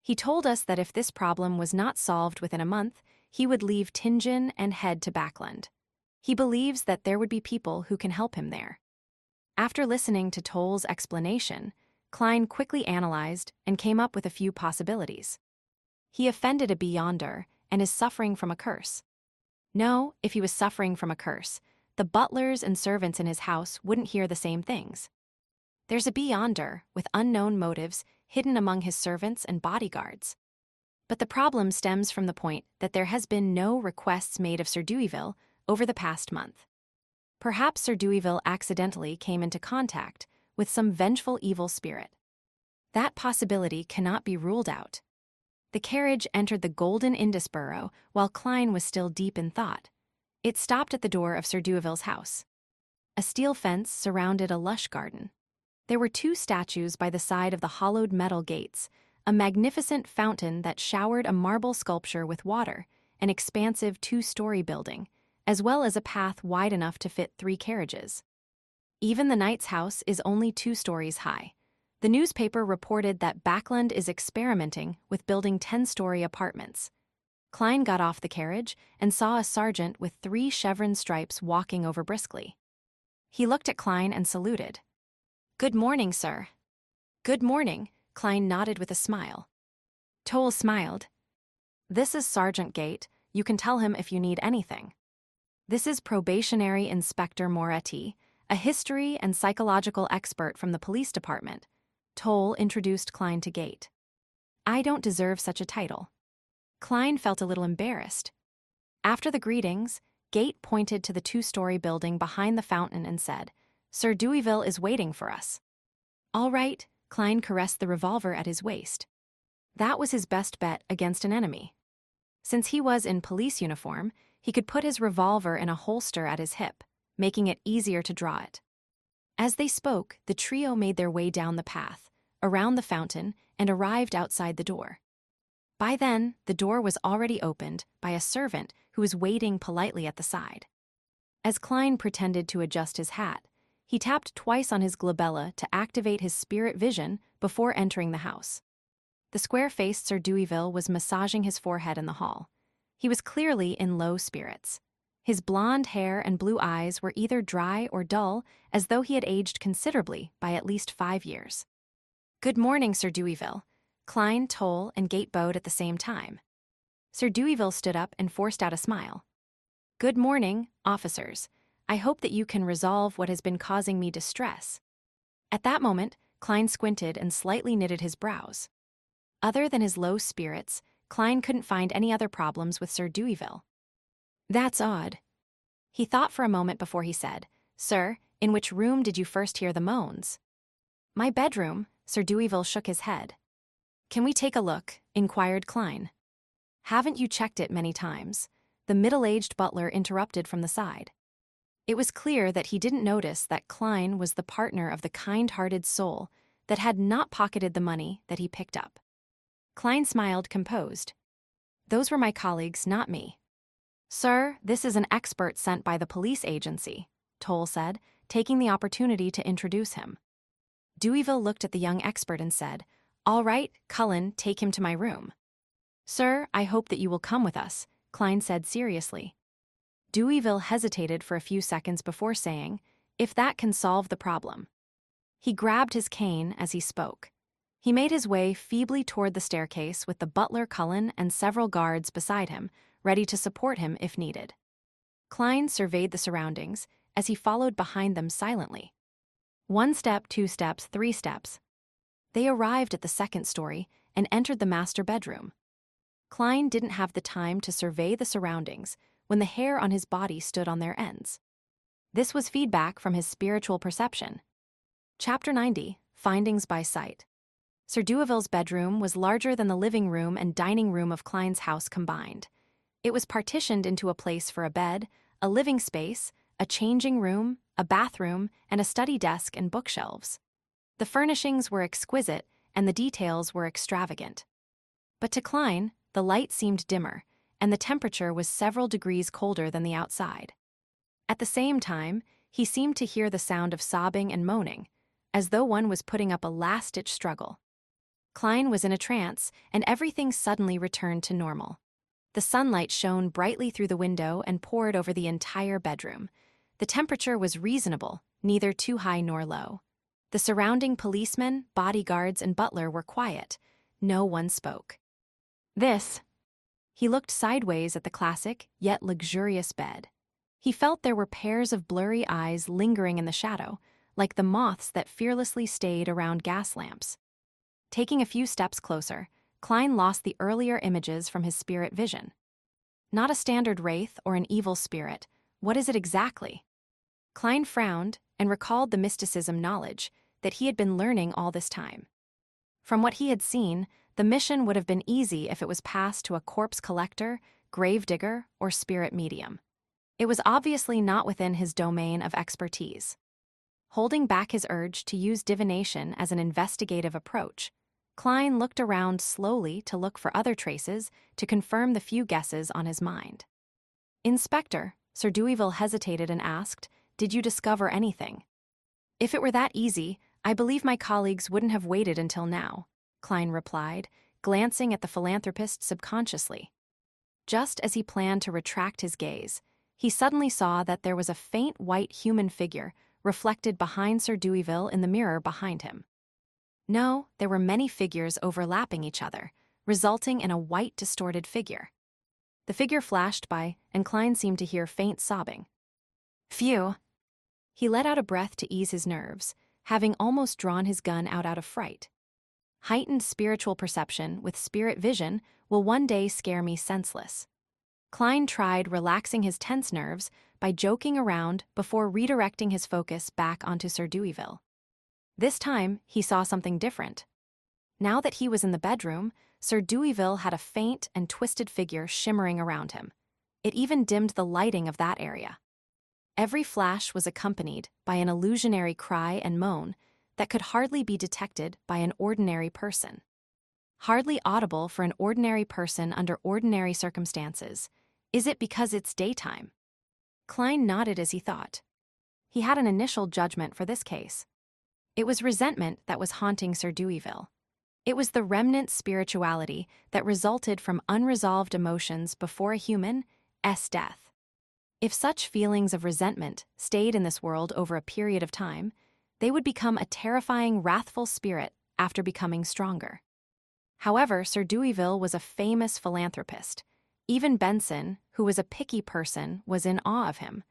He told us that if this problem was not solved within a month, he would leave Tingen and head to Backland. He believes that there would be people who can help him there. After listening to Toll's explanation, Klein quickly analyzed and came up with a few possibilities. He offended a beyonder and is suffering from a curse. No, if he was suffering from a curse, the butlers and servants in his house wouldn't hear the same things. There's a beyonder with unknown motives hidden among his servants and bodyguards. But the problem stems from the point that there has been no requests made of Sir Deweyville over the past month. Perhaps Sir Deweyville accidentally came into contact with some vengeful evil spirit. That possibility cannot be ruled out. The carriage entered the Golden Indusborough while Klein was still deep in thought. It stopped at the door of Sir Deweyville's house. A steel fence surrounded a lush garden. There were 2 statues by the side of the hollowed metal gates, a magnificent fountain that showered a marble sculpture with water, an expansive 2-story building, as well as a path wide enough to fit 3 carriages. Even the knight's house is only 2 stories high. The newspaper reported that Backland is experimenting with building 10-story apartments. Klein got off the carriage and saw a sergeant with 3 chevron stripes walking over briskly. He looked at Klein and saluted. "Good morning, sir." "Good morning," Klein nodded with a smile. Toll smiled. "This is Sergeant Gate. You can tell him if you need anything." "This is Probationary Inspector Moretti, a history and psychological expert from the police department." Toll introduced Klein to Gate. "I don't deserve such a title." Klein felt a little embarrassed. After the greetings, Gate pointed to the 2-story building behind the fountain and said, "Sir Deweyville is waiting for us." "All right," Klein caressed the revolver at his waist. That was his best bet against an enemy. Since he was in police uniform, he could put his revolver in a holster at his hip, making it easier to draw it. As they spoke, the trio made their way down the path, around the fountain, and arrived outside the door. By then, the door was already opened by a servant who was waiting politely at the side. As Klein pretended to adjust his hat, he tapped twice on his glabella to activate his spirit vision before entering the house. The square-faced Sir Deweyville was massaging his forehead in the hall. He was clearly in low spirits. His blonde hair and blue eyes were either dry or dull, as though he had aged considerably by at least 5 years. "Good morning, Sir Deweyville." Klein, Toll, and Gate bowed at the same time. Sir Deweyville stood up and forced out a smile. "Good morning, officers. I hope that you can resolve what has been causing me distress." At that moment, Klein squinted and slightly knitted his brows. Other than his low spirits, Klein couldn't find any other problems with Sir Deweyville. "That's odd." He thought for a moment before he said, "Sir, in which room did you first hear the moans?" "My bedroom." Sir Deweyville shook his head. "Can we take a look?" inquired Klein. "Haven't you checked it many times?" The middle-aged butler interrupted from the side. It was clear that he didn't notice that Klein was the partner of the kind-hearted soul that had not pocketed the money that he picked up. Klein smiled, composed. "Those were my colleagues, not me." "Sir, this is an expert sent by the police agency," Toll said, taking the opportunity to introduce him. Deweyville looked at the young expert and said, "All right, Cullen, take him to my room." "Sir, I hope that you will come with us," Klein said seriously. Deweyville hesitated for a few seconds before saying, "If that can solve the problem." He grabbed his cane as he spoke. He made his way feebly toward the staircase with the butler Cullen and several guards beside him, ready to support him if needed. Klein surveyed the surroundings as he followed behind them silently. 1 step, 2 steps, 3 steps. They arrived at the second story and entered the master bedroom. Klein didn't have the time to survey the surroundings when the hair on his body stood on their ends. This was feedback from his spiritual perception. Chapter 90, Findings by Sight. Sir Deweyville's bedroom was larger than the living room and dining room of Klein's house combined. It was partitioned into a place for a bed, a living space, a changing room, a bathroom, and a study desk and bookshelves. The furnishings were exquisite and the details were extravagant. But to Klein, the light seemed dimmer, and the temperature was several degrees colder than the outside. At the same time, he seemed to hear the sound of sobbing and moaning, as though one was putting up a last-ditch struggle. Klein was in a trance, and everything suddenly returned to normal. The sunlight shone brightly through the window and poured over the entire bedroom. The temperature was reasonable, neither too high nor low. The surrounding policemen, bodyguards, and butler were quiet. No one spoke. He looked sideways at the classic, yet luxurious bed. He felt there were pairs of blurry eyes lingering in the shadow, like the moths that fearlessly stayed around gas lamps. Taking a few steps closer, Klein lost the earlier images from his spirit vision. Not a standard wraith or an evil spirit. What is it exactly? Klein frowned and recalled the mysticism knowledge that he had been learning all this time. From what he had seen, the mission would have been easy if it was passed to a corpse collector, grave digger, or spirit medium. It was obviously not within his domain of expertise. Holding back his urge to use divination as an investigative approach, Klein looked around slowly to look for other traces to confirm the few guesses on his mind. "Inspector," Sir Deweyville hesitated and asked, "Did you discover anything?" "If it were that easy, I believe my colleagues wouldn't have waited until now," Klein replied, glancing at the philanthropist subconsciously. Just as he planned to retract his gaze, he suddenly saw that there was a faint white human figure reflected behind Sir Deweyville in the mirror behind him. No, there were many figures overlapping each other, resulting in a white distorted figure. The figure flashed by, and Klein seemed to hear faint sobbing. "Phew." He let out a breath to ease his nerves, having almost drawn his gun out of fright. Heightened spiritual perception with spirit vision will one day scare me senseless. Klein tried relaxing his tense nerves by joking around before redirecting his focus back onto Sir Deweyville. This time, he saw something different. Now that he was in the bedroom, Sir Deweyville had a faint and twisted figure shimmering around him. It even dimmed the lighting of that area. Every flash was accompanied by an illusionary cry and moan that could hardly be detected by an ordinary person. Hardly audible for an ordinary person under ordinary circumstances. Is it because it's daytime? Klein nodded as he thought. He had an initial judgment for this case. It was resentment that was haunting Sir Deweyville. It was the remnant spirituality that resulted from unresolved emotions before a human's death. If such feelings of resentment stayed in this world over a period of time, they would become a terrifying, wrathful spirit after becoming stronger. However, Sir Deweyville was a famous philanthropist. Even Benson, who was a picky person, was in awe of him.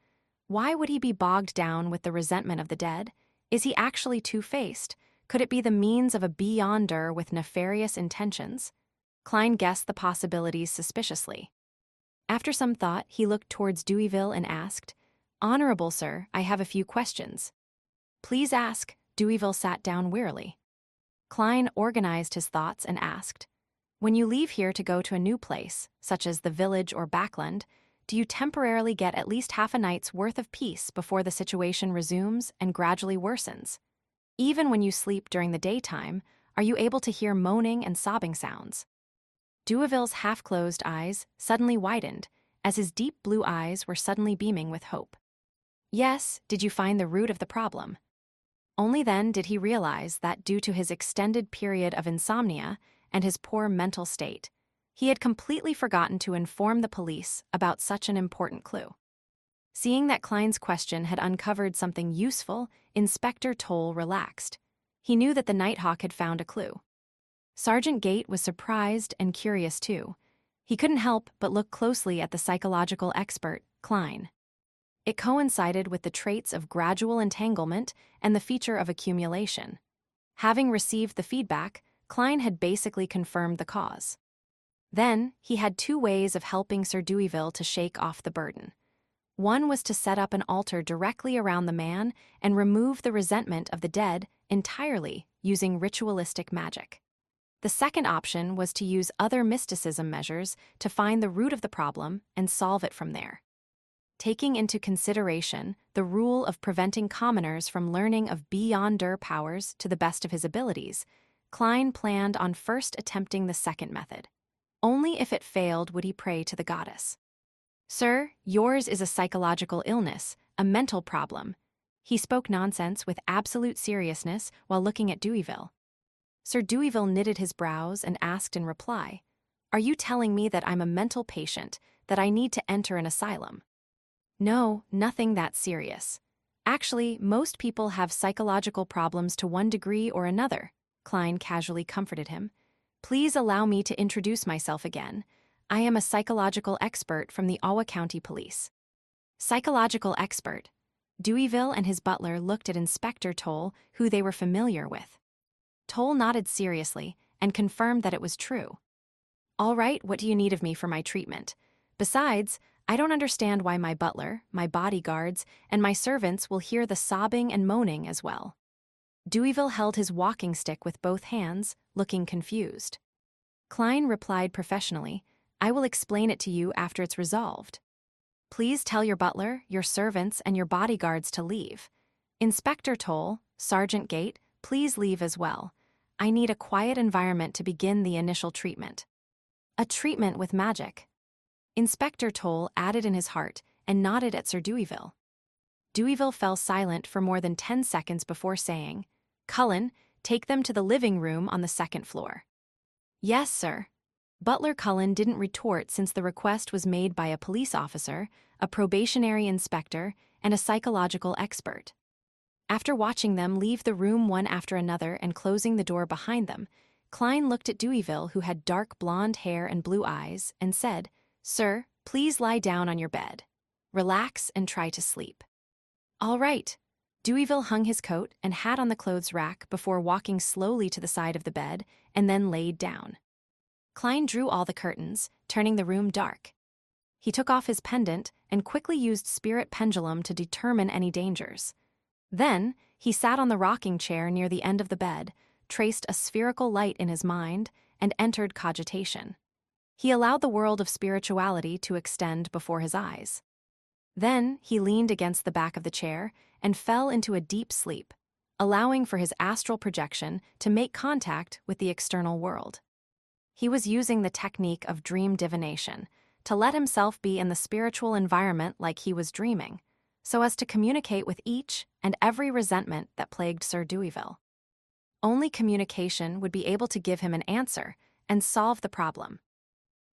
Why would he be bogged down with the resentment of the dead? Is he actually two-faced? Could it be the means of a beyonder with nefarious intentions? Klein guessed the possibilities suspiciously. After some thought, he looked towards Deweyville and asked, "Honorable sir, I have a few questions." "Please ask." Deweyville sat down wearily. Klein organized his thoughts and asked, "When you leave here to go to a new place, such as the village or backland, do you temporarily get at least half a night's worth of peace before the situation resumes and gradually worsens? Even when you sleep during the daytime, are you able to hear moaning and sobbing sounds?" Deweyville's half-closed eyes suddenly widened, as his deep blue eyes were suddenly beaming with hope. "Yes." "Did you find the root of the problem?" Only then did he realize that due to his extended period of insomnia and his poor mental state, he had completely forgotten to inform the police about such an important clue. Seeing that Klein's question had uncovered something useful, Inspector Toll relaxed. He knew that the Nighthawk had found a clue. Sergeant Gate was surprised and curious too. He couldn't help but look closely at the psychological expert, Klein. It coincided with the traits of gradual entanglement and the feature of accumulation. Having received the feedback, Klein had basically confirmed the cause. Then, he had two ways of helping Sir Deweyville to shake off the burden. One was to set up an altar directly around the man and remove the resentment of the dead entirely using ritualistic magic. The second option was to use other mysticism measures to find the root of the problem and solve it from there. Taking into consideration the rule of preventing commoners from learning of beyonder powers to the best of his abilities, Klein planned on first attempting the second method. Only if it failed would he pray to the goddess. "Sir, yours is a psychological illness, a mental problem." He spoke nonsense with absolute seriousness while looking at Deweyville. Sir Deweyville knitted his brows and asked in reply, "Are you telling me that I'm a mental patient, that I need to enter an asylum?" "No, nothing that serious. Actually, most people have psychological problems to one degree or another," Klein casually comforted him. "Please allow me to introduce myself again. I am a psychological expert from the Ottawa County Police." Psychological expert? Deweyville and his butler looked at Inspector Toll, who they were familiar with. Toll nodded seriously and confirmed that it was true. "All right, what do you need of me for my treatment? Besides, I don't understand why my butler, my bodyguards, and my servants will hear the sobbing and moaning as well." Deweyville held his walking stick with both hands, looking confused. Klein replied professionally, "I will explain it to you after it's resolved. Please tell your butler, your servants, and your bodyguards to leave. Inspector Toll, Sergeant Gate, please leave as well. I need a quiet environment to begin the initial treatment." "A treatment with magic?" Inspector Toll added in his heart and nodded at Sir Deweyville. Deweyville fell silent for more than 10 seconds before saying, "Cullen, take them to the living room on the second floor." "Yes, sir." Butler Cullen didn't retort since the request was made by a police officer, a probationary inspector, and a psychological expert. After watching them leave the room one after another and closing the door behind them, Klein looked at Deweyville, who had dark blonde hair and blue eyes, and said, "Sir, please lie down on your bed. Relax and try to sleep." "All right." Deweyville hung his coat and hat on the clothes rack before walking slowly to the side of the bed and then laid down. Klein drew all the curtains, turning the room dark. He took off his pendant and quickly used spirit pendulum to determine any dangers. Then, he sat on the rocking chair near the end of the bed, traced a spherical light in his mind, and entered cogitation. He allowed the world of spirituality to extend before his eyes. Then, he leaned against the back of the chair and fell into a deep sleep, allowing for his astral projection to make contact with the external world. He was using the technique of dream divination to let himself be in the spiritual environment like he was dreaming, so as to communicate with each and every resentment that plagued Sir Deweyville. Only communication would be able to give him an answer and solve the problem.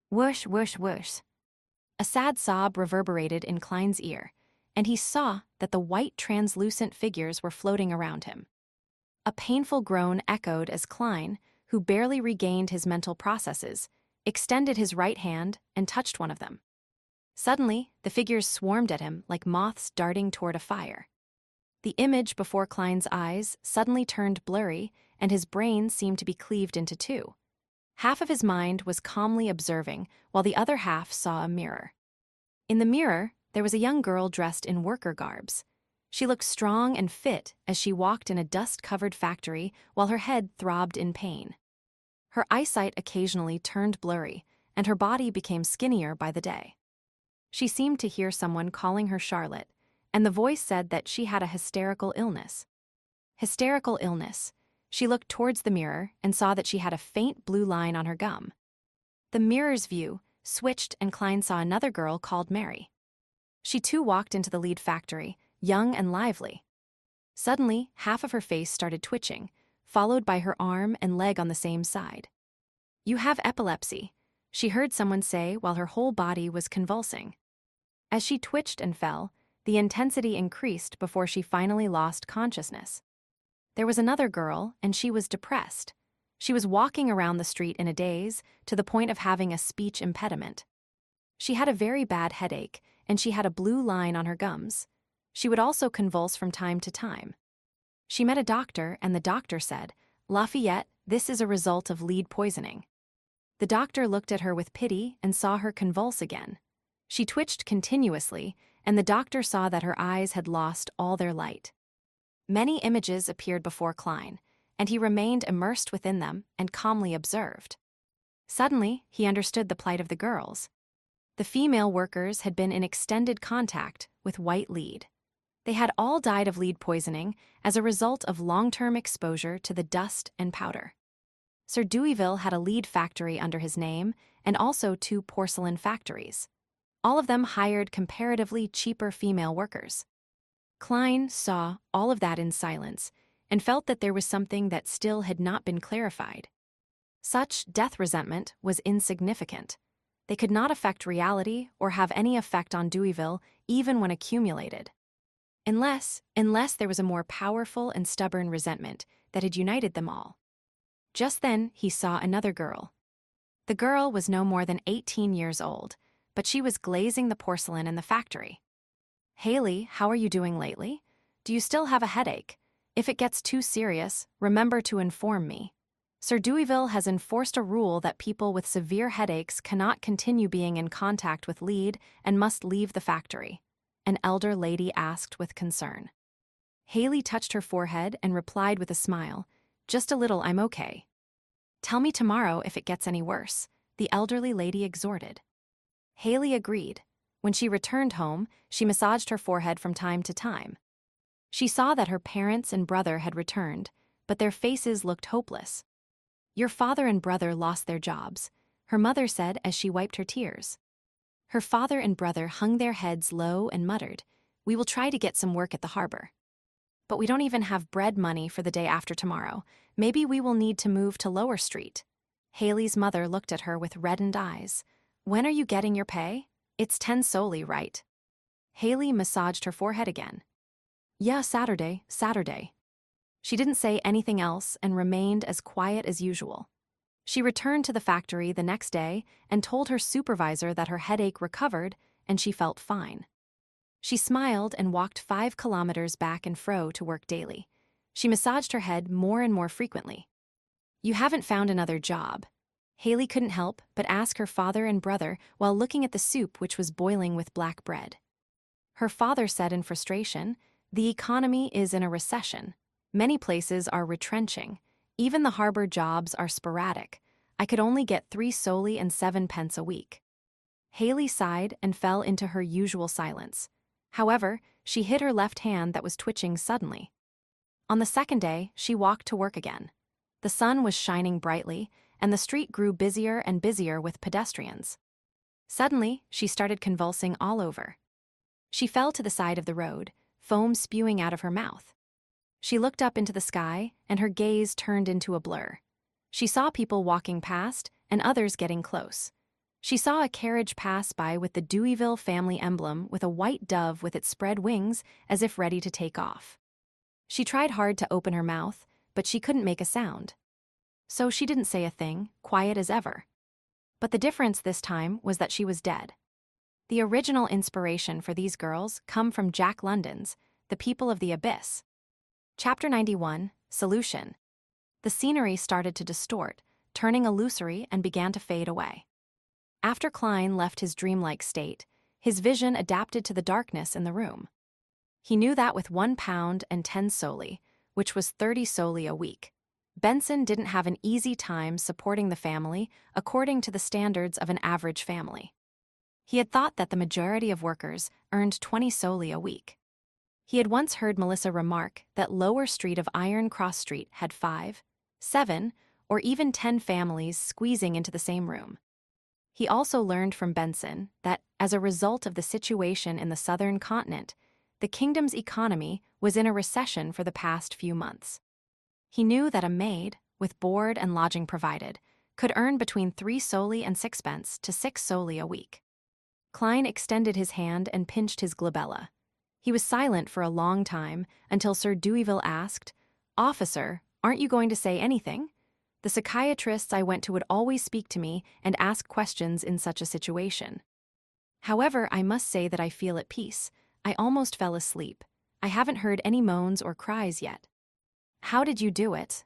Whoosh, whoosh, whoosh. A sad sob reverberated in Klein's ear, and he saw that the white translucent figures were floating around him. A painful groan echoed as Klein, who barely regained his mental processes, extended his right hand and touched one of them. Suddenly, the figures swarmed at him like moths darting toward a fire. The image before Klein's eyes suddenly turned blurry, and his brain seemed to be cleaved into two. Half of his mind was calmly observing, while the other half saw a mirror. In the mirror, there was a young girl dressed in worker garbs. She looked strong and fit as she walked in a dust-covered factory while her head throbbed in pain. Her eyesight occasionally turned blurry, and her body became skinnier by the day. She seemed to hear someone calling her Charlotte, and the voice said that she had a hysterical illness. Hysterical illness. She looked towards the mirror and saw that she had a faint blue line on her gum. The mirror's view switched and Klein saw another girl called Mary. She too walked into the lead factory, young and lively. Suddenly, half of her face started twitching, followed by her arm and leg on the same side. "You have epilepsy," she heard someone say while her whole body was convulsing. As she twitched and fell, the intensity increased before she finally lost consciousness. There was another girl, and she was depressed. She was walking around the street in a daze, to the point of having a speech impediment. She had a very bad headache, and she had a blue line on her gums. She would also convulse from time to time. She met a doctor, and the doctor said, "Lafayette, this is a result of lead poisoning." The doctor looked at her with pity and saw her convulse again. She twitched continuously, and the doctor saw that her eyes had lost all their light. Many images appeared before Klein, and he remained immersed within them and calmly observed. Suddenly, he understood the plight of the girls. The female workers had been in extended contact with white lead. They had all died of lead poisoning as a result of long-term exposure to the dust and powder. Sir Deweyville had a lead factory under his name and also 2 porcelain factories. All of them hired comparatively cheaper female workers. Klein saw all of that in silence and felt that there was something that still had not been clarified. Such death resentment was insignificant. They could not affect reality or have any effect on Deweyville even when accumulated. Unless there was a more powerful and stubborn resentment that had united them all. Just then, he saw another girl. The girl was no more than 18 years old, but she was glazing the porcelain in the factory. "Haley, how are you doing lately? Do you still have a headache? If it gets too serious, remember to inform me. Sir Deweyville has enforced a rule that people with severe headaches cannot continue being in contact with lead and must leave the factory," an elder lady asked with concern. Haley touched her forehead and replied with a smile, "Just a little, I'm okay." "Tell me tomorrow if it gets any worse," the elderly lady exhorted. Haley agreed. When she returned home, she massaged her forehead from time to time. She saw that her parents and brother had returned, but their faces looked hopeless. "Your father and brother lost their jobs," her mother said as she wiped her tears. Her father and brother hung their heads low and muttered, "We will try to get some work at the harbor. But we don't even have bread money for the day after tomorrow. Maybe we will need to move to Lower Street." Haley's mother looked at her with reddened eyes. "When are you getting your pay? It's 10 solely, right?" Haley massaged her forehead again. "Yeah, Saturday. She didn't say anything else and remained as quiet as usual. She returned to the factory the next day and told her supervisor that her headache recovered and she felt fine. She smiled and walked 5 kilometers back and fro to work daily. She massaged her head more and more frequently. "You haven't found another job?" Haley couldn't help but ask her father and brother while looking at the soup which was boiling with black bread. Her father said in frustration, "The economy is in a recession. Many places are retrenching. Even the harbor jobs are sporadic. I could only get 3 solely and 7 pence a week." Haley sighed and fell into her usual silence. However, she hid her left hand that was twitching suddenly. On the second day, she walked to work again. The sun was shining brightly, and the street grew busier and busier with pedestrians. Suddenly, she started convulsing all over. She fell to the side of the road, foam spewing out of her mouth. She looked up into the sky, and her gaze turned into a blur. She saw people walking past, and others getting close. She saw a carriage pass by with the Deweyville family emblem with a white dove with its spread wings as if ready to take off. She tried hard to open her mouth, but she couldn't make a sound. So she didn't say a thing, quiet as ever. But the difference this time was that she was dead. The original inspiration for these girls come from Jack London's The People of the Abyss. Chapter 91, Solution. The scenery started to distort, turning illusory and began to fade away. After Klein left his dreamlike state, his vision adapted to the darkness in the room. He knew that with 1 pound and 10 soli, which was 30 soli a week, Benson didn't have an easy time supporting the family according to the standards of an average family. He had thought that the majority of workers earned 20 soli a week. He had once heard Melissa remark that Lower Street of Iron Cross Street had 5, 7, or even 10 families squeezing into the same room. He also learned from Benson that, as a result of the situation in the southern continent, the kingdom's economy was in a recession for the past few months. He knew that a maid, with board and lodging provided, could earn between 3 soli and sixpence to 6 soli a week. Klein extended his hand and pinched his glabella. He was silent for a long time until Sir Deweyville asked, "Officer, aren't you going to say anything? The psychiatrists I went to would always speak to me and ask questions in such a situation. However, I must say that I feel at peace. I almost fell asleep. I haven't heard any moans or cries yet." "How did you do it?"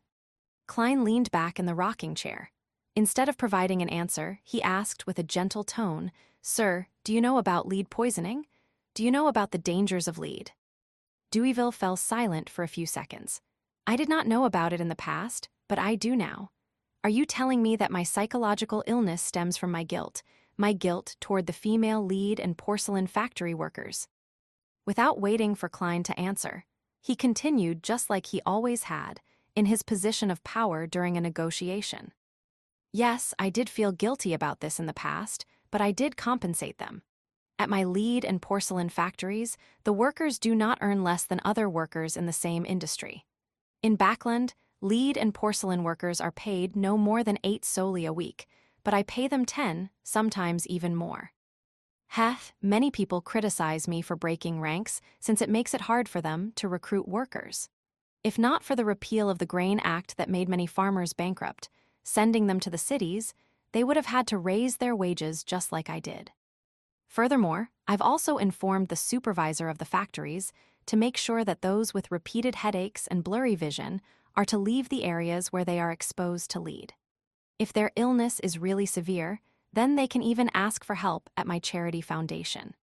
Klein leaned back in the rocking chair. Instead of providing an answer, he asked with a gentle tone, "Sir, do you know about lead poisoning? Do you know about the dangers of lead?" Deweyville fell silent for a few seconds. "I did not know about it in the past, but I do now. Are you telling me that my psychological illness stems from my guilt toward the female lead and porcelain factory workers?" Without waiting for Klein to answer, he continued just like he always had, in his position of power during a negotiation. "Yes, I did feel guilty about this in the past, but I did compensate them. At my lead and porcelain factories, the workers do not earn less than other workers in the same industry. In Backland, lead and porcelain workers are paid no more than 8 soli a week, but I pay them 10, sometimes even more. Heth, many people criticize me for breaking ranks since it makes it hard for them to recruit workers. If not for the repeal of the Grain Act that made many farmers bankrupt, sending them to the cities, they would have had to raise their wages just like I did. Furthermore, I've also informed the supervisor of the factories to make sure that those with repeated headaches and blurry vision are to leave the areas where they are exposed to lead. If their illness is really severe, then they can even ask for help at my charity foundation.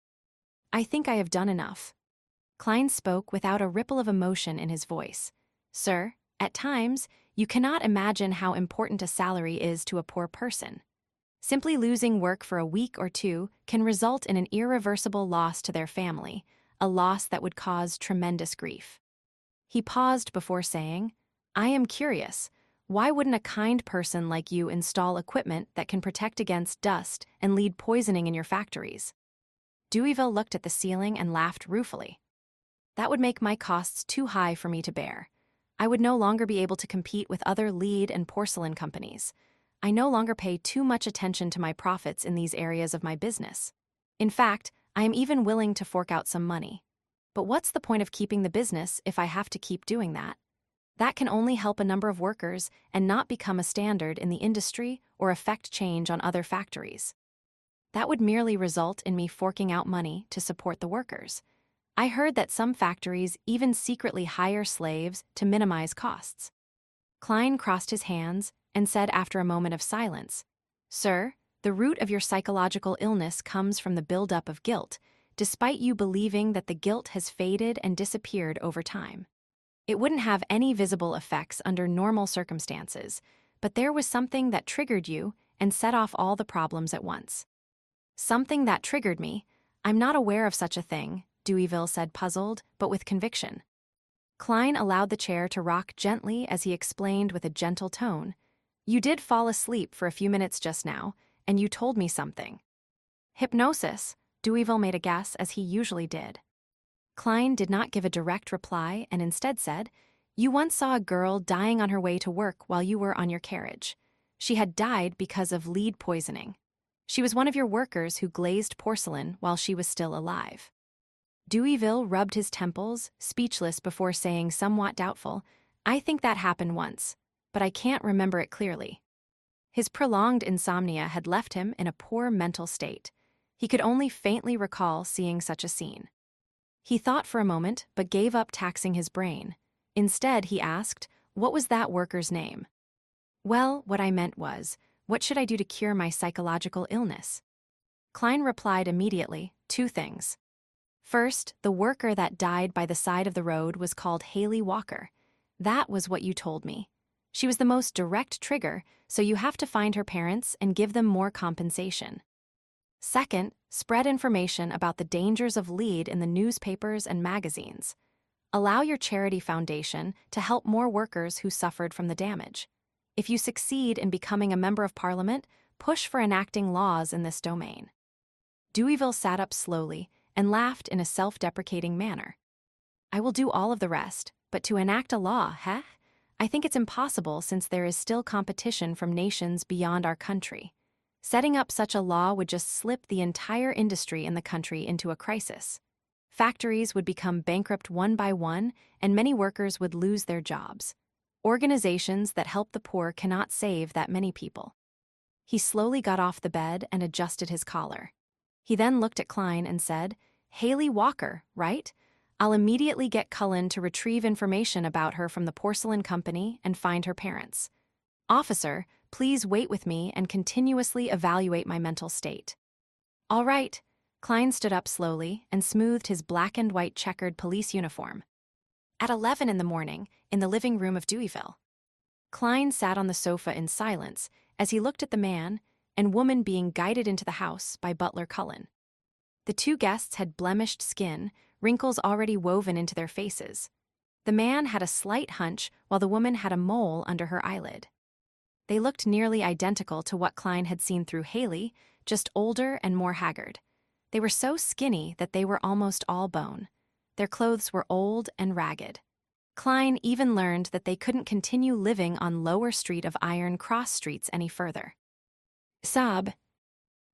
I think I have done enough." Klein spoke without a ripple of emotion in his voice. "Sir, at times, you cannot imagine how important a salary is to a poor person. Simply losing work for a week or two can result in an irreversible loss to their family, a loss that would cause tremendous grief." He paused before saying, "I am curious. Why wouldn't a kind person like you install equipment that can protect against dust and lead poisoning in your factories?" Deweyville looked at the ceiling and laughed ruefully. "That would make my costs too high for me to bear. I would no longer be able to compete with other lead and porcelain companies. I no longer pay too much attention to my profits in these areas of my business. In fact, I am even willing to fork out some money. But what's the point of keeping the business if I have to keep doing that? That can only help a number of workers and not become a standard in the industry or affect change on other factories. That would merely result in me forking out money to support the workers. I heard that some factories even secretly hire slaves to minimize costs." Klein crossed his hands and said after a moment of silence, "Sir, the root of your psychological illness comes from the buildup of guilt, despite you believing that the guilt has faded and disappeared over time. It wouldn't have any visible effects under normal circumstances, but there was something that triggered you and set off all the problems at once." "Something that triggered me? I'm not aware of such a thing," Deweyville said, puzzled, but with conviction. Klein allowed the chair to rock gently as he explained with a gentle tone, "You did fall asleep for a few minutes just now, and you told me something." "Hypnosis," Deweyville made a guess as he usually did. Klein did not give a direct reply and instead said, You once saw a girl dying on her way to work while you were on your carriage. She had died because of lead poisoning. She was one of your workers who glazed porcelain while she was still alive. Deweyville rubbed his temples, speechless before saying, somewhat doubtful, I think that happened once, but I can't remember it clearly. His prolonged insomnia had left him in a poor mental state. He could only faintly recall seeing such a scene. He thought for a moment, but gave up taxing his brain. Instead, he asked, what was that worker's name? Well, what I meant was, what should I do to cure my psychological illness? Klein replied immediately, 2 things. First, the worker that died by the side of the road was called Haley Walker. That was what you told me. She was the most direct trigger, so you have to find her parents and give them more compensation. Second, spread information about the dangers of lead in the newspapers and magazines. Allow your charity foundation to help more workers who suffered from the damage. If you succeed in becoming a member of parliament, push for enacting laws in this domain. Deweyville sat up slowly and laughed in a self-deprecating manner. I will do all of the rest, but to enact a law, I think it's impossible since there is still competition from nations beyond our country. Setting up such a law would just slip the entire industry in the country into a crisis. Factories would become bankrupt one by one, and many workers would lose their jobs. Organizations that help the poor cannot save that many people. He slowly got off the bed and adjusted his collar. He then looked at Klein and said, Haley Walker, right? I'll immediately get Cullen to retrieve information about her from the porcelain company and find her parents. Officer, please wait with me and continuously evaluate my mental state. All right. Klein stood up slowly and smoothed his black and white checkered police uniform. At 11 in the morning, in the living room of Deweyville. Klein sat on the sofa in silence as he looked at the man and woman being guided into the house by butler Cullen. The 2 guests had blemished skin, wrinkles already woven into their faces. The man had a slight hunch while the woman had a mole under her eyelid. They looked nearly identical to what Klein had seen through Haley, just older and more haggard. They were so skinny that they were almost all bone. Their clothes were old and ragged. Klein even learned that they couldn't continue living on Lower Street of Iron Cross Streets any further. Sob.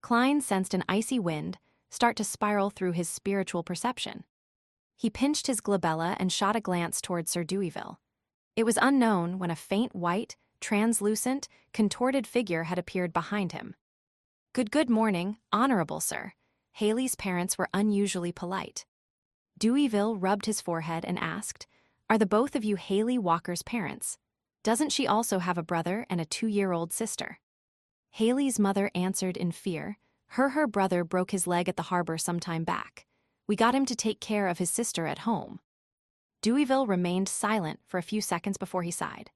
Klein sensed an icy wind start to spiral through his spiritual perception. He pinched his glabella and shot a glance toward Sir Deweyville. It was unknown when a faint white, translucent, contorted figure had appeared behind him. Good morning, honorable sir. Haley's parents were unusually polite. Deweyville rubbed his forehead and asked, Are the both of you Haley Walker's parents? Doesn't she also have a brother and a 2-year-old sister? Haley's mother answered in fear. Her brother broke his leg at the harbor some time back. We got him to take care of his sister at home. Deweyville remained silent for a few seconds before he sighed.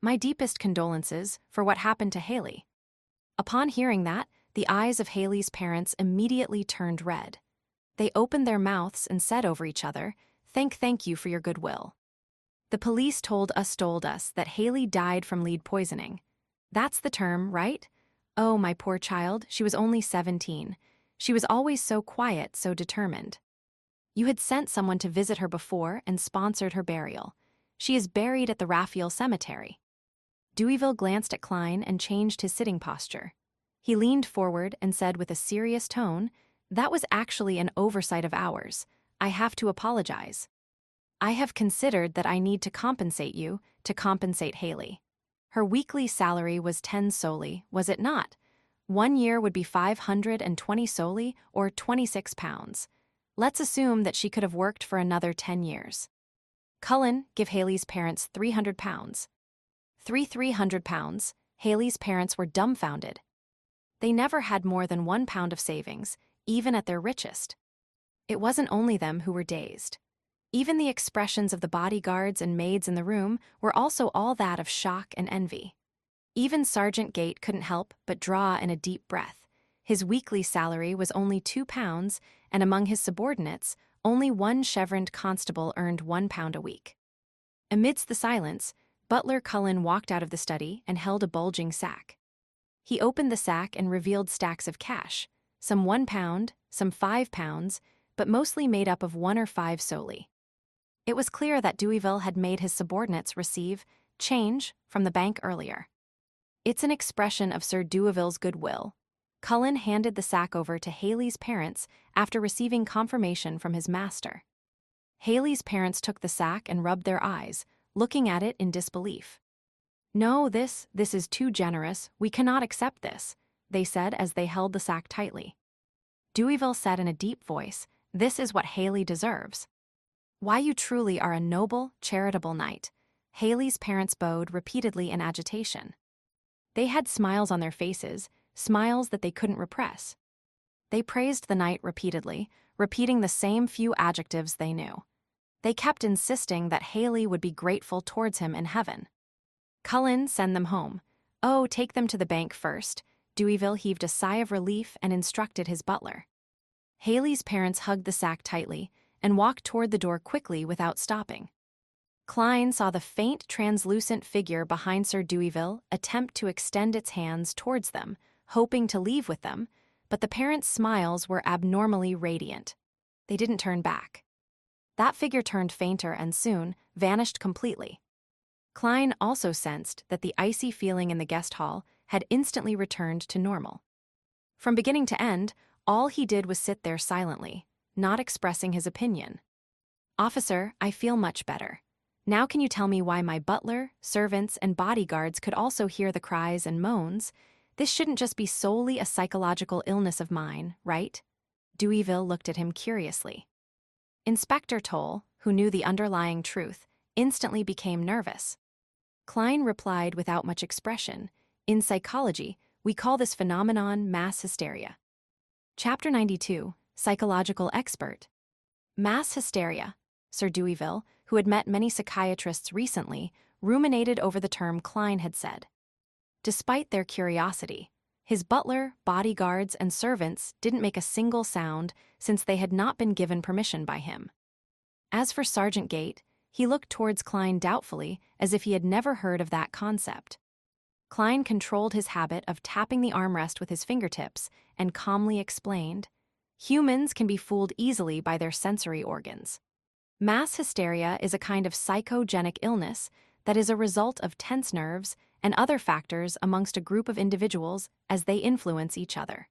My deepest condolences for what happened to Haley. Upon hearing that, the eyes of Haley's parents immediately turned red. They opened their mouths and said over each other, Thank you for your goodwill. The police told us that Haley died from lead poisoning. That's the term, right? Oh, my poor child, she was only 17. She was always so quiet, so determined. You had sent someone to visit her before and sponsored her burial. She is buried at the Raphael Cemetery. Deweyville glanced at Klein and changed his sitting posture. He leaned forward and said with a serious tone, That was actually an oversight of ours. I have to apologize. I have considered that I need to compensate you to compensate Haley. Her weekly salary was 10 soldi, was it not? 1 year would be 520 soldi, or 26 pounds. Let's assume that she could have worked for another 10 years. Cullen, give Haley's parents 300 pounds. 300 pounds, Haley's parents were dumbfounded. They never had more than 1 pound of savings, even at their richest. It wasn't only them who were dazed. Even the expressions of the bodyguards and maids in the room were also all that of shock and envy. Even Sergeant Gate couldn't help but draw in a deep breath. His weekly salary was only 2 pounds, and among his subordinates, only one chevroned constable earned 1 pound a week. Amidst the silence, Butler Cullen walked out of the study and held a bulging sack. He opened the sack and revealed stacks of cash, some 1 pound, some 5 pounds, but mostly made up of 1 or 5 soldi. It was clear that Deweyville had made his subordinates receive change from the bank earlier. It's an expression of Sir Deweyville's goodwill. Cullen handed the sack over to Haley's parents after receiving confirmation from his master. Haley's parents took the sack and rubbed their eyes, looking at it in disbelief. "No, this is too generous. We cannot accept this," they said as they held the sack tightly. Deweyville said in a deep voice, "This is what Haley deserves." "Why, you truly are a noble, charitable knight." Haley's parents bowed repeatedly in agitation. They had smiles on their faces, smiles that they couldn't repress. They praised the knight repeatedly, repeating the same few adjectives they knew. They kept insisting that Haley would be grateful towards him in heaven. "Cullen, send them home. Oh, take them to the bank first." Deweyville heaved a sigh of relief and instructed his butler. Haley's parents hugged the sack tightly and walked toward the door quickly without stopping. Klein saw the faint, translucent figure behind Sir Deweyville attempt to extend its hands towards them, hoping to leave with them, but the parents' smiles were abnormally radiant. They didn't turn back. That figure turned fainter and soon vanished completely. Klein also sensed that the icy feeling in the guest hall had instantly returned to normal. From beginning to end, all he did was sit there silently, not expressing his opinion. "Officer, I feel much better. Now can you tell me why my butler, servants, and bodyguards could also hear the cries and moans? This shouldn't just be solely a psychological illness of mine, right?" Deweyville looked at him curiously. Inspector Toll, who knew the underlying truth, instantly became nervous. Klein replied without much expression, "In psychology, we call this phenomenon mass hysteria." Chapter 92, Psychological Expert. Mass hysteria. Sir Deweyville, who had met many psychiatrists recently, ruminated over the term Klein had said. Despite their curiosity, his butler, bodyguards, and servants didn't make a single sound since they had not been given permission by him. As for Sergeant Gate, he looked towards Klein doubtfully, as if he had never heard of that concept. Klein controlled his habit of tapping the armrest with his fingertips and calmly explained, "Humans can be fooled easily by their sensory organs. Mass hysteria is a kind of psychogenic illness that is a result of tense nerves and other factors amongst a group of individuals as they influence each other."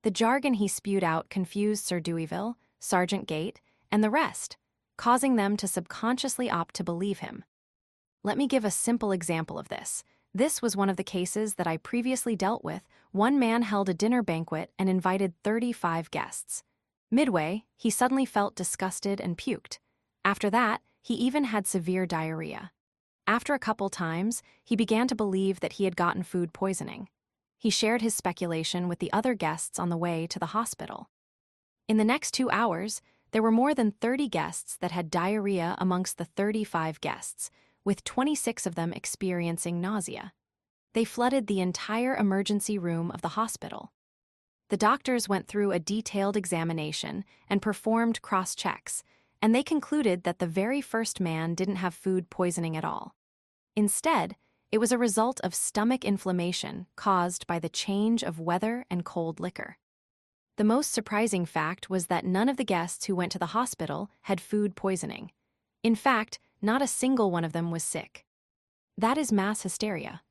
The jargon he spewed out confused Sir Deweyville, Sergeant Gate, and the rest, causing them to subconsciously opt to believe him. Let me give a simple example of this. This was one of the cases that I previously dealt with. One man held a dinner banquet and invited 35 guests. Midway, he suddenly felt disgusted and puked. After that, he even had severe diarrhea. After a couple times, he began to believe that he had gotten food poisoning. He shared his speculation with the other guests on the way to the hospital. In the next 2 hours, there were more than 30 guests that had diarrhea amongst the 35 guests, with 26 of them experiencing nausea. They flooded the entire emergency room of the hospital. The doctors went through a detailed examination and performed cross-checks, and they concluded that the very first man didn't have food poisoning at all. Instead, it was a result of stomach inflammation caused by the change of weather and cold liquor. The most surprising fact was that none of the guests who went to the hospital had food poisoning. In fact, not a single one of them was sick. That is mass hysteria.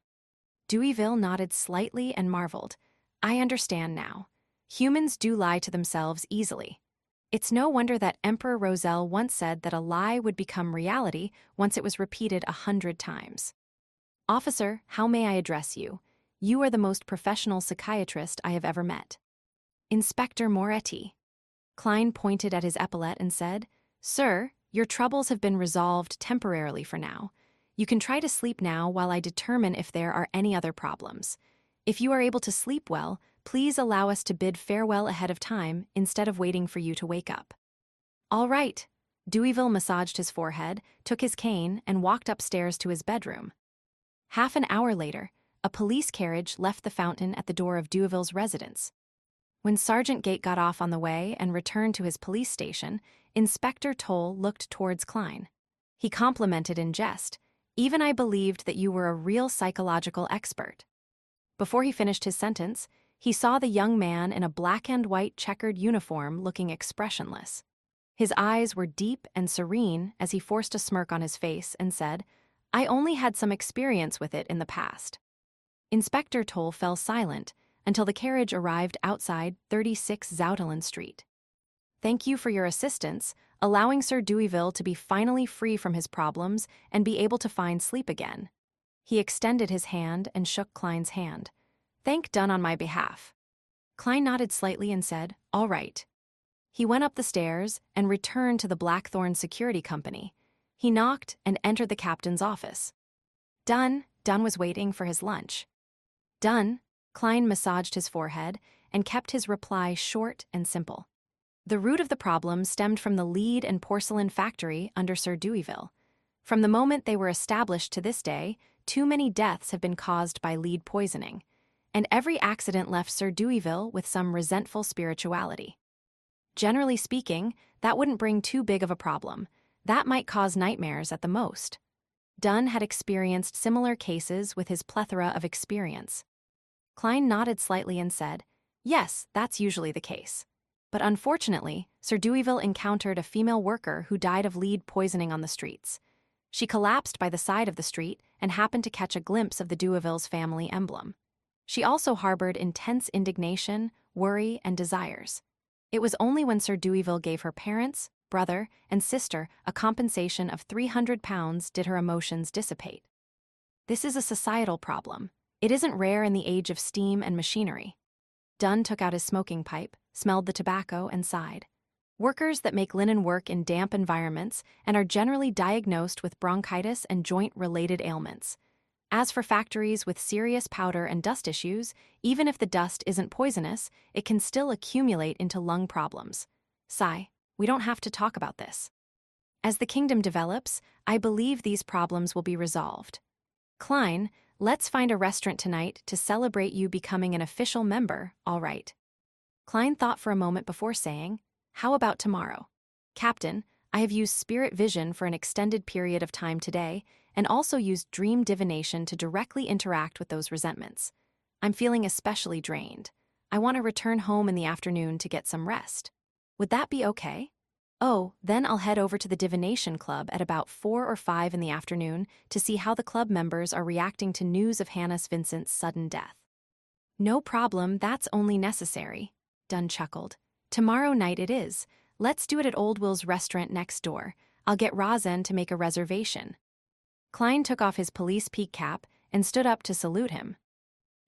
Deweyville nodded slightly and marveled. "I understand now. Humans do lie to themselves easily. It's no wonder that Emperor Roselle once said that a lie would become reality once it was repeated 100 times. Officer, how may I address you? You are the most professional psychiatrist I have ever met." "Inspector Moretti." Klein pointed at his epaulette and said, "Sir, your troubles have been resolved temporarily for now. You can try to sleep now while I determine if there are any other problems. If you are able to sleep well, please allow us to bid farewell ahead of time instead of waiting for you to wake up." "All right." Deweyville massaged his forehead, took his cane, and walked upstairs to his bedroom. Half an hour later, a police carriage left the fountain at the door of Deweyville's residence. When Sergeant Gate got off on the way and returned to his police station, Inspector Toll looked towards Klein. He complimented in jest, "Even I believed that you were a real psychological expert." Before he finished his sentence, he saw the young man in a black and white checkered uniform looking expressionless. His eyes were deep and serene as he forced a smirk on his face and said, "I only had some experience with it in the past." Inspector Toll fell silent until the carriage arrived outside 36 Zoutelin Street. "Thank you for your assistance, allowing Sir Deweyville to be finally free from his problems and be able to find sleep again." He extended his hand and shook Klein's hand. "Thank Dunn on my behalf." Klein nodded slightly and said, "All right." He went up the stairs and returned to the Blackthorn Security Company. He knocked and entered the captain's office. Dunn was waiting for his lunch. "Dunn," Klein massaged his forehead and kept his reply short and simple. "The root of the problem stemmed from the lead and porcelain factory under Sir Deweyville. From the moment they were established to this day, too many deaths have been caused by lead poisoning, and every accident left Sir Deweyville with some resentful spirituality. Generally speaking, that wouldn't bring too big of a problem. That might cause nightmares at the most." Dunn had experienced similar cases with his plethora of experience. Klein nodded slightly and said, "Yes, that's usually the case. But unfortunately, Sir Deweyville encountered a female worker who died of lead poisoning on the streets. She collapsed by the side of the street and happened to catch a glimpse of the Deweyvilles' family emblem. She also harbored intense indignation, worry, and desires. It was only when Sir Deweyville gave her parents, brother, and sister a compensation of £300 did her emotions dissipate. This is a societal problem. It isn't rare in the age of steam and machinery." Dunn took out his smoking pipe, smelled the tobacco, and sighed. "Workers that make linen work in damp environments and are generally diagnosed with bronchitis and joint-related ailments. As for factories with serious powder and dust issues, even if the dust isn't poisonous, it can still accumulate into lung problems. Sigh, we don't have to talk about this. As the kingdom develops, I believe these problems will be resolved. Klein, let's find a restaurant tonight to celebrate you becoming an official member, all right?" Klein thought for a moment before saying, "How about tomorrow? Captain, I have used spirit vision for an extended period of time today and also used dream divination to directly interact with those resentments. I'm feeling especially drained. I want to return home in the afternoon to get some rest. Would that be okay? Oh, then I'll head over to the Divination Club at about 4 or 5 in the afternoon to see how the club members are reacting to news of Hannah Vincent's sudden death." "No problem, that's only necessary," Dunn chuckled. "Tomorrow night it is. Let's do it at Old Will's restaurant next door. I'll get Rosen to make a reservation." Klein took off his police peak cap and stood up to salute him.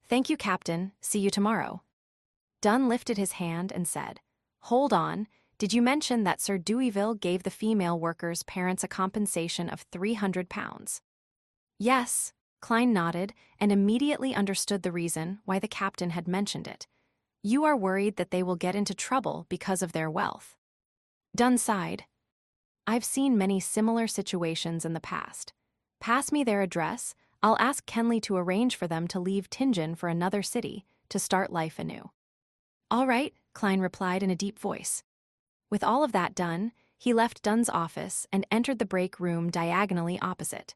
"Thank you, Captain. See you tomorrow." Dunn lifted his hand and said, "Hold on. Did you mention that Sir Deweyville gave the female workers' parents a compensation of £300? "Yes," Klein nodded and immediately understood the reason why the captain had mentioned it. "You are worried that they will get into trouble because of their wealth." Dunn sighed. "I've seen many similar situations in the past. Pass me their address. I'll ask Kenley to arrange for them to leave Tingen for another city to start life anew." "All right," Klein replied in a deep voice. With all of that done, he left Dunn's office and entered the break room diagonally opposite.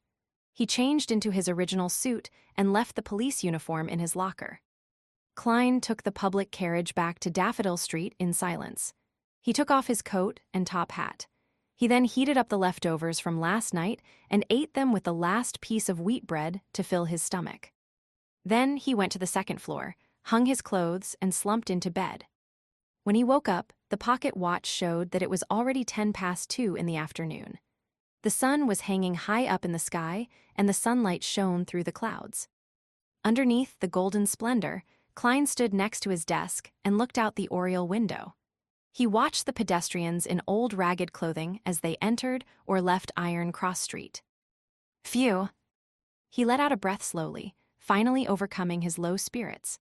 He changed into his original suit and left the police uniform in his locker. Klein took the public carriage back to Daffodil Street in silence. He took off his coat and top hat. He then heated up the leftovers from last night and ate them with the last piece of wheat bread to fill his stomach. Then he went to the second floor, hung his clothes, and slumped into bed. When he woke up, the pocket watch showed that it was already 2:10 in the afternoon. The sun was hanging high up in the sky, and the sunlight shone through the clouds. Underneath the golden splendor, Klein stood next to his desk and looked out the oriel window. He watched the pedestrians in old ragged clothing as they entered or left Iron Cross Street. Phew! He let out a breath slowly, finally overcoming his low spirits.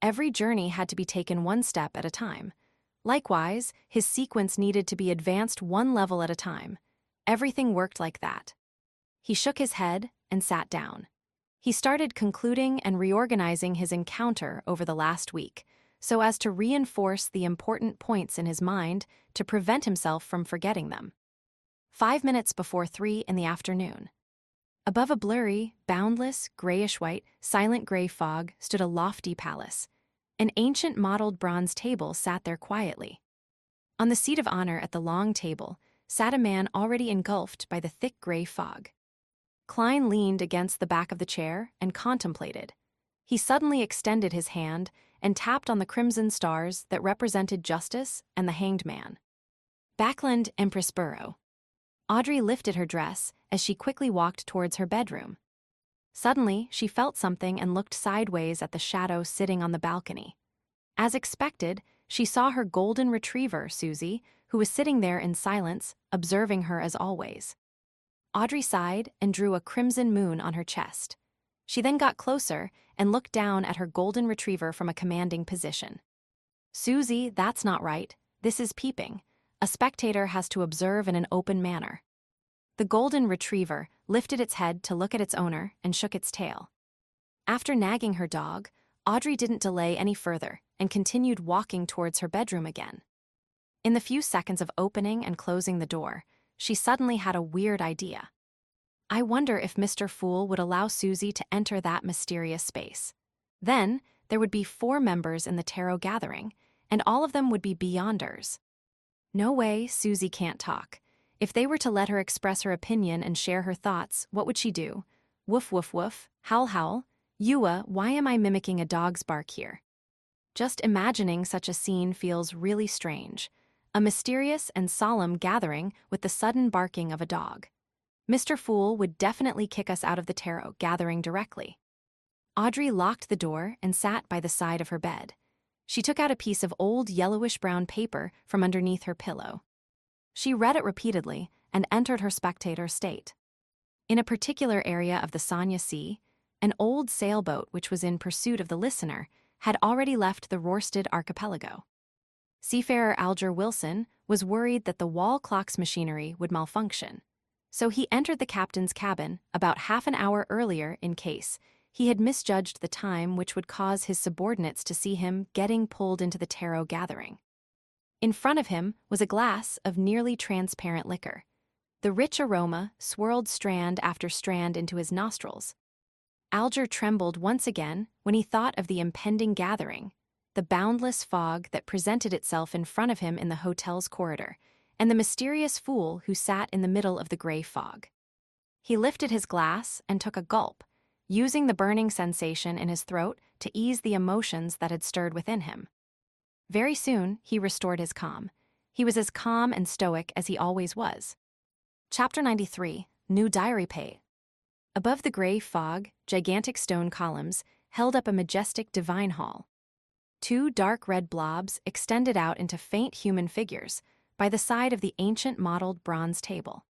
Every journey had to be taken one step at a time. Likewise, his sequence needed to be advanced one level at a time. Everything worked like that. He shook his head and sat down. He started concluding and reorganizing his encounter over the last week, so as to reinforce the important points in his mind to prevent himself from forgetting them. 5 minutes before 3 in the afternoon. Above a blurry, boundless, grayish-white, silent gray fog stood a lofty palace. An ancient mottled bronze table sat there quietly. On the seat of honor at the long table sat a man already engulfed by the thick gray fog. Klein leaned against the back of the chair and contemplated. He suddenly extended his hand and tapped on the crimson stars that represented justice and the hanged man. Backland Empress Burrow. Audrey lifted her dress as she quickly walked towards her bedroom. Suddenly, she felt something and looked sideways at the shadow sitting on the balcony. As expected, she saw her golden retriever, Susie, who was sitting there in silence, observing her as always. Audrey sighed and drew a crimson moon on her chest. She then got closer and looked down at her golden retriever from a commanding position. Susie, that's not right. This is peeping. A spectator has to observe in an open manner. The golden retriever lifted its head to look at its owner and shook its tail. After nagging her dog, Audrey didn't delay any further and continued walking towards her bedroom again. In the few seconds of opening and closing the door, she suddenly had a weird idea. I wonder if Mr. Fool would allow Susie to enter that mysterious space. Then, there would be 4 members in the tarot gathering, and all of them would be beyonders. No way, Susie can't talk. If they were to let her express her opinion and share her thoughts, what would she do? Woof woof woof, howl howl. Ewa, why am I mimicking a dog's bark here? Just imagining such a scene feels really strange. A mysterious and solemn gathering with the sudden barking of a dog. Mr. Fool would definitely kick us out of the tarot gathering directly. Audrey locked the door and sat by the side of her bed. She took out a piece of old yellowish-brown paper from underneath her pillow. She read it repeatedly and entered her spectator state. In a particular area of the Sanya Sea, an old sailboat which was in pursuit of the listener had already left the Rorsted archipelago. Seafarer Alger Wilson was worried that the wall clock's machinery would malfunction, so he entered the captain's cabin about half an hour earlier in case he had misjudged the time, which would cause his subordinates to see him getting pulled into the tarot gathering. In front of him was a glass of nearly transparent liquor. The rich aroma swirled strand after strand into his nostrils. Alger trembled once again when he thought of the impending gathering, the boundless fog that presented itself in front of him in the hotel's corridor, and the mysterious fool who sat in the middle of the gray fog. He lifted his glass and took a gulp, using the burning sensation in his throat to ease the emotions that had stirred within him. Very soon, he restored his calm. He was as calm and stoic as he always was. Chapter 93, New Diary Page. Above the gray fog, gigantic stone columns held up a majestic divine hall. 2 dark red blobs extended out into faint human figures by the side of the ancient mottled bronze table.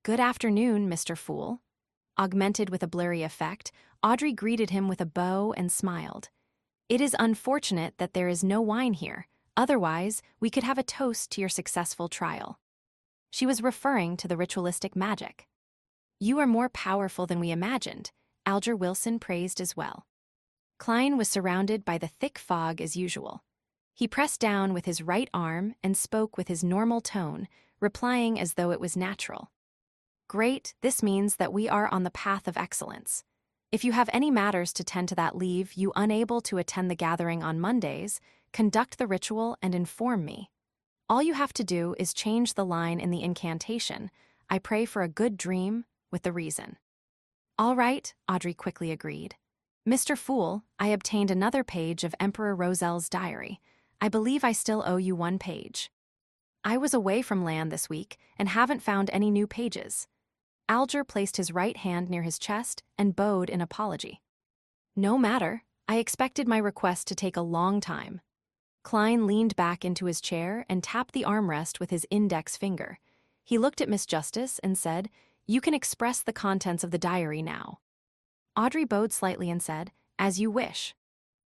Good afternoon, Mr. Fool. Augmented with a blurry effect, Audrey greeted him with a bow and smiled. It is unfortunate that there is no wine here, otherwise we could have a toast to your successful trial. She was referring to the ritualistic magic. You are more powerful than we imagined, Alger Wilson praised as well. Klein was surrounded by the thick fog as usual. He pressed down with his right arm and spoke with his normal tone, replying as though it was natural. Great, this means that we are on the path of excellence. If you have any matters to tend to that leave you unable to attend the gathering on Mondays, conduct the ritual and inform me. All you have to do is change the line in the incantation, I pray for a good dream, with the reason. All right, Audrey quickly agreed. Mr. Fool, I obtained another page of Emperor Roselle's diary. I believe I still owe you 1 page. I was away from land this week and haven't found any new pages. Alger placed his right hand near his chest and bowed in apology. No matter, I expected my request to take a long time. Klein leaned back into his chair and tapped the armrest with his index finger. He looked at Miss Justice and said, You can express the contents of the diary now. Audrey bowed slightly and said, As you wish.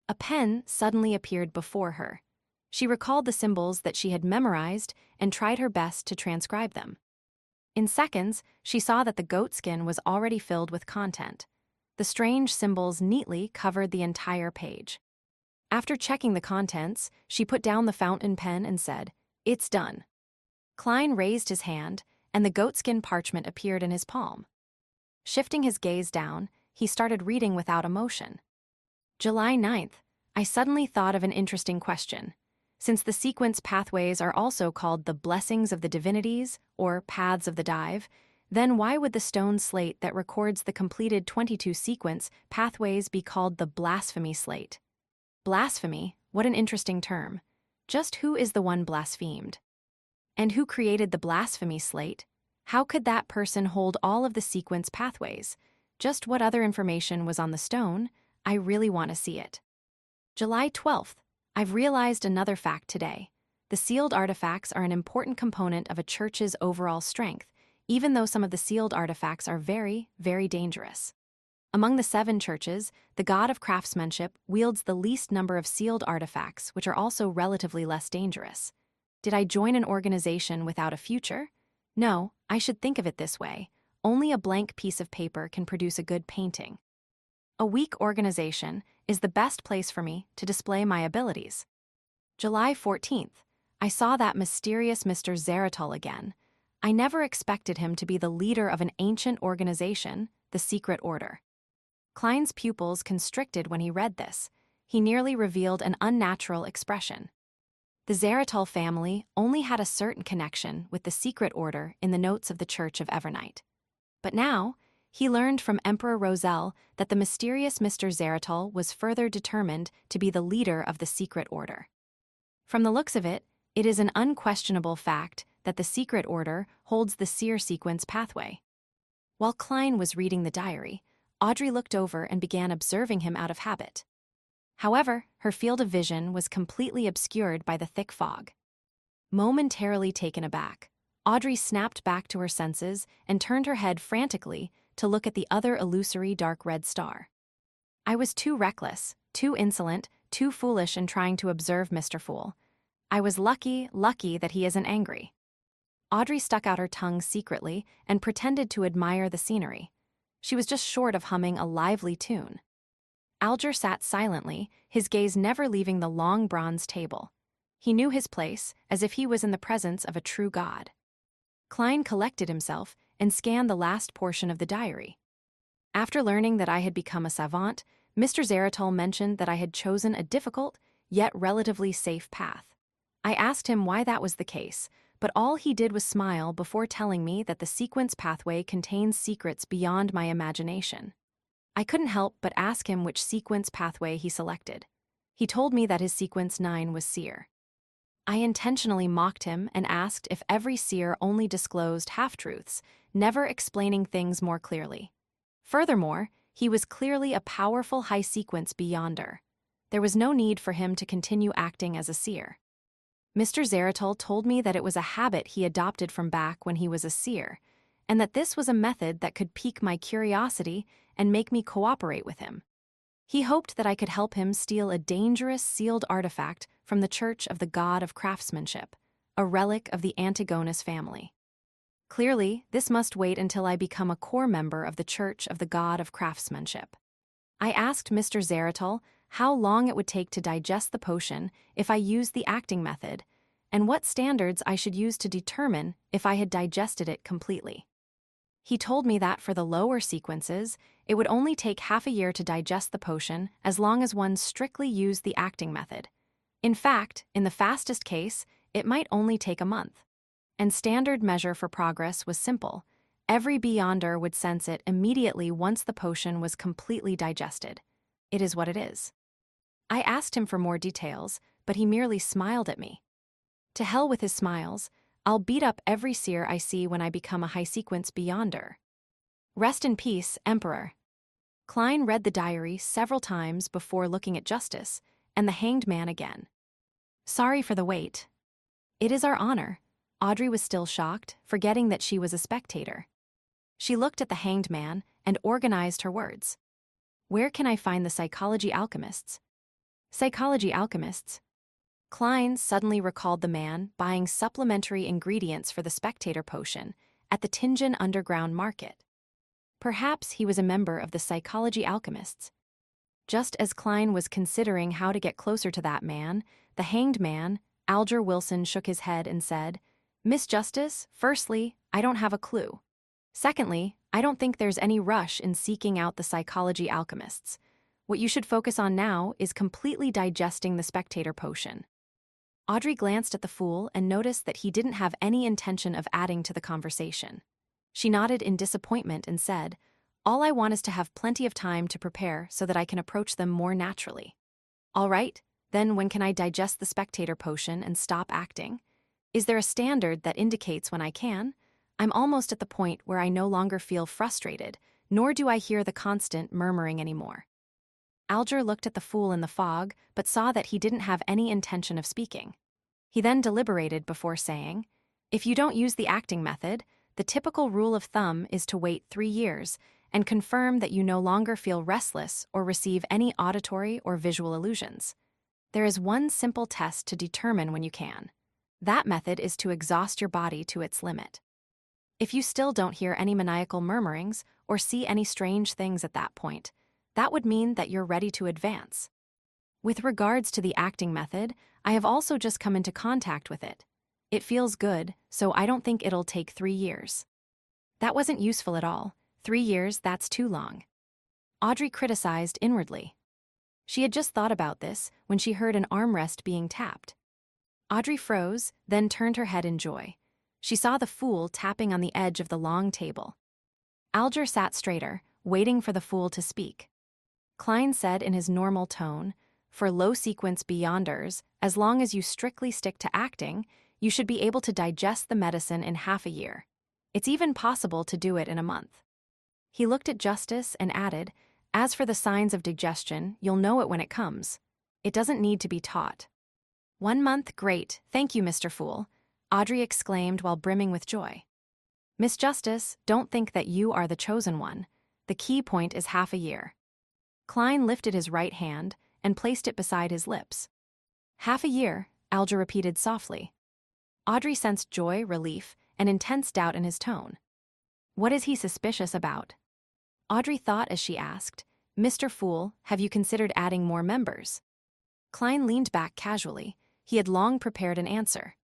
A pen suddenly appeared before her. She recalled the symbols that she had memorized and tried her best to transcribe them. In seconds, she saw that the goatskin was already filled with content. The strange symbols neatly covered the entire page. After checking the contents, she put down the fountain pen and said, It's done. Klein raised his hand, and the goatskin parchment appeared in his palm. Shifting his gaze down, he started reading without emotion. July 9th, I suddenly thought of an interesting question. Since the sequence pathways are also called the blessings of the divinities, or paths of the dive, then why would the stone slate that records the completed 22 sequence pathways be called the blasphemy slate? Blasphemy, what an interesting term. Just who is the one blasphemed? And who created the blasphemy slate? How could that person hold all of the sequence pathways? Just what other information was on the stone? I really want to see it. July 12th. I've realized another fact today. The sealed artifacts are an important component of a church's overall strength, even though some of the sealed artifacts are very, very dangerous. Among the 7 churches, the God of craftsmanship wields the least number of sealed artifacts, which are also relatively less dangerous. Did I join an organization without a future? No, I should think of it this way. Only a blank piece of paper can produce a good painting. A weak organization is the best place for me to display my abilities. July 14th. I saw that mysterious Mr. Zaratul again. I never expected him to be the leader of an ancient organization, the Secret Order. Klein's pupils constricted when he read this. He nearly revealed an unnatural expression. The Zaratul family only had a certain connection with the Secret Order in the notes of the Church of Evernight. But now, he learned from Emperor Roselle that the mysterious Mr. Zaratul was further determined to be the leader of the Secret Order. From the looks of it, it is an unquestionable fact that the Secret Order holds the seer sequence pathway. While Klein was reading the diary, Audrey looked over and began observing him out of habit. However, her field of vision was completely obscured by the thick fog. Momentarily taken aback, Audrey snapped back to her senses and turned her head frantically to look at the other illusory dark red star. I was too reckless, too insolent, too foolish in trying to observe Mr. Fool. I was lucky that he isn't angry. Audrey stuck out her tongue secretly and pretended to admire the scenery. She was just short of humming a lively tune. Alger sat silently, his gaze never leaving the long bronze table. He knew his place, as if he was in the presence of a true god. Klein collected himself and scanned the last portion of the diary. After learning that I had become a savant, Mr. Zaratul mentioned that I had chosen a difficult, yet relatively safe path. I asked him why that was the case, but all he did was smile before telling me that the sequence pathway contains secrets beyond my imagination. I couldn't help but ask him which sequence pathway he selected. He told me that his sequence 9 was seer. I intentionally mocked him and asked if every seer only disclosed half-truths, never explaining things more clearly. Furthermore, he was clearly a powerful high-sequence beyonder. There was no need for him to continue acting as a seer. Mr. Zaratul told me that it was a habit he adopted from back when he was a seer, and that this was a method that could pique my curiosity and make me cooperate with him. He hoped that I could help him steal a dangerous sealed artifact from the Church of the God of Craftsmanship, a relic of the Antigonus family. Clearly, this must wait until I become a core member of the Church of the God of Craftsmanship. I asked Mr. Zaratul how long it would take to digest the potion if I used the acting method, and what standards I should use to determine if I had digested it completely. He told me that for the lower sequences, it would only take half a year to digest the potion as long as one strictly used the acting method. In fact, in the fastest case, it might only take a month. And standard measure for progress was simple. Every beyonder would sense it immediately once the potion was completely digested. It is what it is. I asked him for more details, but he merely smiled at me. To hell with his smiles, I'll beat up every seer I see when I become a high-sequence beyonder. Rest in peace, Emperor. Klein read the diary several times before looking at Justice, and the hanged man again. Sorry for the wait. It is our honor. Audrey was still shocked, forgetting that she was a spectator. She looked at the hanged man and organized her words. Where can I find the psychology alchemists? Psychology alchemists? Klein suddenly recalled the man buying supplementary ingredients for the spectator potion at the Tingen underground market. Perhaps he was a member of the psychology alchemists. Just as Klein was considering how to get closer to that man, the hanged man, Alger Wilson, shook his head and said, Miss Justice, firstly, I don't have a clue. Secondly, I don't think there's any rush in seeking out the psychology alchemists. What you should focus on now is completely digesting the spectator potion. Audrey glanced at the fool and noticed that he didn't have any intention of adding to the conversation. She nodded in disappointment and said, "All I want is to have plenty of time to prepare so that I can approach them more naturally." "All right, then when can I digest the spectator potion and stop acting? Is there a standard that indicates when I can? I'm almost at the point where I no longer feel frustrated, nor do I hear the constant murmuring anymore." Alger looked at the fool in the fog, but saw that he didn't have any intention of speaking. He then deliberated before saying, "If you don't use the acting method, the typical rule of thumb is to wait 3 years and confirm that you no longer feel restless or receive any auditory or visual illusions. There is one simple test to determine when you can. That method is to exhaust your body to its limit. If you still don't hear any maniacal murmurings or see any strange things at that point, that would mean that you're ready to advance. With regards to the acting method, I have also just come into contact with it. It feels good, so I don't think it'll take 3 years." That wasn't useful at all. 3 years, that's too long. Audrey criticized inwardly. She had just thought about this when she heard an armrest being tapped. Audrey froze, then turned her head in joy. She saw the fool tapping on the edge of the long table. Alger sat straighter, waiting for the fool to speak. Klein said in his normal tone, "For low-sequence beyonders, as long as you strictly stick to acting, you should be able to digest the medicine in half a year. It's even possible to do it in a month." He looked at Justice and added, "As for the signs of digestion, you'll know it when it comes. It doesn't need to be taught." "1 month, great, thank you, Mr. Fool," Audrey exclaimed while brimming with joy. "Miss Justice, don't think that you are the chosen one. The key point is half a year." Klein lifted his right hand and placed it beside his lips. "Half a year," Alger repeated softly. Audrey sensed joy, relief, and intense doubt in his tone. What is he suspicious about? Audrey thought as she asked, "Mr. Fool, have you considered adding more members?" Klein leaned back casually. He had long prepared an answer.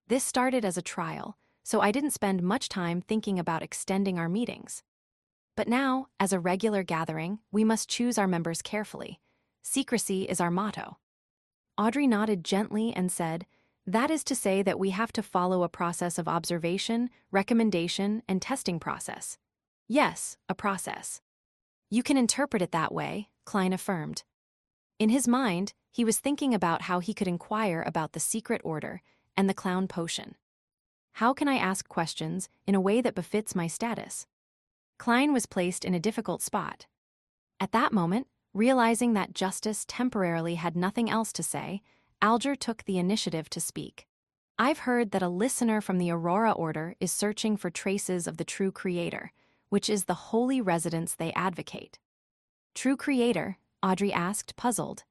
"This started as a trial, so I didn't spend much time thinking about extending our meetings. But now, as a regular gathering, we must choose our members carefully. Secrecy is our motto." Audrey nodded gently and said, "That is to say that we have to follow a process of observation, recommendation, and testing process." "Yes, a process." "You can interpret it that way," Klein affirmed. In his mind, he was thinking about how he could inquire about the secret order and the clown potion. How can I ask questions in a way that befits my status? Klein was placed in a difficult spot. At that moment, realizing that Justice temporarily had nothing else to say, Alger took the initiative to speak. "I've heard that a listener from the Aurora Order is searching for traces of the true Creator, which is the holy residence they advocate." "True Creator?" Audrey asked, puzzled.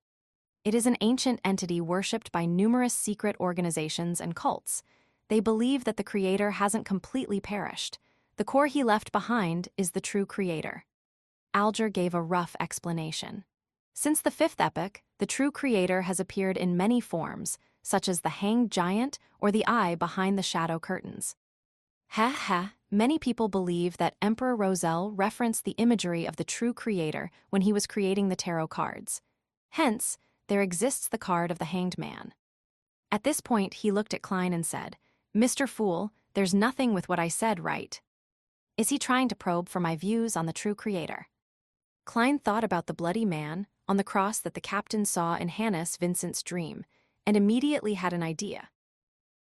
"It is an ancient entity worshipped by numerous secret organizations and cults. They believe that the Creator hasn't completely perished. The core he left behind is the true Creator." Alger gave a rough explanation. "Since the 5th epoch, the true Creator has appeared in many forms, such as the hanged giant or the eye behind the shadow curtains." Many people believe that Emperor Roselle referenced the imagery of the true Creator when he was creating the tarot cards. Hence, there exists the card of the hanged man. At this point, he looked at Klein and said, "Mr. Fool, there's nothing with what I said, right?" Is he trying to probe for my views on the true Creator? Klein thought about the bloody man on the cross that the captain saw in Hannes Vincent's dream, and immediately had an idea.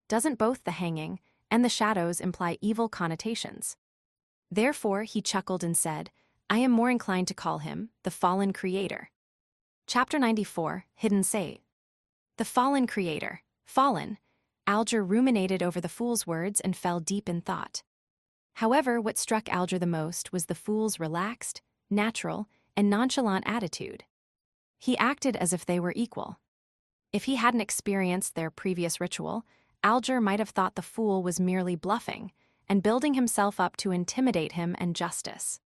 Doesn't both the hanging and the shadows imply evil connotations? Therefore, he chuckled and said, "I am more inclined to call him the fallen Creator." Chapter 94, Hidden Say. The fallen Creator. Fallen. Alger ruminated over the fool's words and fell deep in thought. However, what struck Alger the most was the fool's relaxed, natural, and nonchalant attitude. He acted as if they were equal. If he hadn't experienced their previous ritual, Alger might have thought the fool was merely bluffing and building himself up to intimidate him and Justice.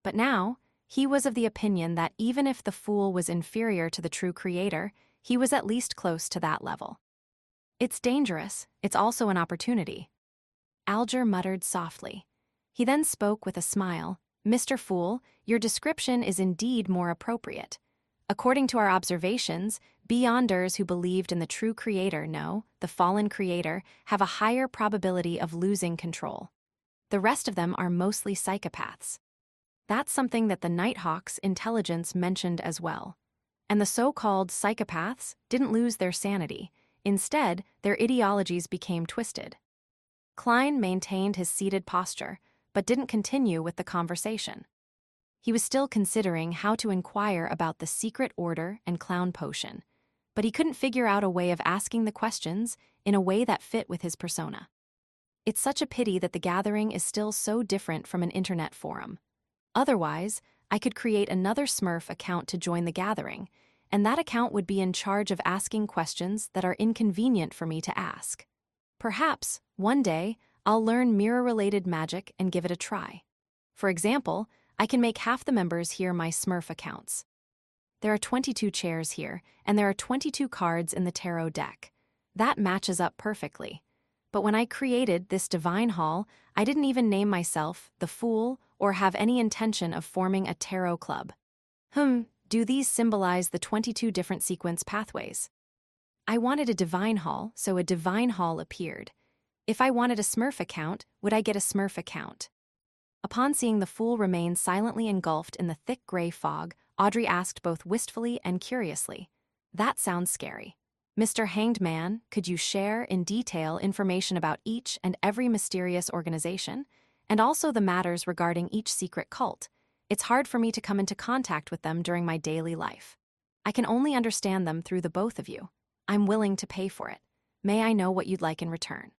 But now, he was of the opinion that even if the fool was inferior to the true Creator, he was at least close to that level. It's dangerous, it's also an opportunity. Alger muttered softly. He then spoke with a smile. "Mr. Fool, your description is indeed more appropriate. According to our observations, Beyonders who believed in the true creator, no, the fallen creator, have a higher probability of losing control. The rest of them are mostly psychopaths. That's something that the Nighthawk's intelligence mentioned as well. And the so-called psychopaths didn't lose their sanity. Instead, their ideologies became twisted. Klein maintained his seated posture, but didn't continue with the conversation. He was still considering how to inquire about the secret order and clown potion, but he couldn't figure out a way of asking the questions in a way that fit with his persona. It's such a pity that the gathering is still so different from an internet forum. Otherwise, I could create another Smurf account to join the gathering, and that account would be in charge of asking questions that are inconvenient for me to ask. Perhaps, one day, I'll learn mirror-related magic and give it a try. For example, I can make half the members here my Smurf accounts. There are 22 chairs here, and there are 22 cards in the tarot deck. That matches up perfectly. But when I created this divine hall, I didn't even name myself the Fool or have any intention of forming a tarot club. Do these symbolize the 22 different sequence pathways? I wanted a divine hall, so a divine hall appeared. If I wanted a Smurf account, would I get a Smurf account? Upon seeing the Fool remain silently engulfed in the thick gray fog, Audrey asked both wistfully and curiously, "That sounds scary. Mr. Hanged Man, could you share in detail information about each and every mysterious organization, and also the matters regarding each secret cult? It's hard for me to come into contact with them during my daily life. I can only understand them through the both of you. I'm willing to pay for it. May I know what you'd like in return?"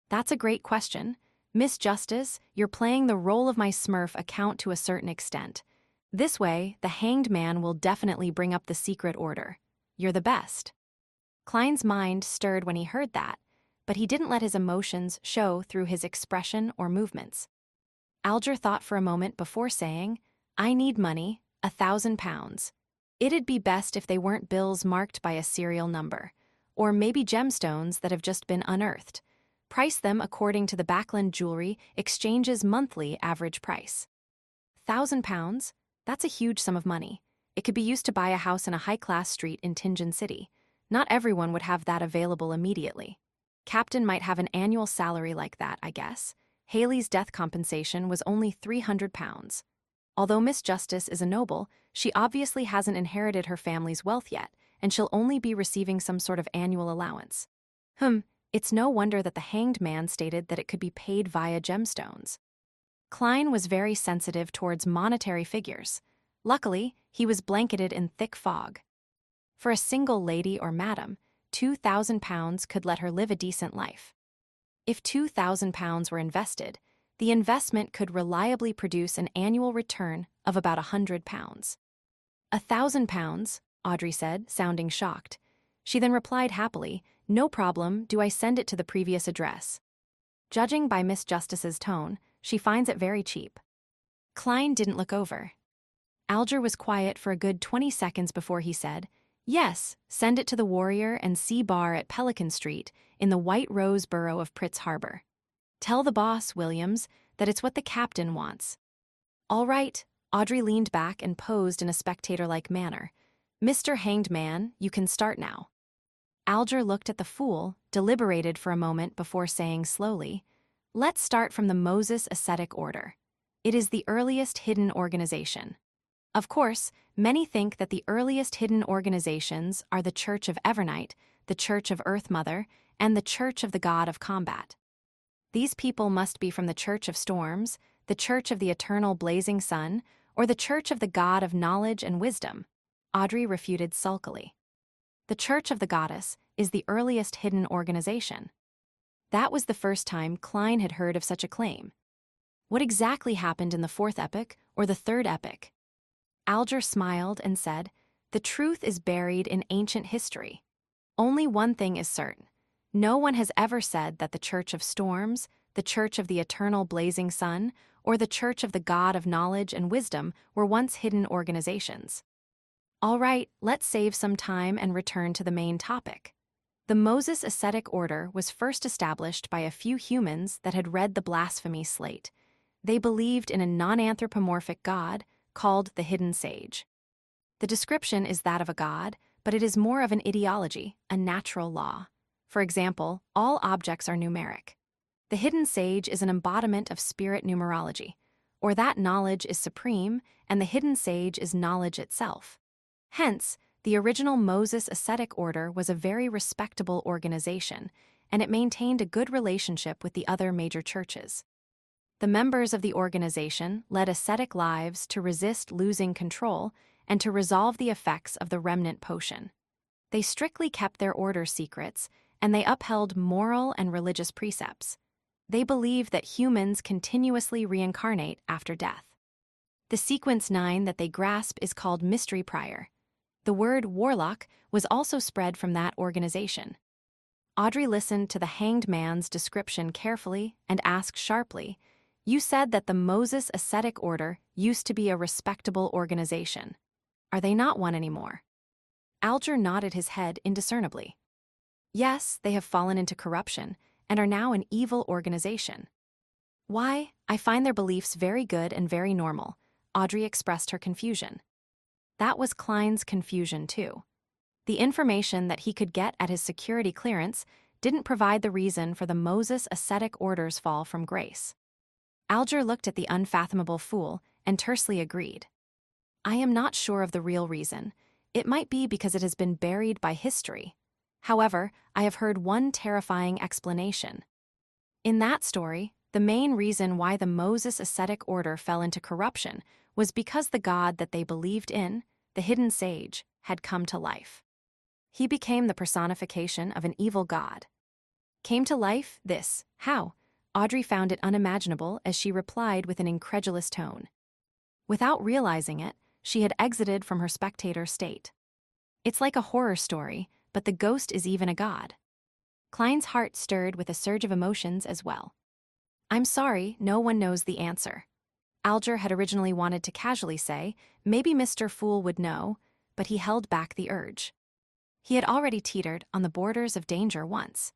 That's a great question. Miss Justice, you're playing the role of my Smurf account to a certain extent. This way, the Hanged Man will definitely bring up the secret order. You're the best. Klein's mind stirred when he heard that, but he didn't let his emotions show through his expression or movements. Alger thought for a moment before saying, "I need money, £1,000. It'd be best if they weren't bills marked by a serial number, or maybe gemstones that have just been unearthed. Price them according to the Backland Jewelry Exchange's monthly average price." £1,000? That's a huge sum of money. It could be used to buy a house in a high-class street in Tingen City. Not everyone would have that available immediately. Captain might have an annual salary like that, I guess. Haley's death compensation was only £300. Although Miss Justice is a noble, she obviously hasn't inherited her family's wealth yet, and she'll only be receiving some sort of annual allowance. It's no wonder that the Hanged Man stated that it could be paid via gemstones. Klein was very sensitive towards monetary figures. Luckily, he was blanketed in thick fog. For a single lady or madam, £2,000 could let her live a decent life. If £2,000 were invested, the investment could reliably produce an annual return of about £100. £1,000, Audrey said, sounding shocked. She then replied happily, "No problem, do I send it to the previous address?" Judging by Miss Justice's tone, she finds it very cheap. Klein didn't look over. Alger was quiet for a good 20 seconds before he said, "Yes, send it to the Warrior and Sea Bar at Pelican Street in the White Rose borough of Pritz Harbor. Tell the boss, Williams, that it's what the captain wants." "All right," Audrey leaned back and posed in a spectator-like manner. "Mr. Hanged Man, you can start now." Alger looked at the Fool, deliberated for a moment before saying slowly, "Let's start from the Moses Ascetic Order. It is the earliest hidden organization. Of course, many think that the earliest hidden organizations are the Church of Evernight, the Church of Earth Mother, and the Church of the God of Combat. These people must be from the Church of Storms, the Church of the Eternal Blazing Sun, or the Church of the God of Knowledge and Wisdom," Audrey refuted sulkily. "The Church of the Goddess is the earliest hidden organization." That was the first time Klein had heard of such a claim. What exactly happened in the fourth epoch or the third epoch? Alger smiled and said, "The truth is buried in ancient history. Only one thing is certain. No one has ever said that the Church of Storms, the Church of the Eternal Blazing Sun, or the Church of the God of Knowledge and Wisdom were once hidden organizations." All right, let's save some time and return to the main topic. The Moses Ascetic Order was first established by a few humans that had read the blasphemy slate. They believed in a non-anthropomorphic god called the Hidden Sage. The description is that of a god, but it is more of an ideology, a natural law. For example, all objects are numeric. The hidden sage is an embodiment of spirit numerology, or that knowledge is supreme and the hidden sage is knowledge itself. Hence, the original Moses ascetic order was a very respectable organization, and it maintained a good relationship with the other major churches. The members of the organization led ascetic lives to resist losing control and to resolve the effects of the remnant potion. They strictly kept their order secrets, and they upheld moral and religious precepts. They believed that humans continuously reincarnate after death. The sequence 9 that they grasp is called mystery prior. The word warlock was also spread from that organization. Audrey listened to the hanged man's description carefully and asked sharply, "You said that the Moses ascetic order used to be a respectable organization. Are they not one anymore?" Alger nodded his head indiscernibly. "Yes, they have fallen into corruption and are now an evil organization." "Why, I find their beliefs very good and very normal," Audrey expressed her confusion. That was Klein's confusion too. The information that he could get at his security clearance didn't provide the reason for the Moses ascetic order's fall from grace. Alger looked at the unfathomable fool and tersely agreed. "I am not sure of the real reason. It might be because it has been buried by history. However, I have heard one terrifying explanation. In that story, the main reason why the Moses ascetic order fell into corruption was because the god that they believed in, the hidden sage, had come to life. He became the personification of an evil god." Came to life? This. How? Audrey found it unimaginable as she replied with an incredulous tone. Without realizing it, she had exited from her spectator state. It's like a horror story, but the ghost is even a god. Klein's heart stirred with a surge of emotions as well. "I'm sorry, no one knows the answer." Alger had originally wanted to casually say, maybe Mr. Fool would know, but he held back the urge. He had already teetered on the borders of danger once.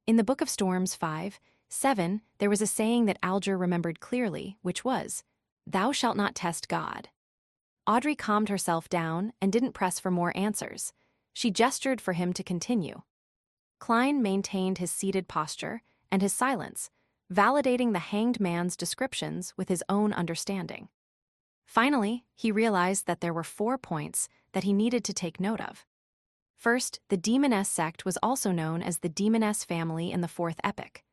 In the Book of Storms 5:7, there was a saying that Alger remembered clearly, which was, "Thou shalt not test God." Audrey calmed herself down and didn't press for more answers. She gestured for him to continue. Klein maintained his seated posture and his silence, validating the hanged man's descriptions with his own understanding. Finally, he realized that there were 4 points that he needed to take note of. First, the Demoness sect was also known as the Demoness family in the 4th epic.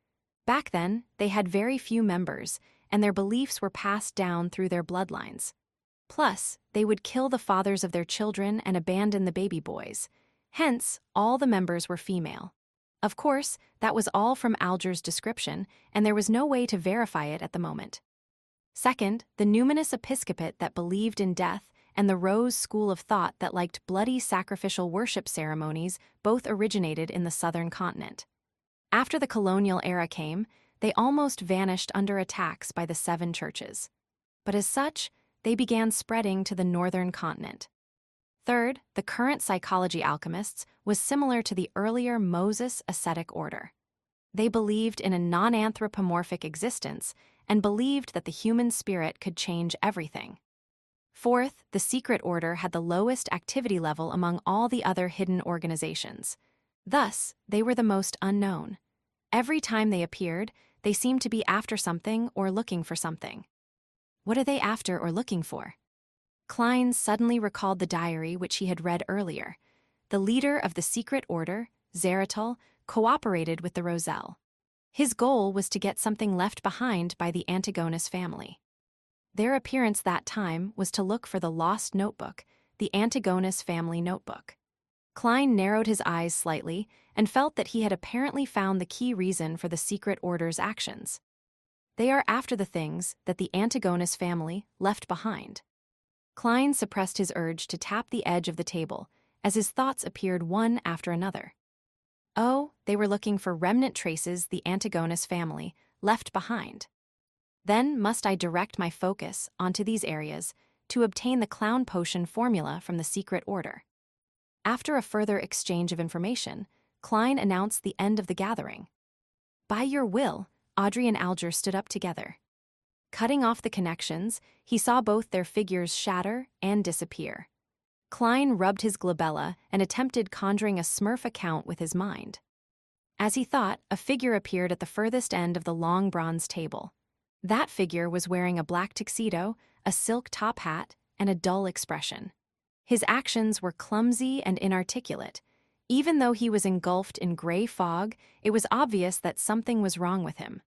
Back then, they had very few members, and their beliefs were passed down through their bloodlines. Plus, they would kill the fathers of their children and abandon the baby boys. Hence, all the members were female. Of course, that was all from Alger's description, and there was no way to verify it at the moment. Second, the numinous episcopate that believed in death and the Rose school of thought that liked bloody sacrificial worship ceremonies both originated in the southern continent. After the colonial era came, they almost vanished under attacks by the 7 churches. But as such, they began spreading to the northern continent. Third, the current psychology alchemists was similar to the earlier Moses ascetic order. They believed in a non-anthropomorphic existence and believed that the human spirit could change everything. Fourth, the secret order had the lowest activity level among all the other hidden organizations. Thus, they were the most unknown. Every time they appeared, they seemed to be after something or looking for something. What are they after or looking for? Klein suddenly recalled the diary which he had read earlier. The leader of the secret order, Zeratul, cooperated with the Roselle. His goal was to get something left behind by the Antigonus family. Their appearance that time was to look for the lost notebook, the Antigonus family notebook. Klein narrowed his eyes slightly and felt that he had apparently found the key reason for the secret order's actions. They are after the things that the Antigonus family left behind. Klein suppressed his urge to tap the edge of the table as his thoughts appeared one after another. Oh, they were looking for remnant traces the Antigonus family left behind. Then must I direct my focus onto these areas to obtain the clown potion formula from the secret order. After a further exchange of information, Klein announced the end of the gathering. By your will, Audrey and Alger stood up together. Cutting off the connections, he saw both their figures shatter and disappear. Klein rubbed his glabella and attempted conjuring a Smurf account with his mind. As he thought, a figure appeared at the furthest end of the long bronze table. That figure was wearing a black tuxedo, a silk top hat, and a dull expression. His actions were clumsy and inarticulate. Even though he was engulfed in gray fog, it was obvious that something was wrong with him.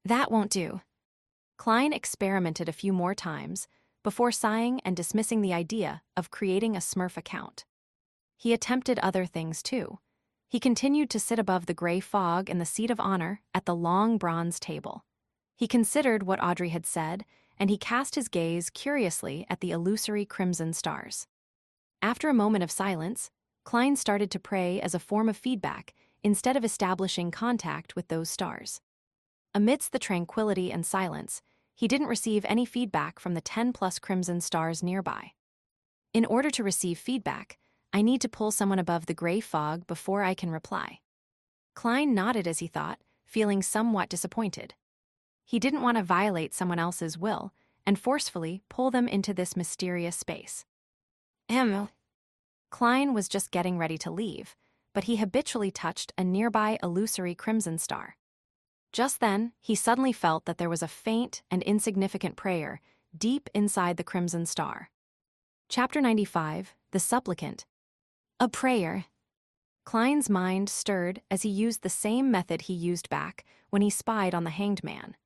That won't do. Klein experimented a few more times before sighing and dismissing the idea of creating a Smurf account. He attempted other things too. He continued to sit above the gray fog in the seat of honor at the long bronze table. He considered what Audrey had said, and he cast his gaze curiously at the illusory crimson stars. After a moment of silence, Klein started to pray as a form of feedback instead of establishing contact with those stars. Amidst the tranquility and silence, he didn't receive any feedback from the 10+ crimson stars nearby. In order to receive feedback, I need to pull someone above the gray fog before I can reply. Klein nodded as he thought, feeling somewhat disappointed. He didn't want to violate someone else's will and forcefully pull them into this mysterious space. Klein was just getting ready to leave, but he habitually touched a nearby illusory crimson star. Just then, he suddenly felt that there was a faint and insignificant prayer deep inside the crimson star. Chapter 95, The Supplicant. A prayer. Klein's mind stirred as he used the same method he used back when he spied on the hanged man.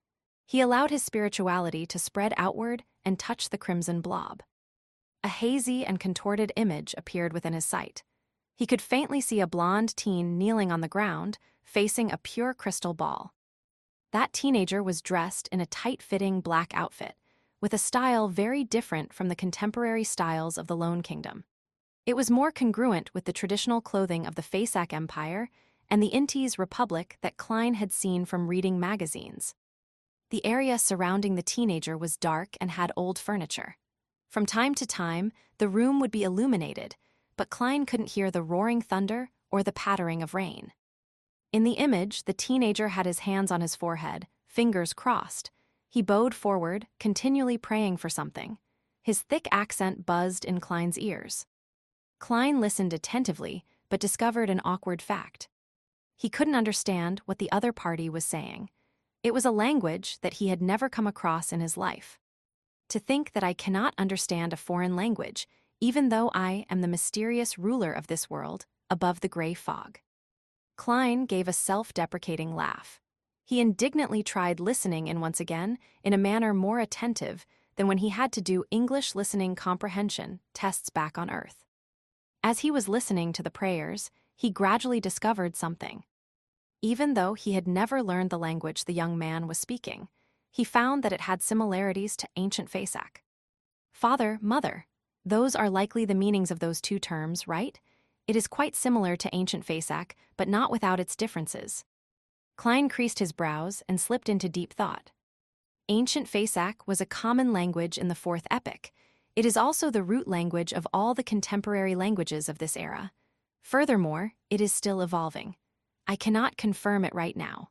He allowed his spirituality to spread outward and touch the crimson blob. A hazy and contorted image appeared within his sight. He could faintly see a blonde teen kneeling on the ground, facing a pure crystal ball. That teenager was dressed in a tight-fitting black outfit, with a style very different from the contemporary styles of the Lone Kingdom. It was more congruent with the traditional clothing of the Fasak Empire and the Intis Republic that Klein had seen from reading magazines. The area surrounding the teenager was dark and had old furniture. From time to time, the room would be illuminated, but Klein couldn't hear the roaring thunder or the pattering of rain. In the image, the teenager had his hands on his forehead, fingers crossed. He bowed forward, continually praying for something. His thick accent buzzed in Klein's ears. Klein listened attentively, but discovered an awkward fact. He couldn't understand what the other party was saying. It was a language that he had never come across in his life. To think that I cannot understand a foreign language, even though I am the mysterious ruler of this world, above the gray fog. Klein gave a self-deprecating laugh. He indignantly tried listening in once again in a manner more attentive than when he had to do English listening comprehension tests back on Earth. As he was listening to the prayers, he gradually discovered something. Even though he had never learned the language the young man was speaking, he found that it had similarities to ancient Fasak. Father, mother, those are likely the meanings of those two terms, right? It is quite similar to ancient Fasak, but not without its differences. Klein creased his brows and slipped into deep thought. Ancient Fasak was a common language in the Fourth Epic. It is also the root language of all the contemporary languages of this era. Furthermore, it is still evolving. I cannot confirm it right now.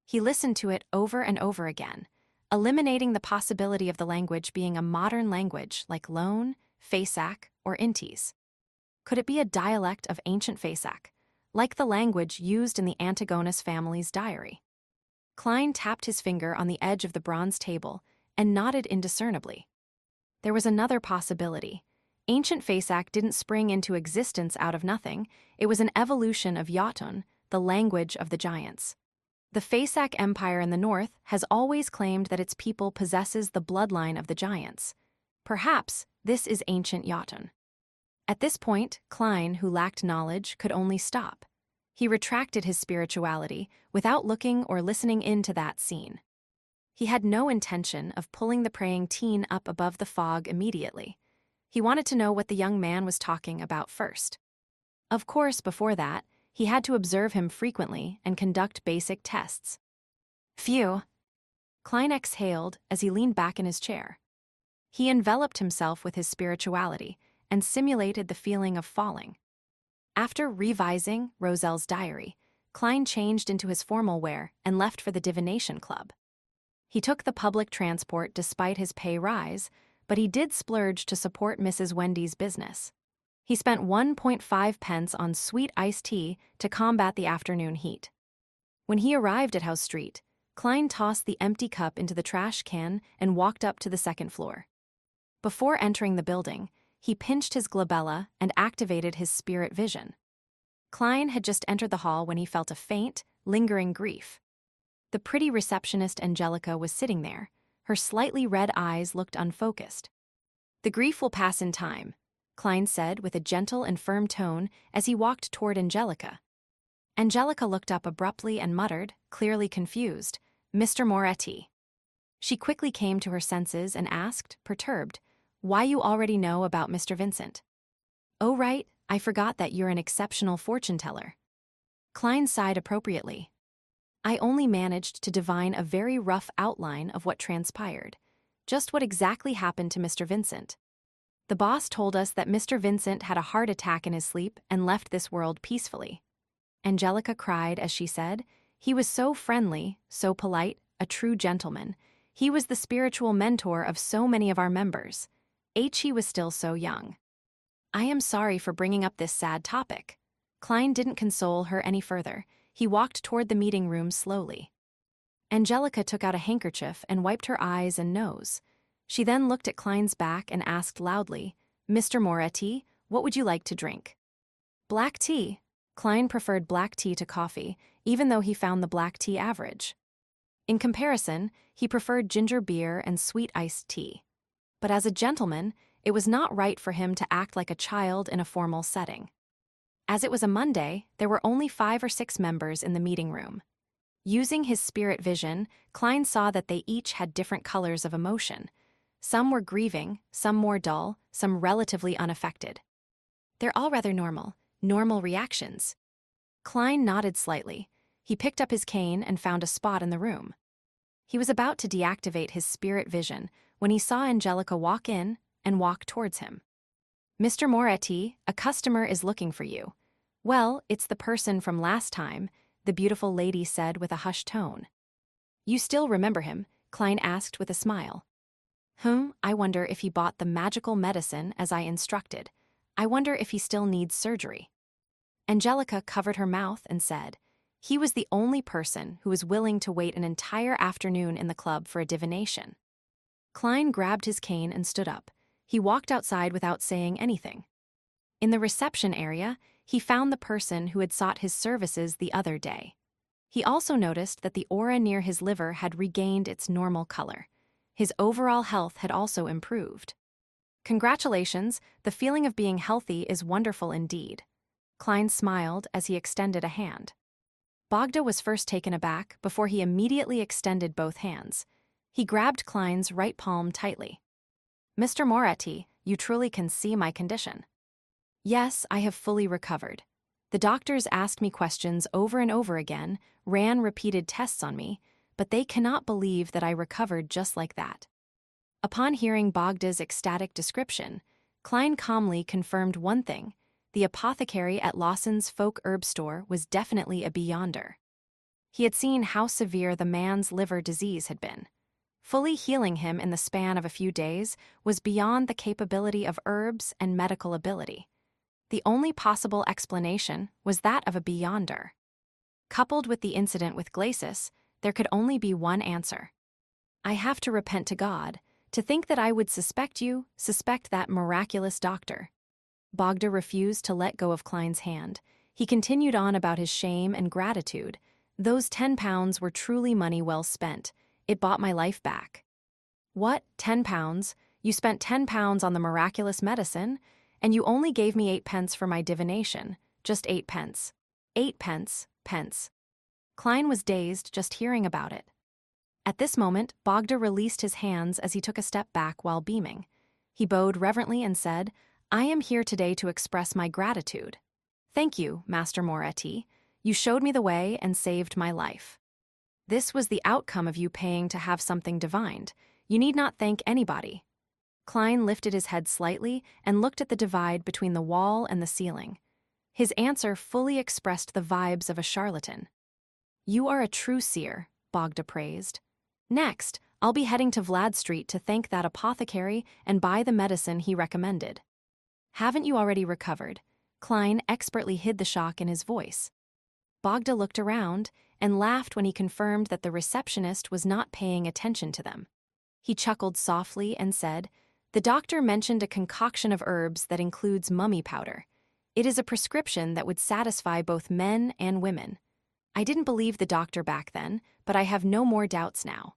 He listened to it over and over again, eliminating the possibility of the language being a modern language like Lone, Fasak, or Intis. Could it be a dialect of ancient Fasak, like the language used in the Antigonus family's diary? Klein tapped his finger on the edge of the bronze table and nodded indiscernibly. There was another possibility. Ancient Fasak didn't spring into existence out of nothing. It was an evolution of Jotun, the language of the giants. The Fasak Empire in the north has always claimed that its people possesses the bloodline of the giants. Perhaps this is ancient Jotun. At this point, Klein, who lacked knowledge, could only stop. He retracted his spirituality without looking or listening into that scene. He had no intention of pulling the praying teen up above the fog immediately. He wanted to know what the young man was talking about first. Of course, before that, he had to observe him frequently and conduct basic tests. Phew. Klein exhaled as he leaned back in his chair. He enveloped himself with his spirituality and simulated the feeling of falling. After revising Roselle's diary, Klein changed into his formal wear and left for the divination club. He took the public transport despite his pay rise, but he did splurge to support Mrs. Wendy's business. He spent 1.5 pence on sweet iced tea to combat the afternoon heat. When he arrived at House Street, Klein tossed the empty cup into the trash can and walked up to the second floor. Before entering the building, he pinched his glabella and activated his spirit vision. Klein had just entered the hall when he felt a faint, lingering grief. The pretty receptionist Angelica was sitting there. Her slightly red eyes looked unfocused. "The grief will pass in time," Klein said with a gentle and firm tone as he walked toward Angelica. Angelica looked up abruptly and muttered, clearly confused, "Mr. Moretti." She quickly came to her senses and asked, perturbed, "Why you already know about Mr. Vincent?" "Oh right, I forgot that you're an exceptional fortune-teller." Klein sighed appropriately. "I only managed to divine a very rough outline of what transpired, just what exactly happened to Mr. Vincent. The boss told us that Mr. Vincent had a heart attack in his sleep and left this world peacefully." Angelica cried as she said, "He was so friendly, so polite, a true gentleman. He was the spiritual mentor of so many of our members. He was still so young." "I am sorry for bringing up this sad topic." Klein didn't console her any further. He walked toward the meeting room slowly. Angelica took out a handkerchief and wiped her eyes and nose. She then looked at Klein's back and asked loudly, "Mr. Moretti, what would you like to drink?" "Black tea." Klein preferred black tea to coffee, even though he found the black tea average. In comparison, he preferred ginger beer and sweet iced tea. But as a gentleman, it was not right for him to act like a child in a formal setting. As it was a Monday, there were only 5 or 6 members in the meeting room. Using his spirit vision, Klein saw that they each had different colors of emotion. Some were grieving, some more dull, some relatively unaffected. "They're all rather normal reactions." Klein nodded slightly. He picked up his cane and found a spot in the room. He was about to deactivate his spirit vision when he saw Angelica walk in and walk towards him. "Mr. Moretti, a customer is looking for you." "Well, it's the person from last time," the beautiful lady said with a hushed tone. "You still remember him?" Klein asked with a smile. I wonder if he bought the magical medicine as I instructed. I wonder if he still needs surgery." Angelica covered her mouth and said, "He was the only person who was willing to wait an entire afternoon in the club for a divination." Klein grabbed his cane and stood up. He walked outside without saying anything. In the reception area, he found the person who had sought his services the other day. He also noticed that the aura near his liver had regained its normal color. His overall health had also improved. "Congratulations, the feeling of being healthy is wonderful indeed." Klein smiled as he extended a hand. Bogda was first taken aback before he immediately extended both hands. He grabbed Klein's right palm tightly. "Mr. Moretti, you truly can see my condition." "Yes, I have fully recovered. The doctors asked me questions over and over again, ran repeated tests on me, but they cannot believe that I recovered just like that." Upon hearing Bogda's ecstatic description, Klein calmly confirmed one thing: the apothecary at Lawson's folk herb store was definitely a beyonder. He had seen how severe the man's liver disease had been. Fully healing him in the span of a few days was beyond the capability of herbs and medical ability. The only possible explanation was that of a beyonder. Coupled with the incident with Glacis, there could only be one answer. "I have to repent to God. To think that I would suspect that miraculous doctor." Bogda refused to let go of Klein's hand. He continued on about his shame and gratitude. "Those 10 pounds were truly money well spent. It bought my life back." "What, 10 pounds? You spent 10 pounds on the miraculous medicine? And you only gave me 8 pence for my divination. Just 8 pence. 8 pence. Klein was dazed just hearing about it. At this moment, Bogda released his hands as he took a step back while beaming. He bowed reverently and said, "I am here today to express my gratitude. Thank you, Master Moretti. You showed me the way and saved my life. This was the outcome of you paying to have something divined. You need not thank anybody." Klein lifted his head slightly and looked at the divide between the wall and the ceiling. His answer fully expressed the vibes of a charlatan. "You are a true seer," Bogda praised. "Next, I'll be heading to Vlad Street to thank that apothecary and buy the medicine he recommended. Haven't you already recovered? Klein expertly hid the shock in his voice. Bogda looked around and laughed when he confirmed that the receptionist was not paying attention to them. He chuckled softly and said, "The doctor mentioned a concoction of herbs that includes mummy powder. It is a prescription that would satisfy both men and women. I didn't believe the doctor back then, but I have no more doubts now.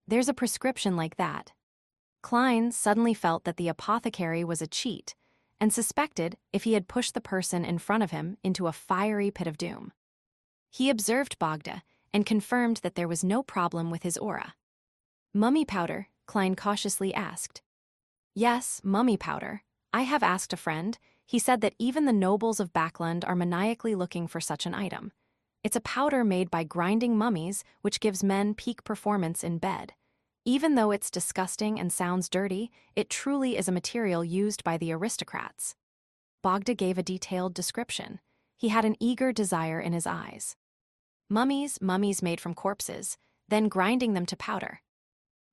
There's a prescription like that." Klein suddenly felt that the apothecary was a cheat and suspected if he had pushed the person in front of him into a fiery pit of doom. He observed Bogda and confirmed that there was no problem with his aura. "Mummy powder?" Klein cautiously asked. "Yes, mummy powder. I have asked a friend. He said that even the nobles of Backland are maniacally looking for such an item. It's a powder made by grinding mummies which gives men peak performance in bed. Even though it's disgusting and sounds dirty, it truly is a material used by the aristocrats." Bogda gave a detailed description. He had an eager desire in his eyes. Mummies made from corpses, then grinding them to powder.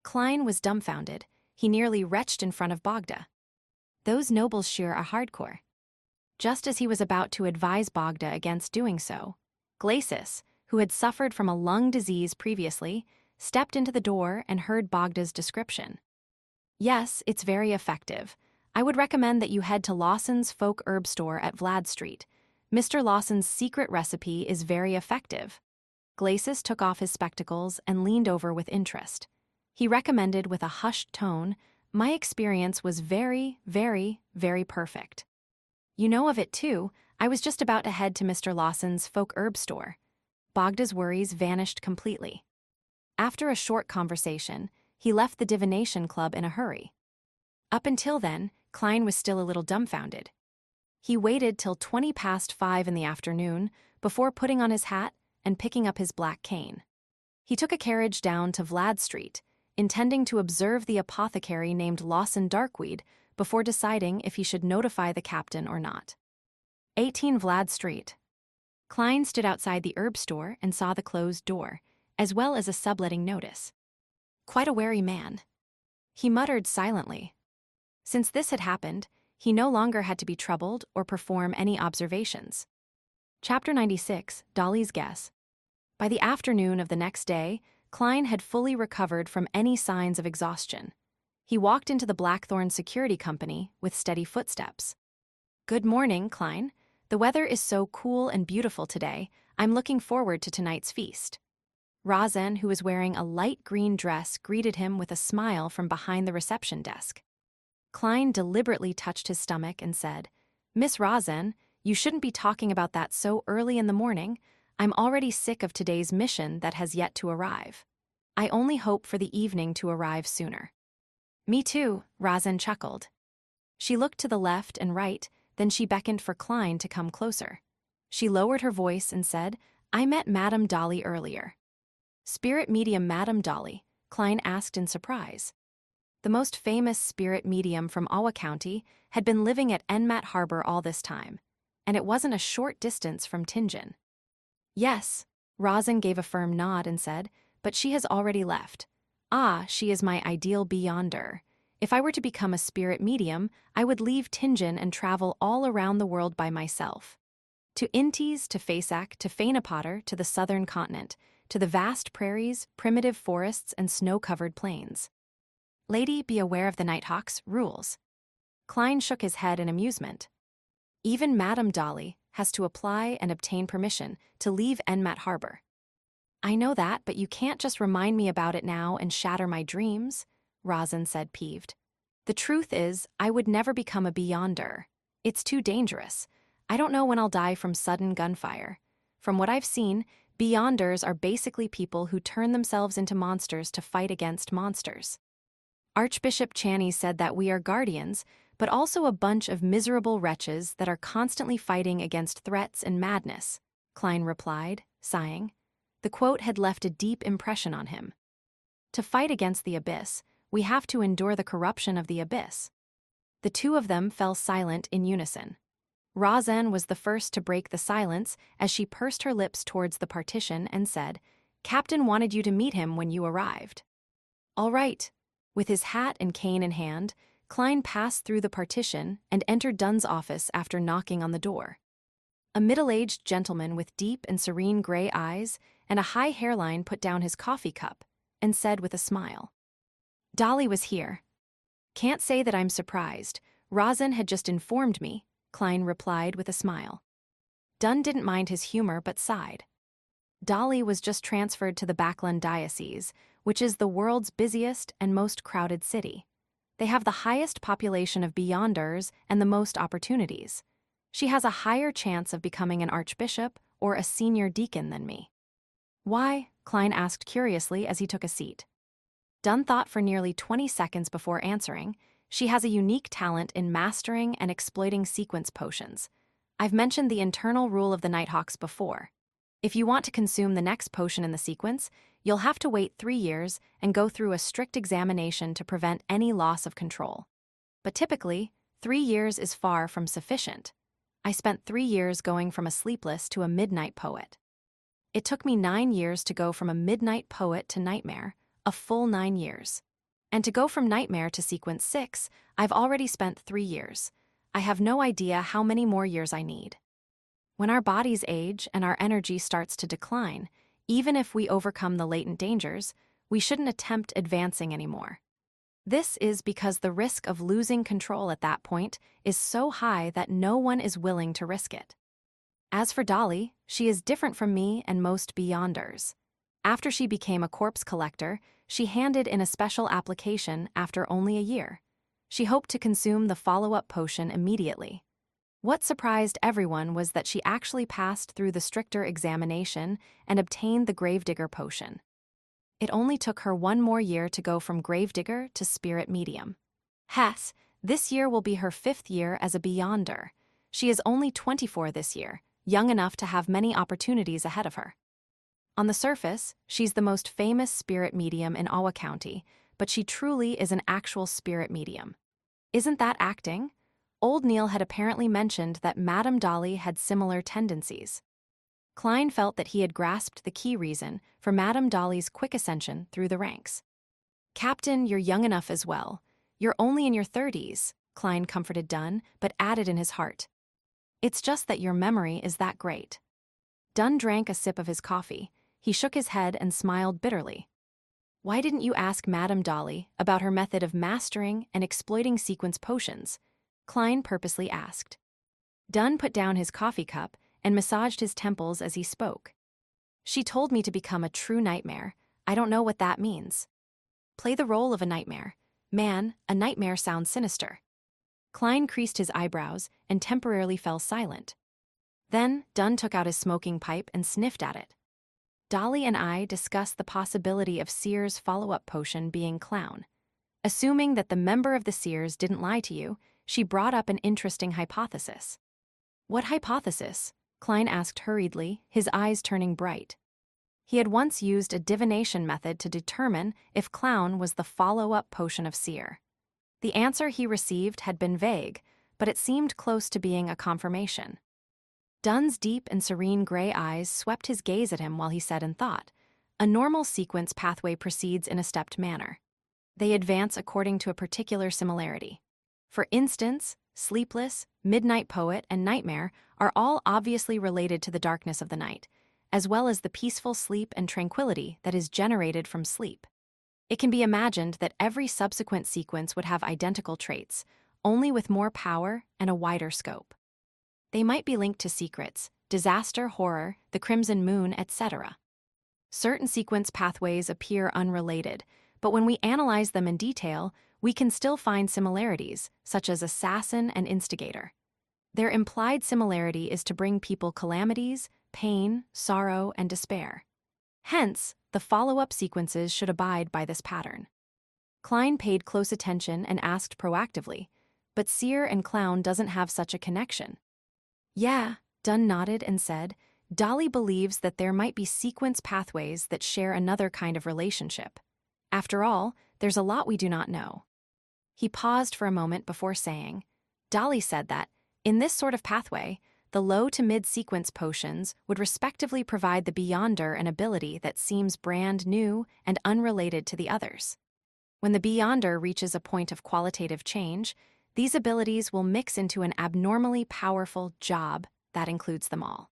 Klein was dumbfounded. He nearly retched in front of Bogda. Those nobles sure are hardcore. Just as he was about to advise Bogda against doing so, Glacis, who had suffered from a lung disease previously, stepped into the door and heard Bogda's description. "Yes, it's very effective. I would recommend that you head to Lawson's Folk Herb Store at Vlad Street. Mr. Lawson's secret recipe is very effective." Glacis took off his spectacles and leaned over with interest. He recommended with a hushed tone, "My experience was very, very, very perfect." "You know of it too. I was just about to head to Mr. Lawson's Folk Herb Store." Bogda's worries vanished completely. After a short conversation, he left the divination club in a hurry. Up until then, Klein was still a little dumbfounded. He waited till 5:20 in the afternoon before putting on his hat and picking up his black cane. He took a carriage down to Vlad Street, intending to observe the apothecary named Lawson Darkweed before deciding if he should notify the captain or not. 18 Vlad Street. Klein stood outside the herb store and saw the closed door, as well as a subletting notice. Quite a wary man. He muttered silently. Since this had happened, he no longer had to be troubled or perform any observations. Chapter 96, Dolly's Guess. By the afternoon of the next day, Klein had fully recovered from any signs of exhaustion. He walked into the Blackthorn Security Company with steady footsteps. "Good morning, Klein. The weather is so cool and beautiful today. I'm looking forward to tonight's feast." Razen, who was wearing a light green dress, greeted him with a smile from behind the reception desk. Klein deliberately touched his stomach and said, "Miss Razen, you shouldn't be talking about that so early in the morning. I'm already sick of today's mission that has yet to arrive. I only hope for the evening to arrive sooner." "Me too," Razen chuckled. She looked to the left and right, then she beckoned for Klein to come closer. She lowered her voice and said, "I met Madame Dolly earlier." "Spirit medium Madame Dolly?" Klein asked in surprise. The most famous spirit medium from Awa County had been living at Enmat Harbor all this time, and it wasn't a short distance from Tingen. "Yes," Razen gave a firm nod and said, "but she has already left. Ah, she is my ideal beyonder. If I were to become a spirit medium, I would leave Tingen and travel all around the world by myself. To Intis, to Fasak, to Fainapotter, to the southern continent, to the vast prairies, primitive forests, and snow-covered plains. Lady, be aware of the Nighthawk's rules." Klein shook his head in amusement. "Even Madame Dolly has to apply and obtain permission to leave Enmat Harbor." "I know that, but you can't just remind me about it now and shatter my dreams," Razen said, peeved. "The truth is, I would never become a beyonder. It's too dangerous. I don't know when I'll die from sudden gunfire. From what I've seen, beyonders are basically people who turn themselves into monsters to fight against monsters. Archbishop Channy said that we are guardians, but also a bunch of miserable wretches that are constantly fighting against threats and madness," Klein replied, sighing. The quote had left a deep impression on him. To fight against the abyss, we have to endure the corruption of the abyss. The two of them fell silent in unison. Razen was the first to break the silence as she pursed her lips towards the partition and said, "Captain wanted you to meet him when you arrived." All right. With his hat and cane in hand, Klein passed through the partition and entered Dunn's office after knocking on the door. A middle-aged gentleman with deep and serene gray eyes and a high hairline put down his coffee cup and said with a smile, "Dolly was here." "Can't say that I'm surprised. Rosin had just informed me," Klein replied with a smile. Dunn didn't mind his humor but sighed. Dolly was just transferred to the Backland Diocese, which is the world's busiest and most crowded city. They have the highest population of Beyonders and the most opportunities. She has a higher chance of becoming an archbishop or a senior deacon than me. "Why?" Klein asked curiously as he took a seat. Dunn thought for nearly 20 seconds before answering. "She has a unique talent in mastering and exploiting sequence potions. I've mentioned the internal rule of the Nighthawks before. If you want to consume the next potion in the sequence, you'll have to wait 3 years and go through a strict examination to prevent any loss of control. But typically, 3 years is far from sufficient. I spent 3 years going from a sleepless to a midnight poet. It took me 9 years to go from a midnight poet to nightmare, a full 9 years. And to go from nightmare to sequence 6, I've already spent 3 years. I have no idea how many more years I need. When our bodies age and our energy starts to decline, even if we overcome the latent dangers, we shouldn't attempt advancing anymore. This is because the risk of losing control at that point is so high that no one is willing to risk it. As for Dolly, she is different from me and most Beyonders. After she became a corpse collector, she handed in a special application after only a year. She hoped to consume the follow-up potion immediately. What surprised everyone was that she actually passed through the stricter examination and obtained the Gravedigger potion. It only took her 1 more year to go from Gravedigger to Spirit Medium. Hess, this year will be her 5th year as a Beyonder. She is only 24 this year, young enough to have many opportunities ahead of her. On the surface, she's the most famous spirit medium in Awa County, but she truly is an actual spirit medium. Isn't that acting? Old Neil had apparently mentioned that Madame Dolly had similar tendencies. Klein felt that he had grasped the key reason for Madame Dolly's quick ascension through the ranks. "Captain, you're young enough as well. You're only in your 30s, Klein comforted Dunn, but added in his heart, "It's just that your memory is that great." Dunn drank a sip of his coffee. He shook his head and smiled bitterly. "Why didn't you ask Madame Dolly about her method of mastering and exploiting sequence potions?" Klein purposely asked. Dunn put down his coffee cup and massaged his temples as he spoke. "She told me to become a true nightmare. I don't know what that means." "Play the role of a nightmare. Man, a nightmare sounds sinister." Klein creased his eyebrows and temporarily fell silent. Then Dunn took out his smoking pipe and sniffed at it. "Dolly and I discussed the possibility of Seer's follow-up potion being clown. Assuming that the member of the Seers didn't lie to you, she brought up an interesting hypothesis." "What hypothesis?" Klein asked hurriedly, his eyes turning bright. He had once used a divination method to determine if clown was the follow-up potion of Seer. The answer he received had been vague, but it seemed close to being a confirmation. Dunn's deep and serene gray eyes swept his gaze at him while he said in thought, "A normal sequence pathway proceeds in a stepped manner. They advance according to a particular similarity. For instance, Sleepless, Midnight Poet, and Nightmare are all obviously related to the darkness of the night, as well as the peaceful sleep and tranquility that is generated from sleep. It can be imagined that every subsequent sequence would have identical traits, only with more power and a wider scope. They might be linked to secrets, disaster, horror, the crimson moon, etc. Certain sequence pathways appear unrelated, but when we analyze them in detail, we can still find similarities, such as assassin and instigator. Their implied similarity is to bring people calamities, pain, sorrow, and despair. Hence, the follow-up sequences should abide by this pattern." Klein paid close attention and asked proactively, "But Seer and Clown doesn't have such a connection." "Yeah," Dunn nodded and said, "Dolly believes that there might be sequence pathways that share another kind of relationship. After all, there's a lot we do not know." He paused for a moment before saying, "Dolly said that, in this sort of pathway, the low to mid-sequence potions would respectively provide the Beyonder an ability that seems brand new and unrelated to the others. When the Beyonder reaches a point of qualitative change, these abilities will mix into an abnormally powerful job that includes them all.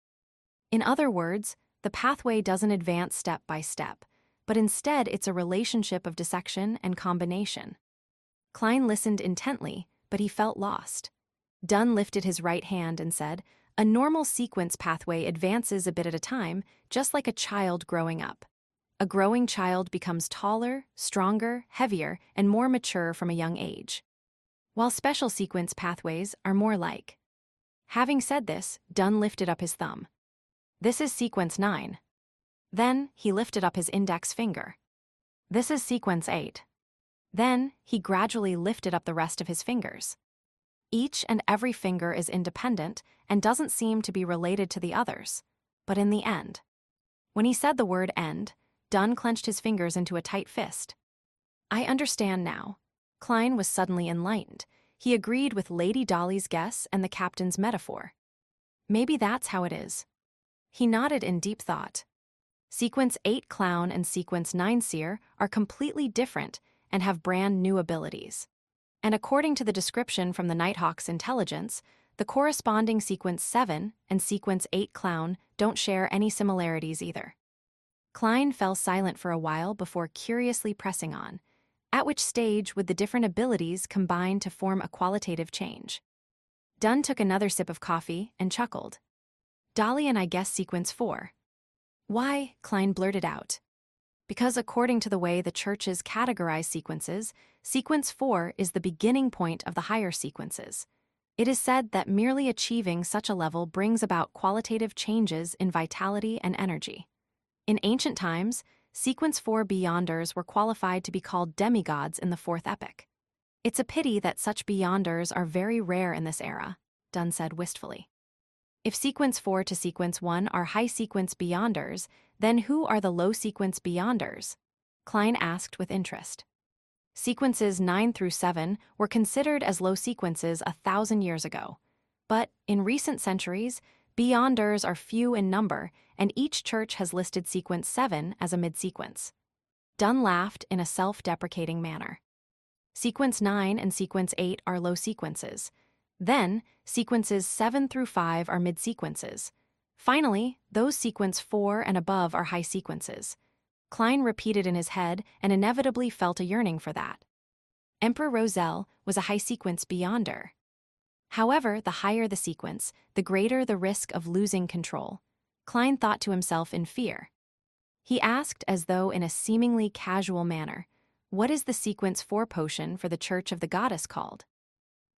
In other words, the pathway doesn't advance step by step, but instead it's a relationship of dissection and combination. Klein listened intently, but he felt lost. Dunn lifted his right hand and said, "A normal sequence pathway advances a bit at a time, just like a child growing up. A growing child becomes taller, stronger, heavier, and more mature from a young age. While special sequence pathways are more like." Having said this, Dunn lifted up his thumb. "This is sequence 9. Then he lifted up his index finger. "This is sequence 8. Then he gradually lifted up the rest of his fingers. Each and every finger is independent and doesn't seem to be related to the others. But in the end, when he said the word end, Dunn clenched his fingers into a tight fist. "I understand now." Klein was suddenly enlightened. He agreed with Lady Dolly's guess and the captain's metaphor. Maybe that's how it is. He nodded in deep thought. Sequence 8 Clown and Sequence 9 Seer are completely different and have brand new abilities. And according to the description from the Nighthawk's intelligence, the corresponding Sequence 7 and Sequence 8 Clown don't share any similarities either. Klein fell silent for a while before curiously pressing on. At which stage would the different abilities combine to form a qualitative change? Dunn took another sip of coffee and chuckled. "Dolly and I guess Sequence 4. "Why?" Klein blurted out. "Because according to the way the churches categorize sequences, Sequence 4 is the beginning point of the higher sequences. It is said that merely achieving such a level brings about qualitative changes in vitality and energy. In ancient times, Sequence 4 Beyonders were qualified to be called demigods in the fourth epoch. It's a pity that such Beyonders are very rare in this era," Dunn said wistfully. "If Sequence 4 to Sequence 1 are high sequence Beyonders, then who are the low sequence Beyonders?" Klein asked with interest. Sequences 9 through 7 were considered as low sequences 1,000 years ago. But in recent centuries, Beyonders are few in number, and each church has listed Sequence 7 as a mid-sequence. Dunn laughed in a self-deprecating manner. Sequence 9 and Sequence 8 are low sequences. Then, Sequences 7 through 5 are mid-sequences. Finally, those Sequence 4 and above are high sequences. Klein repeated in his head and inevitably felt a yearning for that. Emperor Roselle was a high sequence Beyonder. However, the higher the sequence, the greater the risk of losing control. Klein thought to himself in fear. He asked, as though in a seemingly casual manner, "What is the Sequence 4 potion for the Church of the Goddess called?"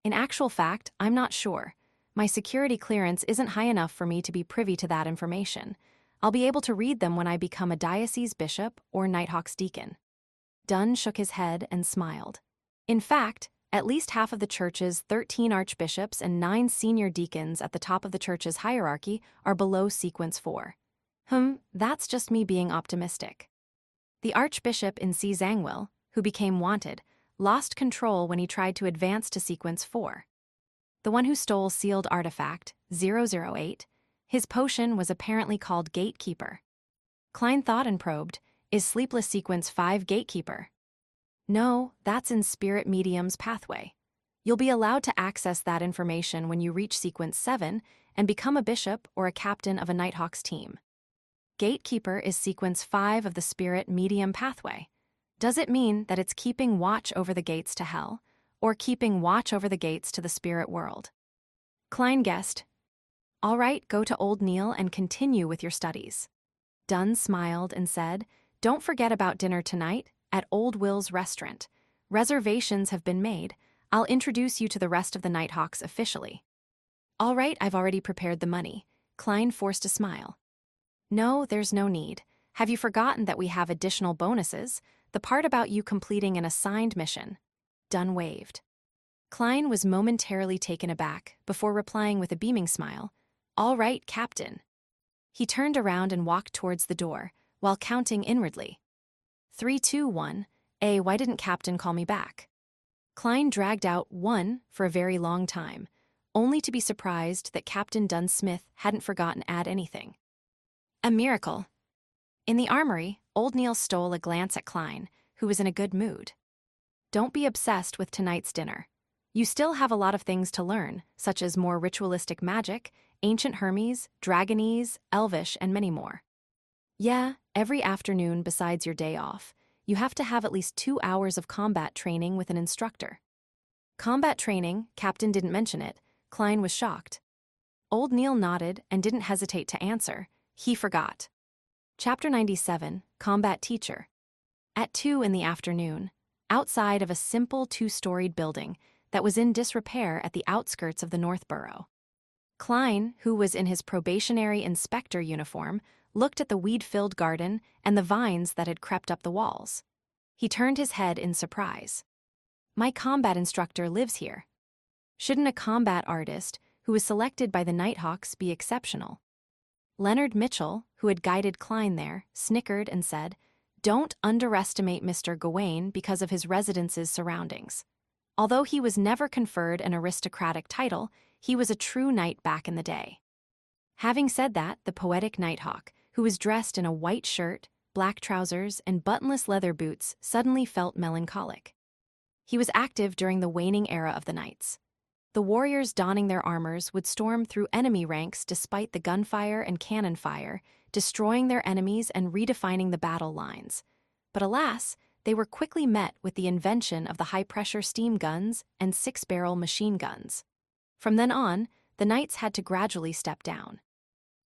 "In actual fact, I'm not sure. My security clearance isn't high enough for me to be privy to that information. I'll be able to read them when I become a diocese bishop or Nighthawk's deacon." Dunn shook his head and smiled. In fact, at least half of the church's 13 archbishops and 9 senior deacons at the top of the church's hierarchy are below Sequence 4. That's just me being optimistic. The archbishop in C. Zangwill, who became wanted, lost control when he tried to advance to Sequence 4. The one who stole sealed artifact, 008, his potion was apparently called Gatekeeper. Klein thought and probed, "Is Sleepless Sequence 5 Gatekeeper?" "No, that's in Spirit Medium's pathway. You'll be allowed to access that information when you reach Sequence 7 and become a bishop or a captain of a Nighthawk's team. Gatekeeper is Sequence 5 of the Spirit Medium pathway. Does it mean that it's keeping watch over the gates to hell, or keeping watch over the gates to the spirit world?" Klein guessed. "All right, go to Old Neil and continue with your studies." Dunn smiled and said, "Don't forget about dinner tonight at Old Will's restaurant. Reservations have been made. I'll introduce you to the rest of the Nighthawks officially." "All right, I've already prepared the money." Klein forced a smile. "No, there's no need. Have you forgotten that we have additional bonuses? The part about you completing an assigned mission." Dunn waved. Klein was momentarily taken aback before replying with a beaming smile, "All right, Captain." He turned around and walked towards the door, while counting inwardly. 3, 2, 1. Why didn't Captain call me back? Klein dragged out 1 for a very long time, only to be surprised that Captain Dunn Smith hadn't forgotten to add anything. A miracle. In the armory, Old Neil stole a glance at Klein, who was in a good mood. Don't be obsessed with tonight's dinner. You still have a lot of things to learn, such as more ritualistic magic, ancient Hermes, Dragonese, Elvish, and many more. Yeah, every afternoon besides your day off, you have to have at least 2 hours of combat training with an instructor. Combat training, Captain didn't mention it. Klein was shocked. Old Neil nodded and didn't hesitate to answer. He forgot. Chapter 97, Combat Teacher. At 2 in the afternoon, outside of a simple 2-storied building that was in disrepair at the outskirts of the North Borough. Klein, who was in his probationary inspector uniform, looked at the weed-filled garden and the vines that had crept up the walls. He turned his head in surprise. My combat instructor lives here. Shouldn't a combat artist, who was selected by the Nighthawks, be exceptional? Leonard Mitchell, who had guided Klein there, snickered and said, "Don't underestimate Mr. Gawain because of his residence's surroundings. Although he was never conferred an aristocratic title, he was a true knight back in the day." Having said that, the poetic Nighthawk, who was dressed in a white shirt, black trousers, and buttonless leather boots, suddenly felt melancholic. He was active during the waning era of the Knights. The warriors donning their armors would storm through enemy ranks despite the gunfire and cannon fire, destroying their enemies and redefining the battle lines. But alas, they were quickly met with the invention of the high-pressure steam guns and 6-barrel machine guns. From then on, the Knights had to gradually step down.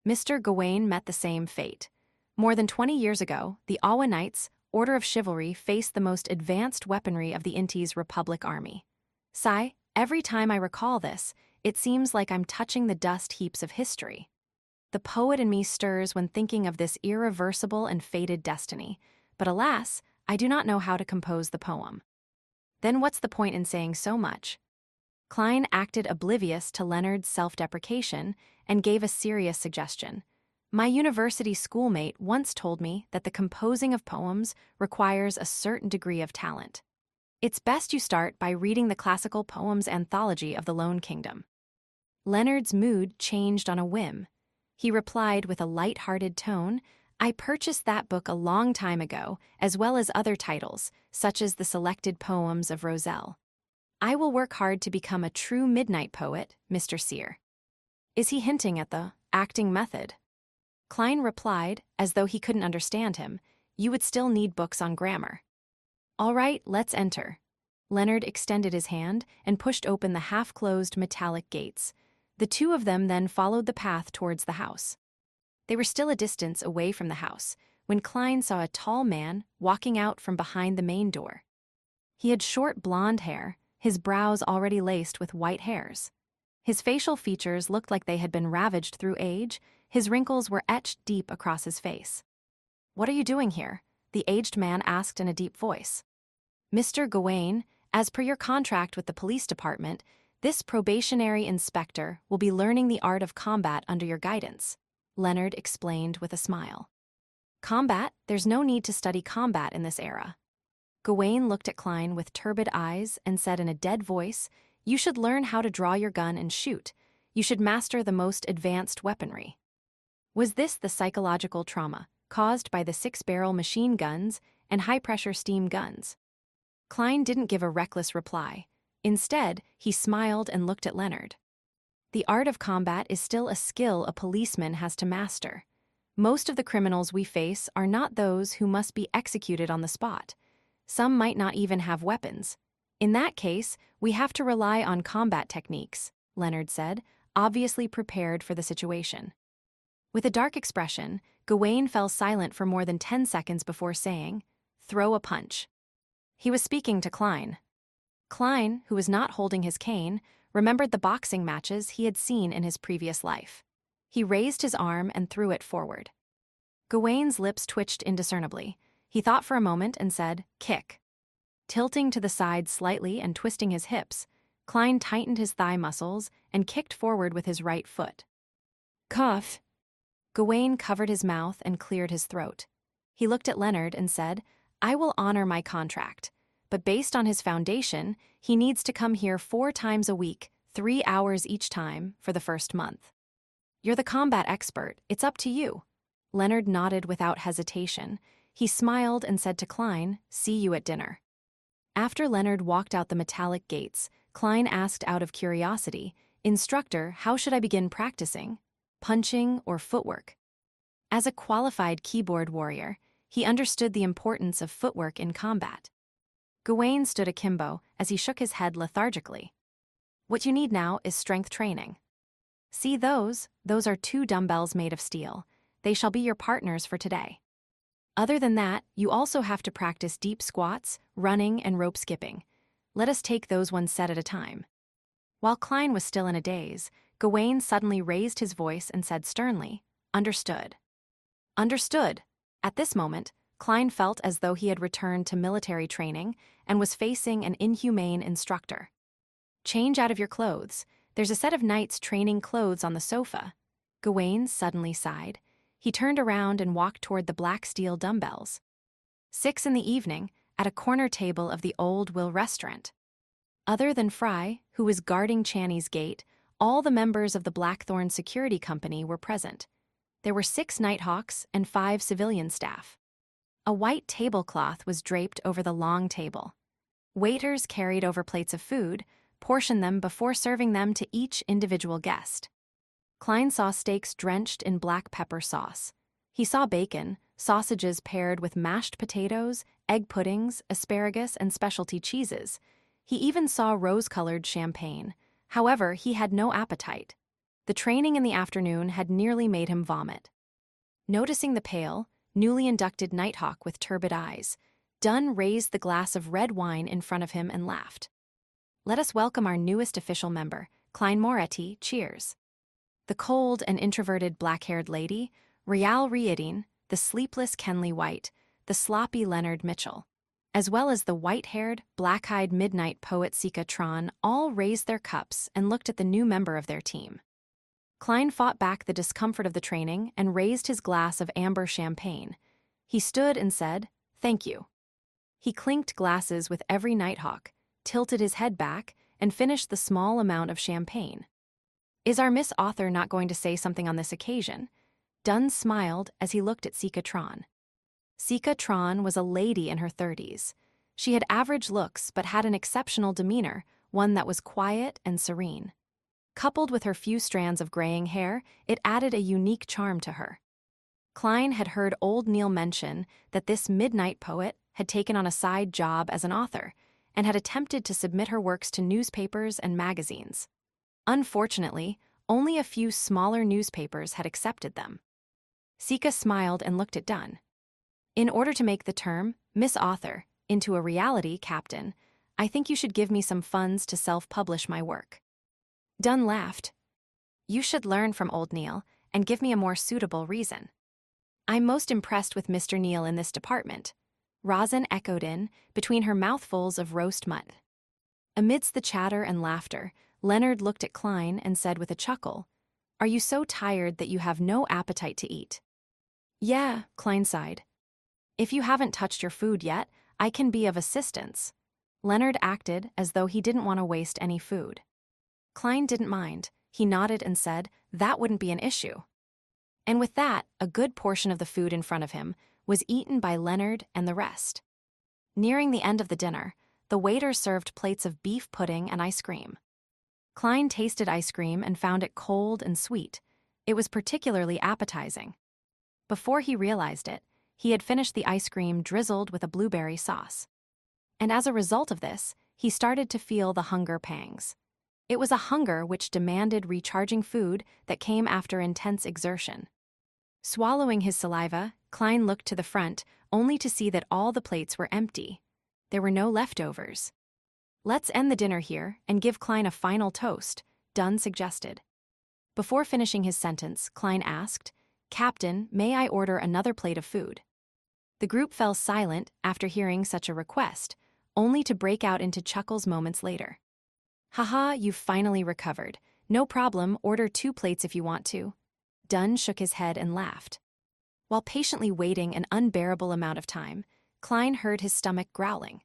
Mr. Gawain met the same fate. More than 20 years ago, the Awa Knights, Order of Chivalry, faced the most advanced weaponry of the Inti's Republic Army. Sigh, every time I recall this, it seems like I'm touching the dust heaps of history. The poet in me stirs when thinking of this irreversible and fated destiny, but alas, I do not know how to compose the poem. Then what's the point in saying so much? Klein acted oblivious to Leonard's self-deprecation and gave a serious suggestion. My university schoolmate once told me that the composing of poems requires a certain degree of talent. It's best you start by reading the classical poems anthology of the Lone Kingdom. Leonard's mood changed on a whim. He replied with a light-hearted tone, "I purchased that book a long time ago, as well as other titles, such as the selected poems of Roselle. I will work hard to become a true midnight poet, Mr. Sear." Is he hinting at the acting method? Klein replied, as though he couldn't understand him, "You would still need books on grammar." "All right, let's enter." Leonard extended his hand and pushed open the half-closed metallic gates. The two of them then followed the path towards the house. They were still a distance away from the house when Klein saw a tall man walking out from behind the main door. He had short blonde hair, his brows already laced with white hairs. His facial features looked like they had been ravaged through age. His wrinkles were etched deep across his face. "What are you doing here?" the aged man asked in a deep voice. "Mr. Gawain, as per your contract with the police department, this probationary inspector will be learning the art of combat under your guidance," Leonard explained with a smile. "Combat? There's no need to study combat in this era." Gawain looked at Klein with turbid eyes and said in a dead voice, "You should learn how to draw your gun and shoot. You should master the most advanced weaponry." Was this the psychological trauma caused by the 6-barrel machine guns and high-pressure steam guns? Klein didn't give a reckless reply. Instead, he smiled and looked at Leonard. The art of combat is still a skill a policeman has to master. Most of the criminals we face are not those who must be executed on the spot. Some might not even have weapons. In that case, we have to rely on combat techniques, Leonard said, obviously prepared for the situation. With a dark expression, Gawain fell silent for more than 10 seconds before saying, "Throw a punch." He was speaking to Klein. Klein, who was not holding his cane, remembered the boxing matches he had seen in his previous life. He raised his arm and threw it forward. Gawain's lips twitched indiscernibly. He thought for a moment and said, "Kick." Tilting to the side slightly and twisting his hips, Klein tightened his thigh muscles and kicked forward with his right foot. "Cough." Gawain covered his mouth and cleared his throat. He looked at Leonard and said, "I will honor my contract, but based on his foundation, he needs to come here 4 times a week, 3 hours each time, for the first month. You're the combat expert, it's up to you." Leonard nodded without hesitation. He smiled and said to Klein, "See you at dinner." After Leonard walked out the metallic gates, Klein asked out of curiosity, "Instructor, how should I begin practicing? Punching or footwork?" As a qualified keyboard warrior, he understood the importance of footwork in combat. Gawain stood akimbo as he shook his head lethargically. "What you need now is strength training. See those? Those are 2 dumbbells made of steel. They shall be your partners for today. Other than that, you also have to practice deep squats, running, and rope skipping. Let us take those one set at a time." While Klein was still in a daze, Gawain suddenly raised his voice and said sternly, "Understood." Understood. At this moment, Klein felt as though he had returned to military training and was facing an inhumane instructor. "Change out of your clothes. There's a set of knights training clothes on the sofa." Gawain suddenly sighed. He turned around and walked toward the black steel dumbbells. 6 in the evening, at a corner table of the Old Will restaurant. Other than Fry, who was guarding Channy's gate, all the members of the Blackthorn Security Company were present. There were 6 Nighthawks and 5 civilian staff. A white tablecloth was draped over the long table. Waiters carried over plates of food, portioned them before serving them to each individual guest. Klein saw steaks drenched in black pepper sauce. He saw bacon, sausages paired with mashed potatoes, egg puddings, asparagus, and specialty cheeses. He even saw rose-colored champagne. However, he had no appetite. The training in the afternoon had nearly made him vomit. Noticing the pale, newly inducted Nighthawk with turbid eyes, Dunn raised the glass of red wine in front of him and laughed. "Let us welcome our newest official member, Klein Moretti, cheers." The cold and introverted black-haired lady, Rial Riadine, the sleepless Kenley White, the sloppy Leonard Mitchell, as well as the white-haired, black-eyed midnight poet Sika Tron all raised their cups and looked at the new member of their team. Klein fought back the discomfort of the training and raised his glass of amber champagne. He stood and said, "Thank you." He clinked glasses with every Nighthawk, tilted his head back, and finished the small amount of champagne. "Is our Miss Author not going to say something on this occasion?" Dunn smiled as he looked at Sika Tron. Sika Tron was a lady in her 30s. She had average looks but had an exceptional demeanor, one that was quiet and serene. Coupled with her few strands of graying hair, it added a unique charm to her. Klein had heard old Neil mention that this midnight poet had taken on a side job as an author and had attempted to submit her works to newspapers and magazines. Unfortunately, only a few smaller newspapers had accepted them. Sika smiled and looked at Dunn. "In order to make the term, Miss Author, into a reality, Captain, I think you should give me some funds to self-publish my work." Dunn laughed. "You should learn from old Neil and give me a more suitable reason." "I'm most impressed with Mr. Neil in this department," Rosin echoed in, between her mouthfuls of roast mutton. Amidst the chatter and laughter, Leonard looked at Klein and said with a chuckle, "Are you so tired that you have no appetite to eat?" "Yeah," Klein sighed. "If you haven't touched your food yet, I can be of assistance." Leonard acted as though he didn't want to waste any food. Klein didn't mind. He nodded and said that wouldn't be an issue. And with that, a good portion of the food in front of him was eaten by Leonard and the rest. Nearing the end of the dinner, the waiter served plates of beef pudding and ice cream. Klein tasted ice cream and found it cold and sweet. It was particularly appetizing. Before he realized it, he had finished the ice cream drizzled with a blueberry sauce. And as a result of this, he started to feel the hunger pangs. It was a hunger which demanded recharging food that came after intense exertion. Swallowing his saliva, Klein looked to the front, only to see that all the plates were empty. There were no leftovers. "Let's end the dinner here and give Klein a final toast," Dunn suggested. Before finishing his sentence, Klein asked, "Captain, may I order another plate of food?" The group fell silent after hearing such a request, only to break out into chuckles moments later. "Haha, you've finally recovered. No problem, order 2 plates if you want to." Dunn shook his head and laughed. While patiently waiting an unbearable amount of time, Klein heard his stomach growling.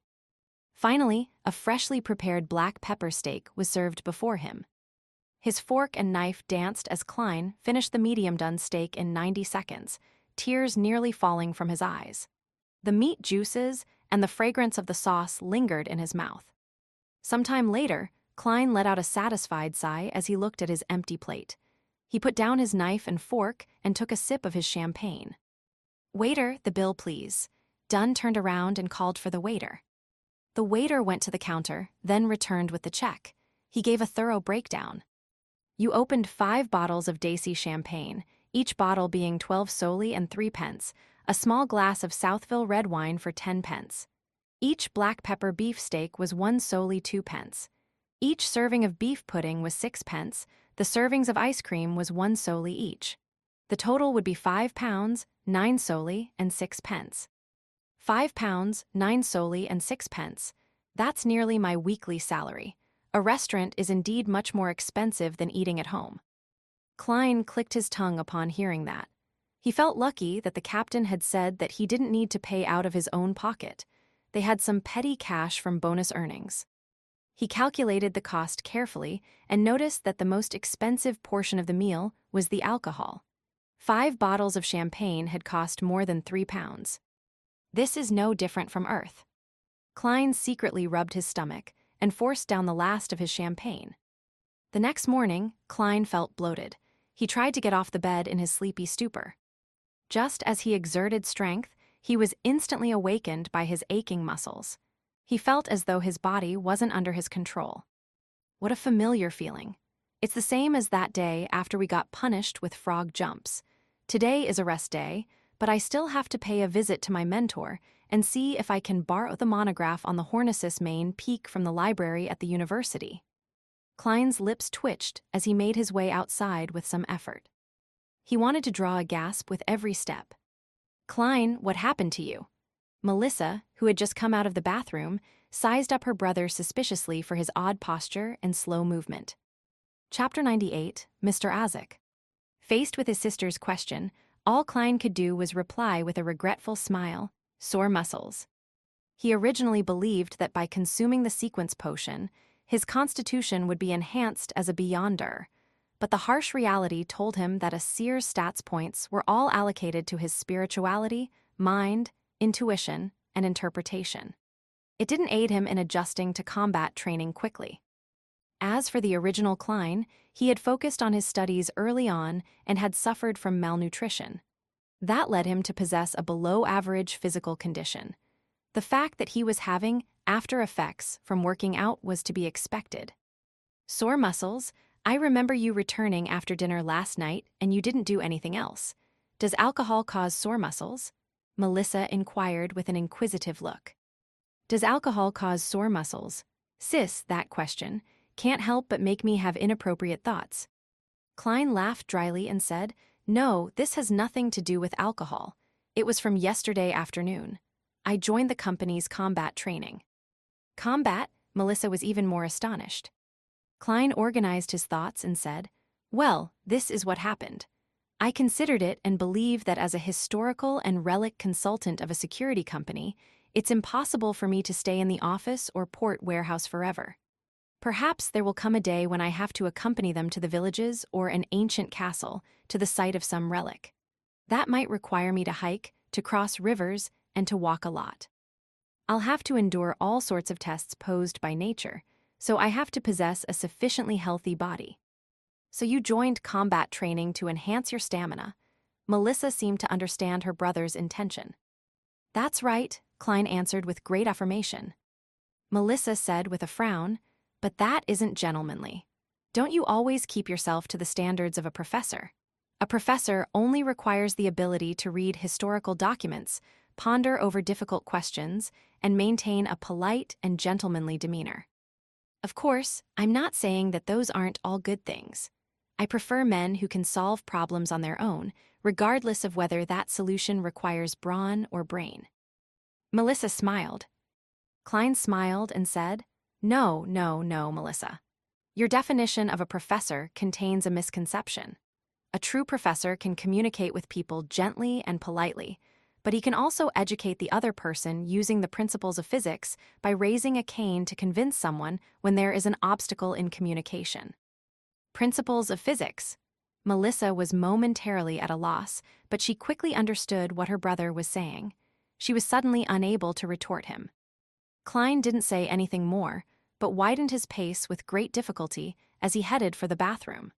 Finally, a freshly prepared black pepper steak was served before him. His fork and knife danced as Klein finished the medium-done steak in 90 seconds, tears nearly falling from his eyes. The meat juices and the fragrance of the sauce lingered in his mouth. Sometime later, Klein let out a satisfied sigh as he looked at his empty plate. He put down his knife and fork and took a sip of his champagne. "Waiter, the bill, please." Dunn turned around and called for the waiter. The waiter went to the counter, then returned with the check. He gave a thorough breakdown. "You opened 5 bottles of Daisy champagne, each bottle being 12 soli and 3 pence, a small glass of Southville red wine for 10 pence. Each black pepper beef steak was 1 soli 2 pence. Each serving of beef pudding was 6 pence, the servings of ice cream was 1 soli each. The total would be £5, 9 soli, and 6 pence. £5, 9 soli, and 6 pence. That's nearly my weekly salary. A restaurant is indeed much more expensive than eating at home." Klein clicked his tongue upon hearing that. He felt lucky that the captain had said that he didn't need to pay out of his own pocket. They had some petty cash from bonus earnings. He calculated the cost carefully and noticed that the most expensive portion of the meal was the alcohol. 5 bottles of champagne had cost more than £3. This is no different from Earth. Klein secretly rubbed his stomach and forced down the last of his champagne. The next morning, Klein felt bloated. He tried to get off the bed in his sleepy stupor. Just as he exerted strength, he was instantly awakened by his aching muscles. He felt as though his body wasn't under his control. What a familiar feeling. It's the same as that day after we got punished with frog jumps. Today is a rest day, but I still have to pay a visit to my mentor and see if I can borrow the monograph on the Hornisus main peak from the library at the university. Klein's lips twitched as he made his way outside with some effort. He wanted to draw a gasp with every step. "Klein, what happened to you?" Melissa, who had just come out of the bathroom, sized up her brother suspiciously for his odd posture and slow movement. Chapter 98, Mr. Isaac. Faced with his sister's question, all Klein could do was reply with a regretful smile, "Sore muscles." He originally believed that by consuming the sequence potion, his constitution would be enhanced as a beyonder, but the harsh reality told him that a seer's stats points were all allocated to his spirituality, mind, intuition, and interpretation. It didn't aid him in adjusting to combat training quickly. As for the original Klein, he had focused on his studies early on and had suffered from malnutrition. That led him to possess a below-average physical condition. The fact that he was having after effects from working out was to be expected. "Sore muscles? I remember you returning after dinner last night and you didn't do anything else. Does alcohol cause sore muscles?" Melissa inquired with an inquisitive look. "Does alcohol cause sore muscles? Sis, that question can't help but make me have inappropriate thoughts." Klein laughed dryly and said, "No, this has nothing to do with alcohol. It was from yesterday afternoon. I joined the company's combat training." "Combat?" Melissa was even more astonished. Klein organized his thoughts and said, "Well, this is what happened. I considered it and believe that as a historical and relic consultant of a security company, it's impossible for me to stay in the office or port warehouse forever. Perhaps there will come a day when I have to accompany them to the villages or an ancient castle to the site of some relic. That might require me to hike, to cross rivers, and to walk a lot. I'll have to endure all sorts of tests posed by nature, so I have to possess a sufficiently healthy body." "So you joined combat training to enhance your stamina." Melissa seemed to understand her brother's intention. "That's right," Klein answered with great affirmation. Melissa said with a frown, "But that isn't gentlemanly. Don't you always keep yourself to the standards of a professor? A professor only requires the ability to read historical documents, ponder over difficult questions, and maintain a polite and gentlemanly demeanor. Of course, I'm not saying that those aren't all good things. I prefer men who can solve problems on their own, regardless of whether that solution requires brawn or brain." Melissa smiled. Klein smiled and said, No, Melissa. Your definition of a professor contains a misconception. A true professor can communicate with people gently and politely, but he can also educate the other person using the principles of physics by raising a cane to convince someone when there is an obstacle in communication. Principles of physics. Melissa was momentarily at a loss, but she quickly understood what her brother was saying. She was suddenly unable to retort him. Klein didn't say anything more, but widened his pace with great difficulty as he headed for the bathroom.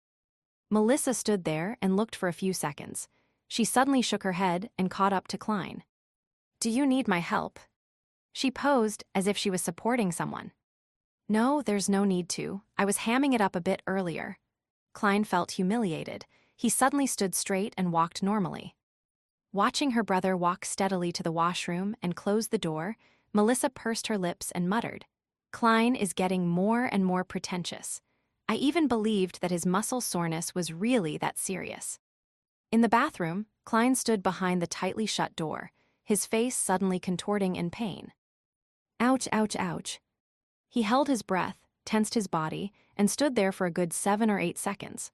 Melissa stood there and looked for a few seconds. She suddenly shook her head and caught up to Klein. "Do you need my help?" She posed as if she was supporting someone. "No, there's no need to. I was hamming it up a bit earlier." Klein felt humiliated. He suddenly stood straight and walked normally. Watching her brother walk steadily to the washroom and close the door, Melissa pursed her lips and muttered, "Klein is getting more and more pretentious. I even believed that his muscle soreness was really that serious." In the bathroom, Klein stood behind the tightly shut door, his face suddenly contorting in pain. Ouch, ouch, ouch. He held his breath, tensed his body, and stood there for a good 7 or 8 seconds.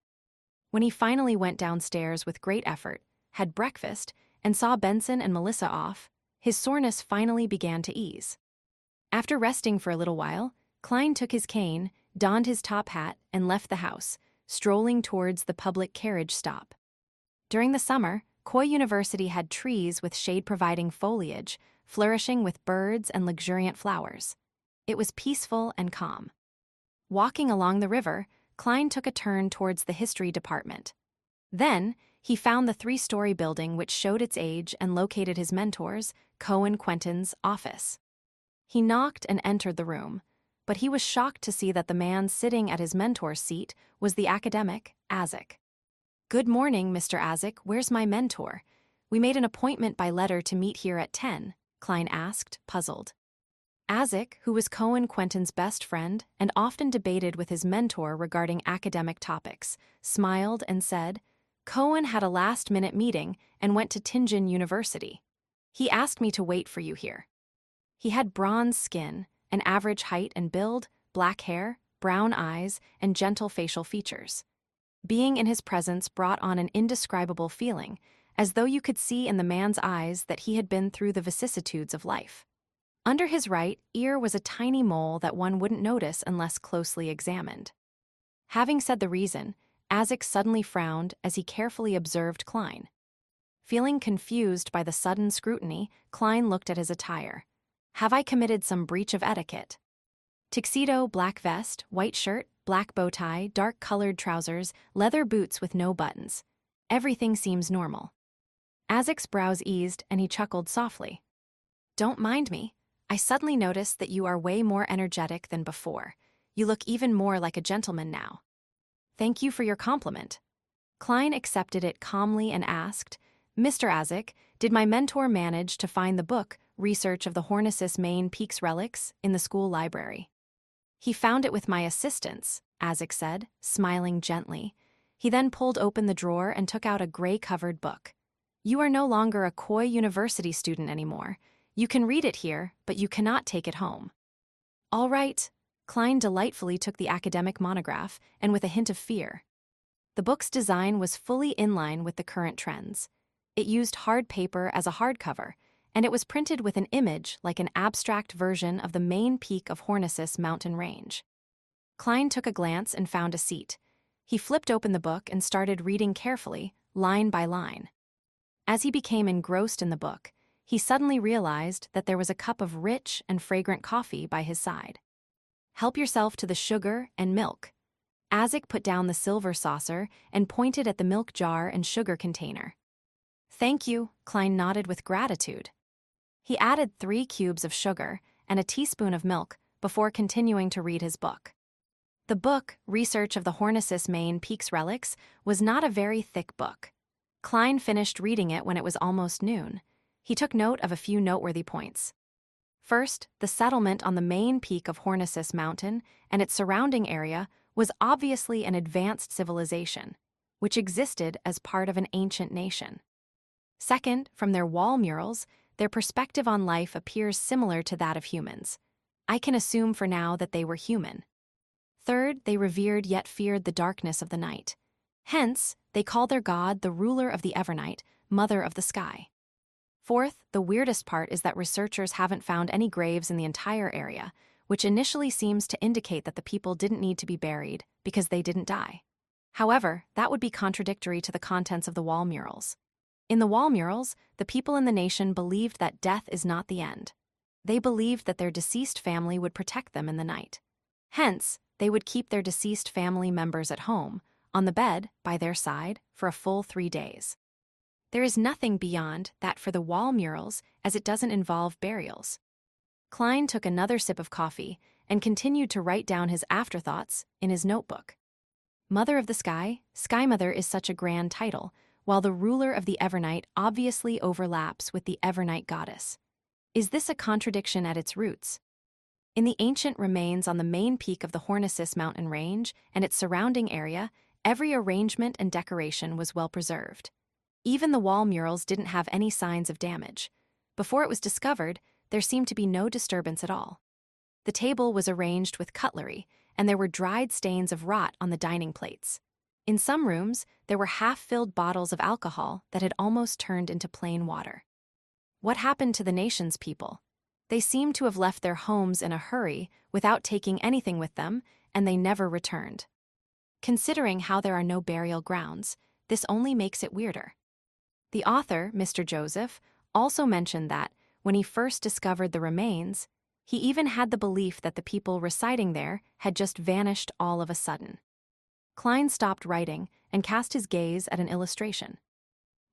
When he finally went downstairs with great effort, had breakfast, and saw Benson and Melissa off, his soreness finally began to ease. After resting for a little while, Klein took his cane, donned his top hat, and left the house, strolling towards the public carriage stop. During the summer, Coy University had trees with shade-providing foliage, flourishing with birds and luxuriant flowers. It was peaceful and calm. Walking along the river, Klein took a turn towards the history department. Then, he found the 3-story building which showed its age and located his mentor's, Cohen Quentin's, office. He knocked and entered the room, but he was shocked to see that the man sitting at his mentor's seat was the academic, Azik. "Good morning, Mr. Azik, where's my mentor? We made an appointment by letter to meet here at 10, Klein asked, puzzled. Azik, who was Cohen Quentin's best friend and often debated with his mentor regarding academic topics, smiled and said, "Cohen had a last-minute meeting and went to Tingen University. He asked me to wait for you here." He had bronze skin, an average height and build, black hair, brown eyes, and gentle facial features. Being in his presence brought on an indescribable feeling, as though you could see in the man's eyes that he had been through the vicissitudes of life. Under his right ear was a tiny mole that one wouldn't notice unless closely examined. Having said the reason, Azik suddenly frowned as he carefully observed Klein. Feeling confused by the sudden scrutiny, Klein looked at his attire. "Have I committed some breach of etiquette?" Tuxedo, black vest, white shirt, black bow tie, dark-colored trousers, leather boots with no buttons. Everything seems normal. Azik's brows eased and he chuckled softly. "Don't mind me. I suddenly noticed that you are way more energetic than before. You look even more like a gentleman now." "Thank you for your compliment." Klein accepted it calmly and asked, "Mr. Azik, did my mentor manage to find the book, Research of the Hornisus Main Peaks Relics, in the school library?" "He found it with my assistants," Azik said, smiling gently. He then pulled open the drawer and took out a gray-covered book. "You are no longer a Coy University student anymore. You can read it here, but you cannot take it home." "All right." Klein delightfully took the academic monograph, and with a hint of fear. The book's design was fully in line with the current trends. It used hard paper as a hardcover, and it was printed with an image like an abstract version of the main peak of Hornisus mountain range. Klein took a glance and found a seat. He flipped open the book and started reading carefully, line by line. As he became engrossed in the book, he suddenly realized that there was a cup of rich and fragrant coffee by his side. "Help yourself to the sugar and milk." Azik put down the silver saucer and pointed at the milk jar and sugar container. "Thank you," Klein nodded with gratitude. He added 3 cubes of sugar and a teaspoon of milk before continuing to read his book. The book, Research of the Hornisus Main Peaks Relics, was not a very thick book. Klein finished reading it when it was almost noon. He took note of a few noteworthy points. First, the settlement on the main peak of Hornisus Mountain and its surrounding area was obviously an advanced civilization, which existed as part of an ancient nation. Second, from their wall murals, their perspective on life appears similar to that of humans. I can assume for now that they were human. Third, they revered yet feared the darkness of the night. Hence, they call their god the ruler of the Evernight, mother of the sky. Fourth, the weirdest part is that researchers haven't found any graves in the entire area, which initially seems to indicate that the people didn't need to be buried because they didn't die. However, that would be contradictory to the contents of the wall murals. In the wall murals, the people in the nation believed that death is not the end. They believed that their deceased family would protect them in the night. Hence, they would keep their deceased family members at home, on the bed, by their side, for a full 3 days. There is nothing beyond that for the wall murals, as it doesn't involve burials. Klein took another sip of coffee and continued to write down his afterthoughts in his notebook. Mother of the Sky, Sky Mother is such a grand title, while the ruler of the Evernight obviously overlaps with the Evernight goddess. Is this a contradiction at its roots? In the ancient remains on the main peak of the Hornicis mountain range and its surrounding area, every arrangement and decoration was well preserved. Even the wall murals didn't have any signs of damage. Before it was discovered, there seemed to be no disturbance at all. The table was arranged with cutlery, and there were dried stains of rot on the dining plates. In some rooms, there were half-filled bottles of alcohol that had almost turned into plain water. What happened to the nation's people? They seemed to have left their homes in a hurry without taking anything with them, and they never returned. Considering how there are no burial grounds, this only makes it weirder. The author, Mr. Joseph, also mentioned that, when he first discovered the remains, he even had the belief that the people residing there had just vanished all of a sudden. Klein stopped writing and cast his gaze at an illustration.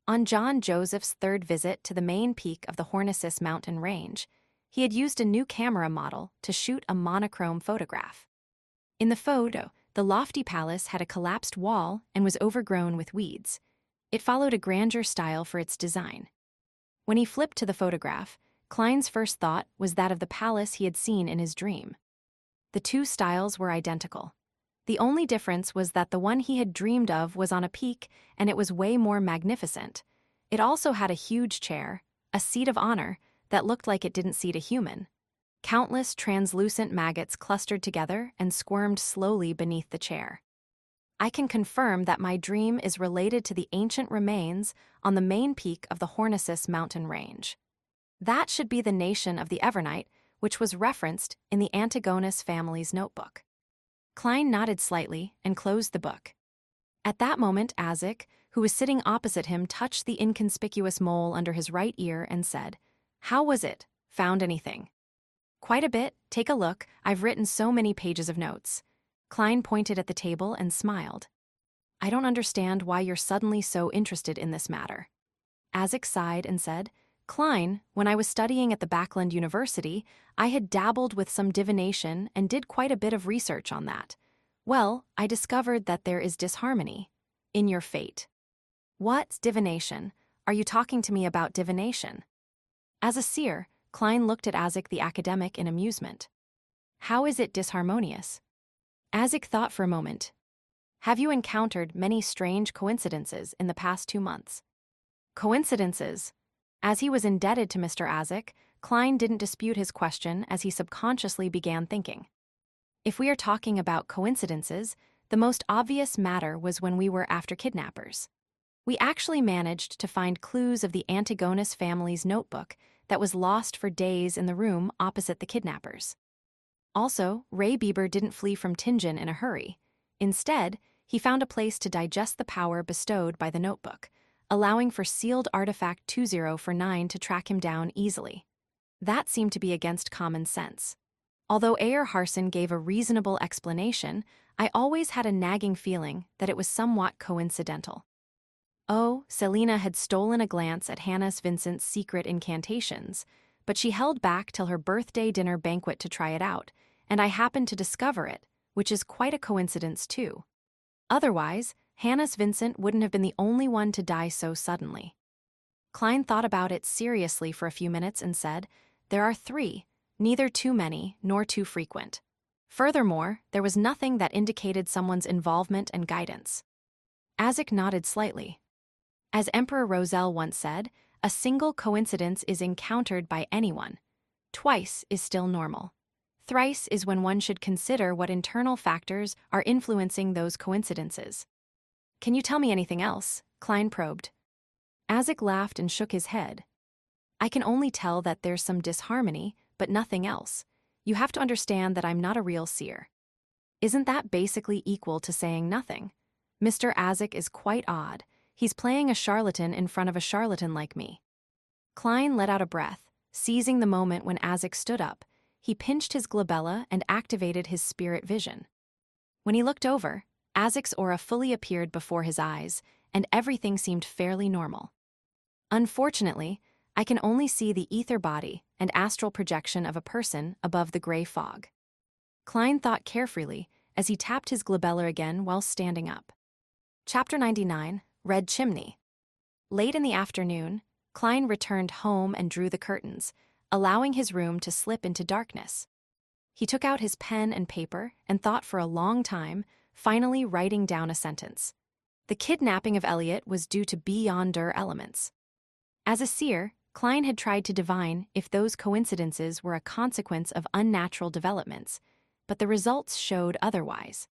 On John Joseph's third visit to the main peak of the Hornicis mountain range, he had used a new camera model to shoot a monochrome photograph. In the photo, the lofty palace had a collapsed wall and was overgrown with weeds. It followed a grandeur style for its design. When he flipped to the photograph, Klein's first thought was that of the palace he had seen in his dream. The two styles were identical. The only difference was that the one he had dreamed of was on a peak, and it was way more magnificent. It also had a huge chair, a seat of honor, that looked like it didn't seat a human. Countless translucent maggots clustered together and squirmed slowly beneath the chair. I can confirm that my dream is related to the ancient remains on the main peak of the Hornicis mountain range. That should be the nation of the Evernight, which was referenced in the Antigonus family's notebook. Klein nodded slightly and closed the book. At that moment, Azik, who was sitting opposite him, touched the inconspicuous mole under his right ear and said, "How was it? Found anything?" "Quite a bit. Take a look. I've written so many pages of notes." Klein pointed at the table and smiled. "I don't understand why you're suddenly so interested in this matter." Azik sighed and said, "Klein, when I was studying at the Backland University, I had dabbled with some divination and did quite a bit of research on that. Well, I discovered that there is disharmony in your fate." "What's divination? Are you talking to me about divination?" As a seer, Klein looked at Azik the academic in amusement. "How is it disharmonious?" Azik thought for a moment. "Have you encountered many strange coincidences in the past 2 months?" Coincidences? As he was indebted to Mr. Azik, Klein didn't dispute his question as he subconsciously began thinking. If we are talking about coincidences, the most obvious matter was when we were after kidnappers. We actually managed to find clues of the Antigonus family's notebook that was lost for days in the room opposite the kidnappers. Also, Ray Bieber didn't flee from Tingen in a hurry. Instead, he found a place to digest the power bestowed by the notebook, allowing for sealed artifact 2049 to track him down easily. That seemed to be against common sense. Although Ayer Harson gave a reasonable explanation, I always had a nagging feeling that it was somewhat coincidental. Oh, Selina had stolen a glance at Hannah Vincent's secret incantations, but she held back till her birthday dinner banquet to try it out, and I happened to discover it, which is quite a coincidence too. Otherwise, Hannah Vincent wouldn't have been the only one to die so suddenly. Klein thought about it seriously for a few minutes and said, "There are 3, neither too many nor too frequent. Furthermore, there was nothing that indicated someone's involvement and guidance." Azik nodded slightly. As Emperor Roselle once said, a single coincidence is encountered by anyone. Twice is still normal. Thrice is when one should consider what internal factors are influencing those coincidences. "Can you tell me anything else?" Klein probed. Azik laughed and shook his head. "I can only tell that there's some disharmony, but nothing else. You have to understand that I'm not a real seer." "Isn't that basically equal to saying nothing?" Mr. Azik is quite odd. He's playing a charlatan in front of a charlatan like me. Klein let out a breath, seizing the moment when Azik stood up. He pinched his glabella and activated his spirit vision. When he looked over, Azik's aura fully appeared before his eyes, and everything seemed fairly normal. Unfortunately, I can only see the ether body and astral projection of a person above the gray fog. Klein thought carefully as he tapped his glabella again while standing up. Chapter 99, Red Chimney. Late in the afternoon, Klein returned home and drew the curtains, allowing his room to slip into darkness. He took out his pen and paper and thought for a long time, finally writing down a sentence. The kidnapping of Elliot was due to beyonder elements. As a seer, Klein had tried to divine if those coincidences were a consequence of unnatural developments, but the results showed otherwise.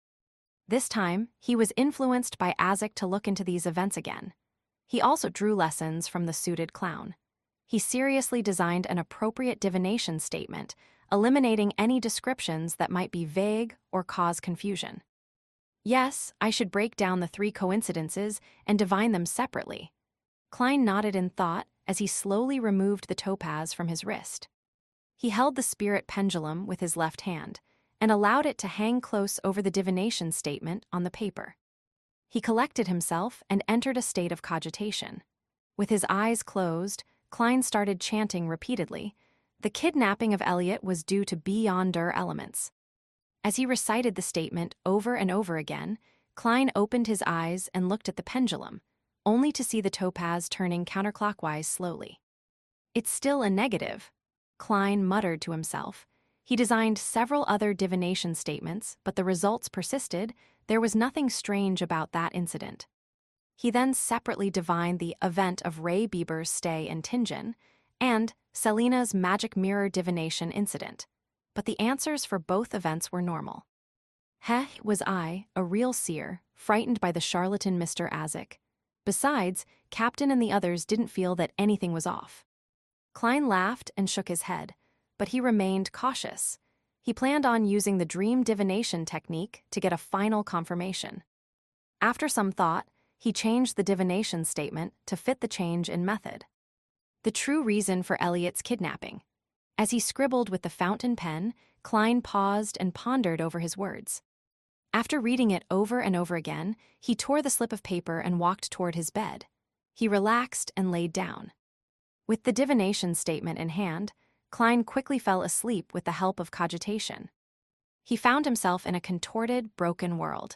This time, he was influenced by Azik to look into these events again. He also drew lessons from the suited clown. He seriously designed an appropriate divination statement, eliminating any descriptions that might be vague or cause confusion. Yes, I should break down the 3 coincidences and divine them separately. Klein nodded in thought as he slowly removed the topaz from his wrist. He held the spirit pendulum with his left hand and allowed it to hang close over the divination statement on the paper. He collected himself and entered a state of cogitation. With his eyes closed, Klein started chanting repeatedly, "The kidnapping of Elliot was due to beyonder elements." As he recited the statement over and over again, Klein opened his eyes and looked at the pendulum, only to see the topaz turning counterclockwise slowly. "It's still a negative," Klein muttered to himself. He designed several other divination statements, but the results persisted. There was nothing strange about that incident. He then separately divined the event of Ray Bieber's stay in Tingen and Selina's magic mirror divination incident, but the answers for both events were normal. Was I, a real seer, frightened by the charlatan Mr. Azik? Besides, Captain and the others didn't feel that anything was off. Klein laughed and shook his head, but he remained cautious. He planned on using the dream divination technique to get a final confirmation. After some thought, he changed the divination statement to fit the change in method. The true reason for Elliot's kidnapping. As he scribbled with the fountain pen, Klein paused and pondered over his words. After reading it over and over again, he tore the slip of paper and walked toward his bed. He relaxed and laid down. With the divination statement in hand, Klein quickly fell asleep with the help of cogitation. He found himself in a contorted, broken world.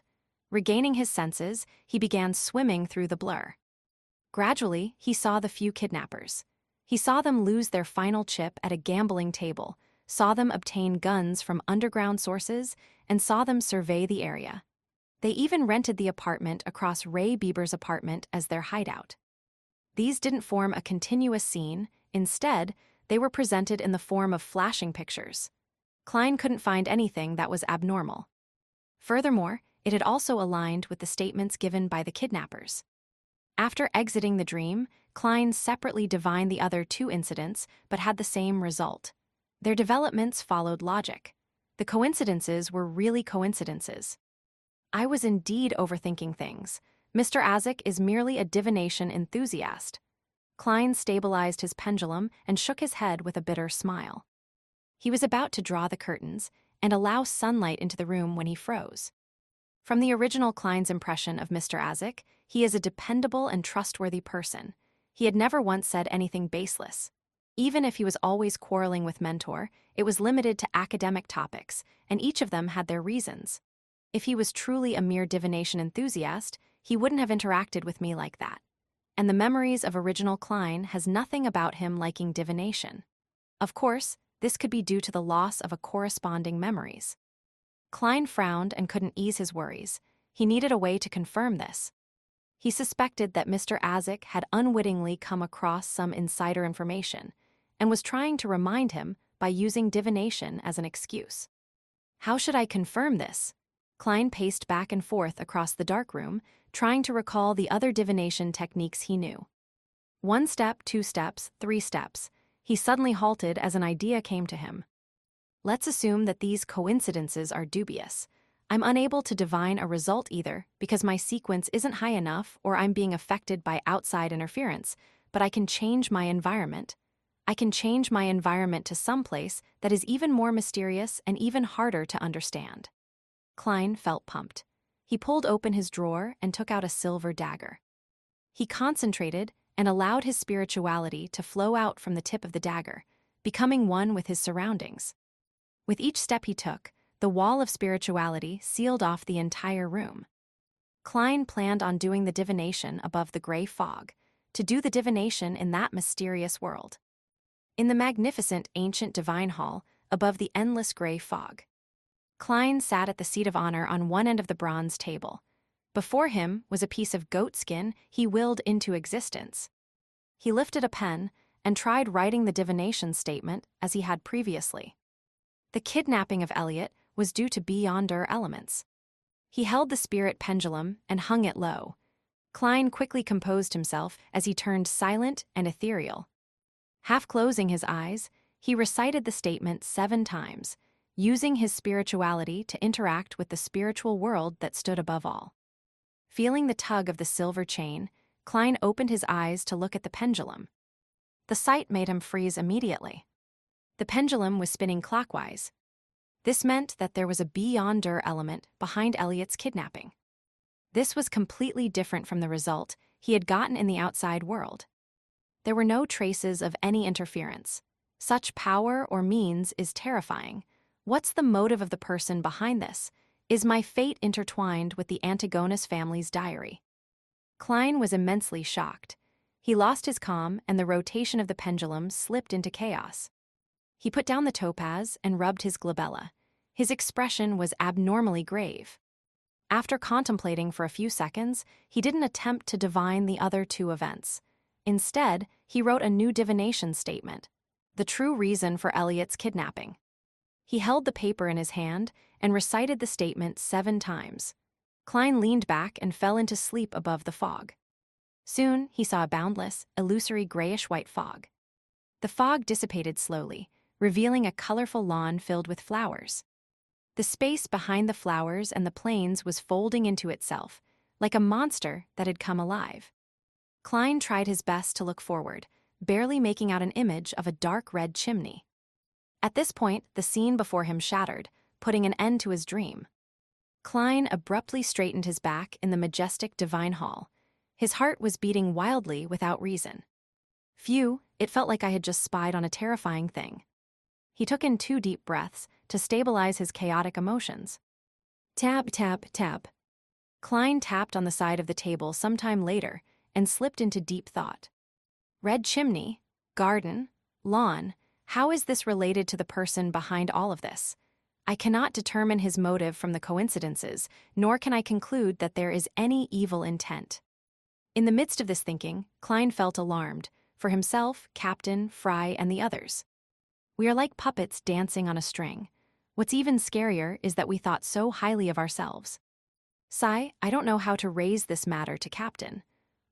Regaining his senses, he began swimming through the blur. Gradually, he saw the few kidnappers. He saw them lose their final chip at a gambling table, saw them obtain guns from underground sources, and saw them survey the area. They even rented the apartment across Ray Bieber's apartment as their hideout. These didn't form a continuous scene. Instead, they were presented in the form of flashing pictures. Klein couldn't find anything that was abnormal. Furthermore, it had also aligned with the statements given by the kidnappers. After exiting the dream, Klein separately divined the other 2 incidents but had the same result. Their developments followed logic. The coincidences were really coincidences. I was indeed overthinking things. Mr. Azik is merely a divination enthusiast. Klein stabilized his pendulum and shook his head with a bitter smile. He was about to draw the curtains and allow sunlight into the room when he froze. From the original Klein's impression of Mr. Azik, he is a dependable and trustworthy person. He had never once said anything baseless. Even if he was always quarreling with Mentor, it was limited to academic topics, and each of them had their reasons. If he was truly a mere divination enthusiast, he wouldn't have interacted with me like that. And the memories of original Klein has nothing about him liking divination. Of course, this could be due to the loss of a corresponding memories. Klein frowned and couldn't ease his worries. He needed a way to confirm this. He suspected that Mr. Azik had unwittingly come across some insider information and was trying to remind him by using divination as an excuse. How should I confirm this? Klein paced back and forth across the dark room, trying to recall the other divination techniques he knew. 1 step, 2 steps, 3 steps. He suddenly halted as an idea came to him. Let's assume that these coincidences are dubious. I'm unable to divine a result either because my sequence isn't high enough or I'm being affected by outside interference, but I can change my environment. I can change my environment to someplace that is even more mysterious and even harder to understand. Klein felt pumped. He pulled open his drawer and took out a silver dagger. He concentrated and allowed his spirituality to flow out from the tip of the dagger, becoming one with his surroundings. With each step he took, the wall of spirituality sealed off the entire room. Klein planned on doing the divination above the gray fog, to do the divination in that mysterious world. In the magnificent ancient divine hall, above the endless gray fog. Klein sat at the seat of honor on one end of the bronze table. Before him was a piece of goat skin he willed into existence. He lifted a pen and tried writing the divination statement as he had previously. The kidnapping of Elliot was due to beyonder elements. He held the spirit pendulum and hung it low. Klein quickly composed himself as he turned silent and ethereal. Half closing his eyes, he recited the statement 7 times, using his spirituality to interact with the spiritual world that stood above all. Feeling the tug of the silver chain, Klein opened his eyes to look at the pendulum. The sight made him freeze immediately. The pendulum was spinning clockwise. This meant that there was a beyonder element behind Elliot's kidnapping. This was completely different from the result he had gotten in the outside world. There were no traces of any interference. Such power or means is terrifying. What's the motive of the person behind this? Is my fate intertwined with the Antigonus family's diary? Klein was immensely shocked. He lost his calm and the rotation of the pendulum slipped into chaos. He put down the topaz and rubbed his glabella. His expression was abnormally grave. After contemplating for a few seconds, he didn't attempt to divine the other 2 events. Instead, he wrote a new divination statement, the true reason for Elliot's kidnapping. He held the paper in his hand and recited the statement 7 times. Klein leaned back and fell into sleep above the fog. Soon, he saw a boundless, illusory grayish-white fog. The fog dissipated slowly, revealing a colorful lawn filled with flowers. The space behind the flowers and the plains was folding into itself, like a monster that had come alive. Klein tried his best to look forward, barely making out an image of a dark red chimney. At this point, the scene before him shattered, putting an end to his dream. Klein abruptly straightened his back in the majestic divine hall. His heart was beating wildly without reason. Phew, it felt like I had just spied on a terrifying thing. He took in 2 deep breaths to stabilize his chaotic emotions. Tap, tap, tap. Klein tapped on the side of the table sometime later and slipped into deep thought. Red chimney, garden, lawn, how is this related to the person behind all of this? I cannot determine his motive from the coincidences, nor can I conclude that there is any evil intent. In the midst of this thinking, Klein felt alarmed, for himself, Captain, Fry, and the others. We are like puppets dancing on a string. What's even scarier is that we thought so highly of ourselves. Sigh, I don't know how to raise this matter to Captain.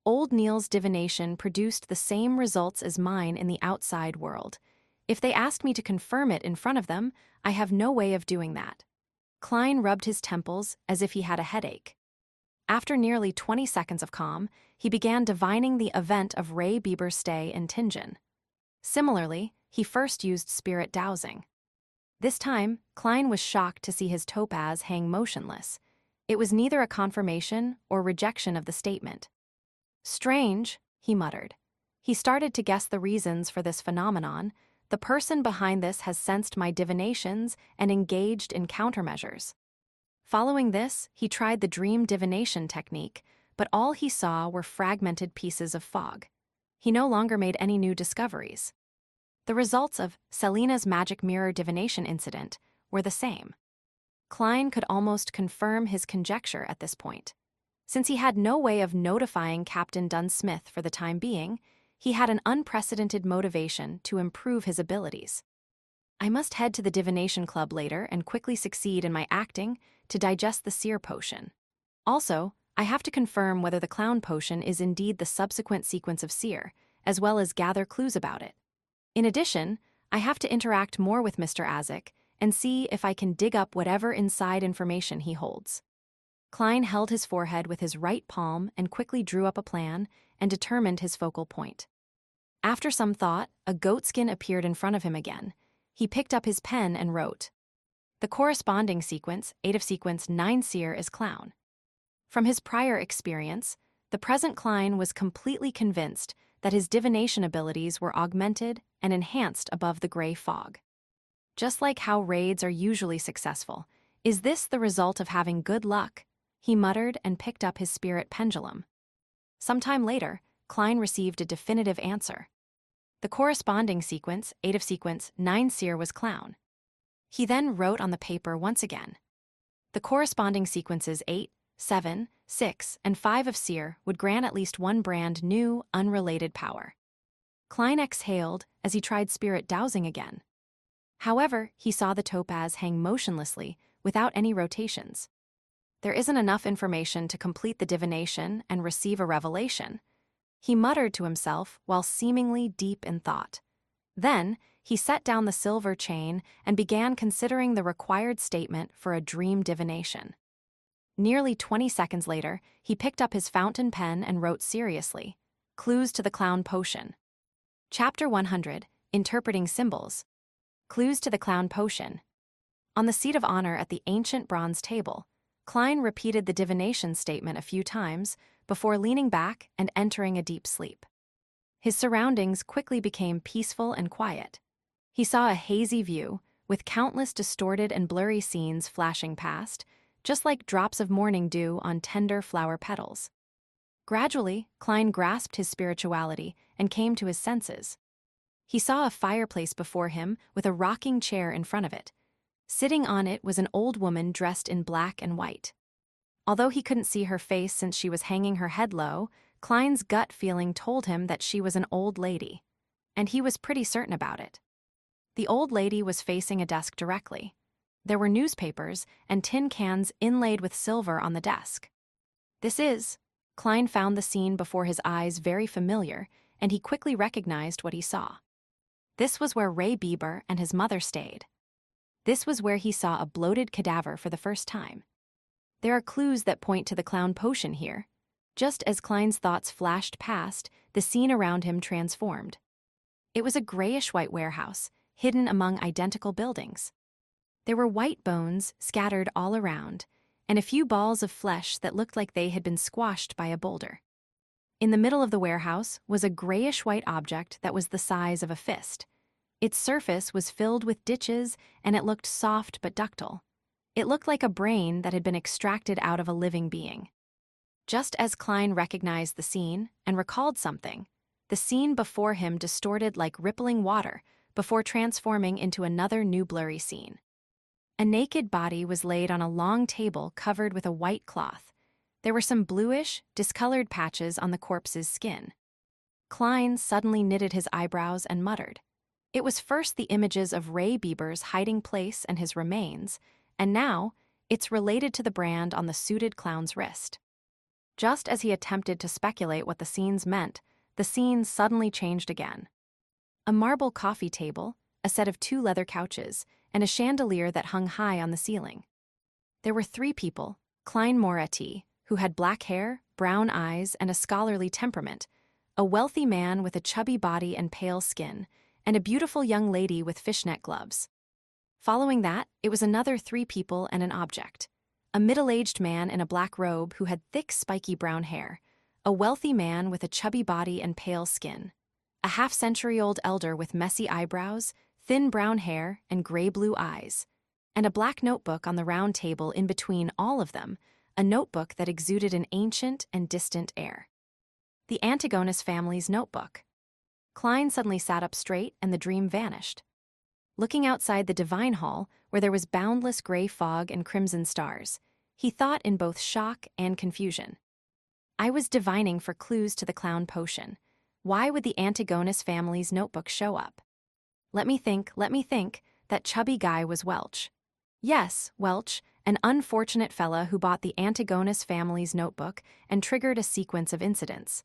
Old Neil's divination produced the same results as mine in the outside world. If they ask me to confirm it in front of them, I have no way of doing that. Klein rubbed his temples as if he had a headache. After nearly 20 seconds of calm, he began divining the event of Ray Bieber's stay in Tingen. Similarly, he first used spirit dowsing. This time, Klein was shocked to see his topaz hang motionless. It was neither a confirmation or rejection of the statement. Strange, he muttered. He started to guess the reasons for this phenomenon. The person behind this has sensed my divinations and engaged in countermeasures. Following this, he tried the dream divination technique, but all he saw were fragmented pieces of fog. He no longer made any new discoveries. The results of Selina's magic mirror divination incident were the same. Klein could almost confirm his conjecture at this point. Since he had no way of notifying Captain Dunsmith for the time being, he had an unprecedented motivation to improve his abilities. I must head to the divination club later and quickly succeed in my acting to digest the seer potion. Also, I have to confirm whether the clown potion is indeed the subsequent sequence of seer, as well as gather clues about it. In addition, I have to interact more with Mr. Azik and see if I can dig up whatever inside information he holds. Klein held his forehead with his right palm and quickly drew up a plan and determined his focal point. After some thought, a goatskin appeared in front of him again. He picked up his pen and wrote. The corresponding sequence, 8 of sequence 9 seer, is clown. From his prior experience, the present Klein was completely convinced that his divination abilities were augmented and enhanced above the gray fog. Just like how raids are usually successful, is this the result of having good luck? He muttered and picked up his spirit pendulum. Sometime later, Klein received a definitive answer. The corresponding sequence, 8 of sequence 9 seer, was clown. He then wrote on the paper once again. The corresponding sequences 8, 7, 6, and 5 of seer would grant at least one brand new, unrelated power. Klein exhaled as he tried spirit dowsing again. However, he saw the topaz hang motionlessly without any rotations. There isn't enough information to complete the divination and receive a revelation, he muttered to himself while seemingly deep in thought. Then, he set down the silver chain and began considering the required statement for a dream divination. Nearly 20 seconds later, he picked up his fountain pen and wrote seriously, Clues to the Clown Potion. Chapter 100, Interpreting Symbols. Clues to the Clown Potion. On the seat of honor at the ancient bronze table, Klein repeated the divination statement a few times before leaning back and entering a deep sleep. His surroundings quickly became peaceful and quiet. He saw a hazy view, with countless distorted and blurry scenes flashing past, just like drops of morning dew on tender flower petals. Gradually, Klein grasped his spirituality and came to his senses. He saw a fireplace before him with a rocking chair in front of it. Sitting on it was an old woman dressed in black and white. Although he couldn't see her face since she was hanging her head low, Klein's gut feeling told him that she was an old lady, and he was pretty certain about it. The old lady was facing a desk directly. There were newspapers and tin cans inlaid with silver on the desk. Klein found the scene before his eyes very familiar, and he quickly recognized what he saw. This was where Ray Bieber and his mother stayed. This was where he saw a bloated cadaver for the first time. There are clues that point to the clown potion here. Just as Klein's thoughts flashed past, the scene around him transformed. It was a grayish-white warehouse, hidden among identical buildings. There were white bones scattered all around, and a few balls of flesh that looked like they had been squashed by a boulder. In the middle of the warehouse was a grayish-white object that was the size of a fist. Its surface was filled with ditches, and it looked soft but ductile. It looked like a brain that had been extracted out of a living being. Just as Klein recognized the scene and recalled something, the scene before him distorted like rippling water before transforming into another new blurry scene. A naked body was laid on a long table covered with a white cloth. There were some bluish, discolored patches on the corpse's skin. Klein suddenly knitted his eyebrows and muttered. It was first the images of Ray Bieber's hiding place and his remains, and now it's related to the brand on the suited clown's wrist. Just as he attempted to speculate what the scenes meant, the scene suddenly changed again. A marble coffee table, a set of 2 leather couches, and a chandelier that hung high on the ceiling. There were 3 people, Klein Moretti, who had black hair, brown eyes, and a scholarly temperament, a wealthy man with a chubby body and pale skin, and a beautiful young lady with fishnet gloves. Following that, it was another 3 people and an object. A middle-aged man in a black robe who had thick spiky brown hair, a wealthy man with a chubby body and pale skin, a half-century-old elder with messy eyebrows, thin brown hair, and gray-blue eyes, and a black notebook on the round table in between all of them, a notebook that exuded an ancient and distant air. The Antigonus family's notebook. Klein suddenly sat up straight and the dream vanished. Looking outside the divine hall, where there was boundless gray fog and crimson stars, he thought in both shock and confusion. I was divining for clues to the clown potion. Why would the Antigonus family's notebook show up? Let me think, that chubby guy was Welch. Yes, Welch, an unfortunate fella who bought the Antigonus family's notebook and triggered a sequence of incidents.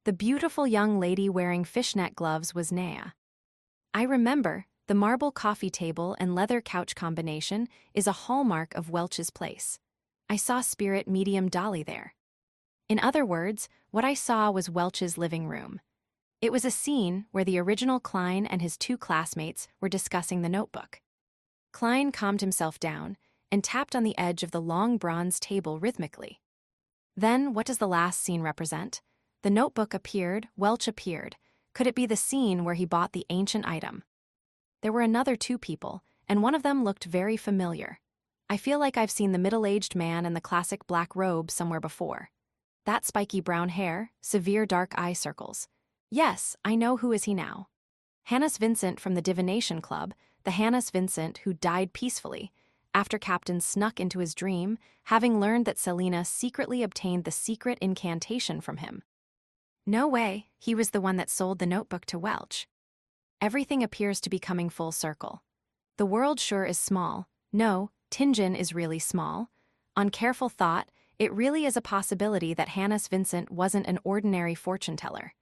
The beautiful young lady wearing fishnet gloves was Naya. I remember, The marble coffee table and leather couch combination is a hallmark of Welch's place. I saw spirit medium Dolly there. In other words, what I saw was Welch's living room. It was a scene where the original Klein and his two classmates were discussing the notebook. Klein calmed himself down and tapped on the edge of the long bronze table rhythmically. Then, what does the last scene represent? The notebook appeared, Welch appeared. Could it be the scene where he bought the ancient item? There were another two people, and one of them looked very familiar. I feel like I've seen the middle-aged man in the classic black robe somewhere before. That spiky brown hair, severe dark eye circles. Yes, I know who is he now. Hannes Vincent from the Divination Club, the Hannes Vincent who died peacefully, after Captain snuck into his dream, having learned that Selena secretly obtained the secret incantation from him. No way, he was the one that sold the notebook to Welch. Everything appears to be coming full circle. The world sure is small. No, Tingen is really small. On careful thought, it really is a possibility that Hannes Vincent wasn't an ordinary fortune teller.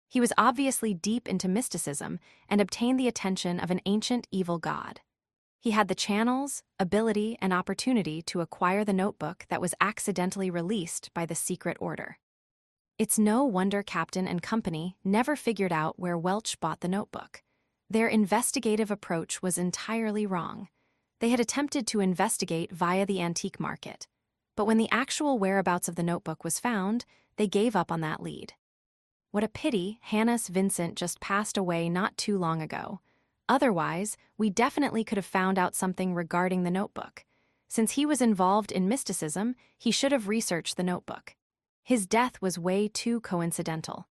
He was obviously deep into mysticism and obtained the attention of an ancient evil god. He had the channels, ability, and opportunity to acquire the notebook that was accidentally released by the secret order. It's no wonder Captain and company never figured out where Welch bought the notebook. Their investigative approach was entirely wrong. They had attempted to investigate via the antique market, but when the actual whereabouts of the notebook was found, they gave up on that lead. What a pity Hannes Vincent just passed away not too long ago. Otherwise, we definitely could have found out something regarding the notebook. Since he was involved in mysticism, he should have researched the notebook. His death was way too coincidental.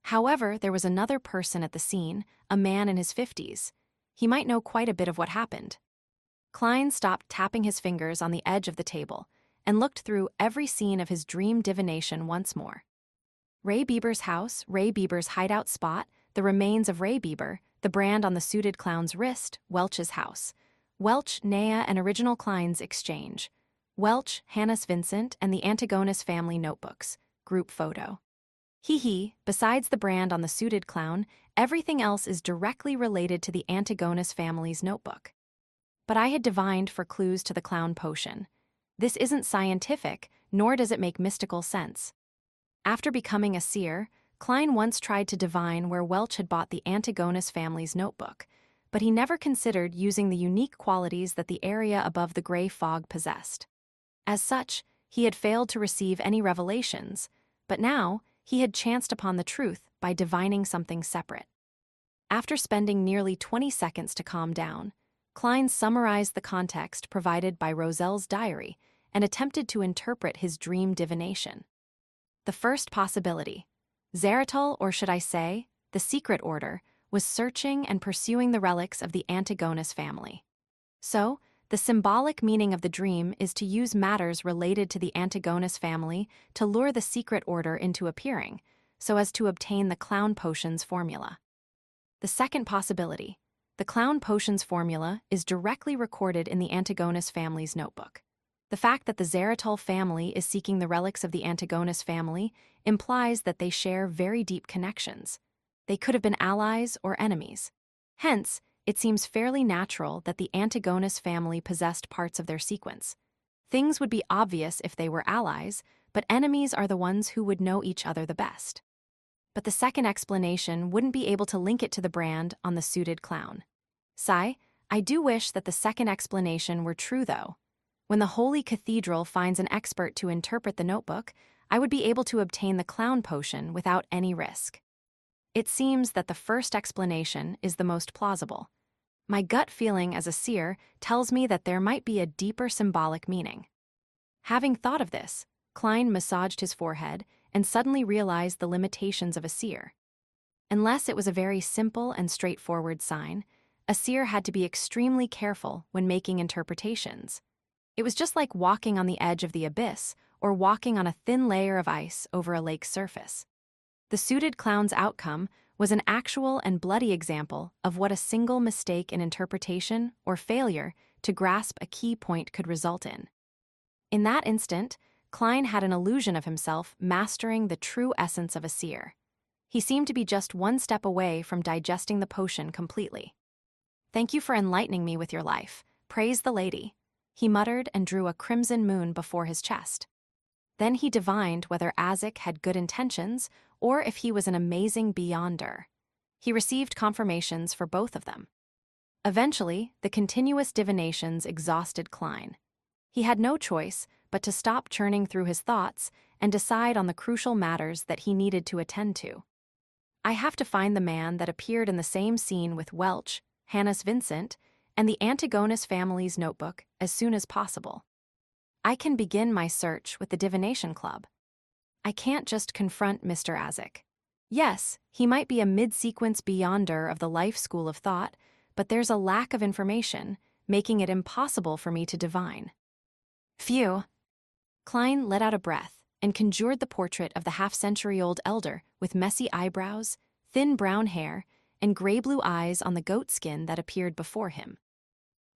However, there was another person at the scene, a man in his 50s. He might know quite a bit of what happened. Klein stopped tapping his fingers on the edge of the table and looked through every scene of his dream divination once more. Ray Bieber's house, Ray Bieber's hideout spot, the remains of Ray Bieber, the brand on the suited clown's wrist, Welch's house. Welch, Nea, and original Klein's exchange. Welch, Hannes Vincent, and the Antigonus family notebooks. Group photo. Besides the brand on the suited clown, everything else is directly related to the Antigonus family's notebook. But I had divined for clues to the clown potion. This isn't scientific, nor does it make mystical sense. After becoming a seer, Klein once tried to divine where Welch had bought the Antigonus family's notebook, but he never considered using the unique qualities that the area above the gray fog possessed. As such, he had failed to receive any revelations, but now he had chanced upon the truth by divining something separate. After spending nearly 20 seconds to calm down, Klein summarized the context provided by Roselle's diary and attempted to interpret his dream divination. The first possibility, Zeratul, or should I say, the secret order, was searching and pursuing the relics of the Antigonus family. So, the symbolic meaning of the dream is to use matters related to the Antigonus family to lure the secret order into appearing, so as to obtain the clown potion's formula. The second possibility, the clown potion's formula is directly recorded in the Antigonus family's notebook. The fact that the Zeratul family is seeking the relics of the Antigonus family implies that they share very deep connections. They could have been allies or enemies. Hence, it seems fairly natural that the Antigonus family possessed parts of their sequence. Things would be obvious if they were allies, but enemies are the ones who would know each other the best. But the second explanation wouldn't be able to link it to the brand on the suited clown. I do wish that the second explanation were true, though. When the Holy Cathedral finds an expert to interpret the notebook, I would be able to obtain the clown potion without any risk. It seems that the first explanation is the most plausible. My gut feeling as a seer tells me that there might be a deeper symbolic meaning. Having thought of this, Klein massaged his forehead and suddenly realized the limitations of a seer. Unless it was a very simple and straightforward sign, a seer had to be extremely careful when making interpretations. It was just like walking on the edge of the abyss or walking on a thin layer of ice over a lake's surface. The suited clown's outcome was an actual and bloody example of what a single mistake in interpretation or failure to grasp a key point could result in. In that instant, Klein had an illusion of himself mastering the true essence of a seer. He seemed to be just one step away from digesting the potion completely. Thank you for enlightening me with your life. Praise the lady, he muttered and drew a crimson moon before his chest. Then he divined whether Azik had good intentions or if he was an amazing beyonder. He received confirmations for both of them. Eventually, the continuous divinations exhausted Klein. He had no choice but to stop churning through his thoughts and decide on the crucial matters that he needed to attend to. I have to find the man that appeared in the same scene with Welch, Hannes Vincent, and the Antigonus family's notebook as soon as possible. I can begin my search with the Divination Club. I can't just confront Mr. Azik. Yes, he might be a mid-sequence beyonder of the life school of thought, but there's a lack of information, making it impossible for me to divine. Phew. Klein let out a breath and conjured the portrait of the half-century-old elder with messy eyebrows, thin brown hair, and gray-blue eyes on the goat skin that appeared before him.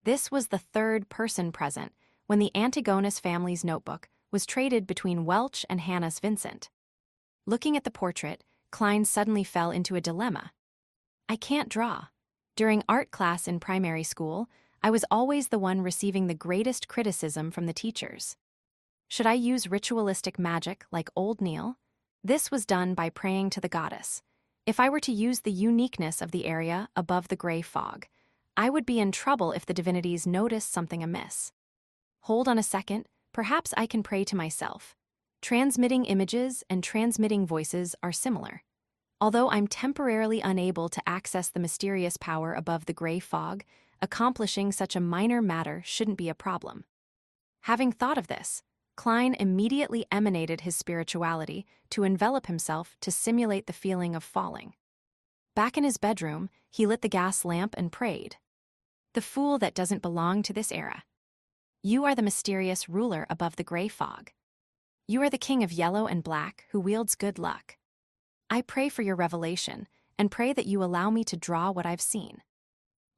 This was the third person present when the Antigonus family's notebook was traded between Welch and Hannes Vincent. Looking at the portrait, Klein suddenly fell into a dilemma. I can't draw. During art class in primary school, I was always the one receiving the greatest criticism from the teachers. Should I use ritualistic magic like Old Neil? This was done by praying to the goddess. If I were to use the uniqueness of the area above the gray fog, I would be in trouble if the divinities noticed something amiss. Hold on a second, perhaps I can pray to myself. Transmitting images and transmitting voices are similar. Although I'm temporarily unable to access the mysterious power above the gray fog, accomplishing such a minor matter shouldn't be a problem. Having thought of this, Klein immediately emanated his spirituality to envelop himself to simulate the feeling of falling. Back in his bedroom, he lit the gas lamp and prayed. The fool that doesn't belong to this era. You are the mysterious ruler above the gray fog. You are the king of yellow and black who wields good luck. I pray for your revelation and pray that you allow me to draw what I've seen.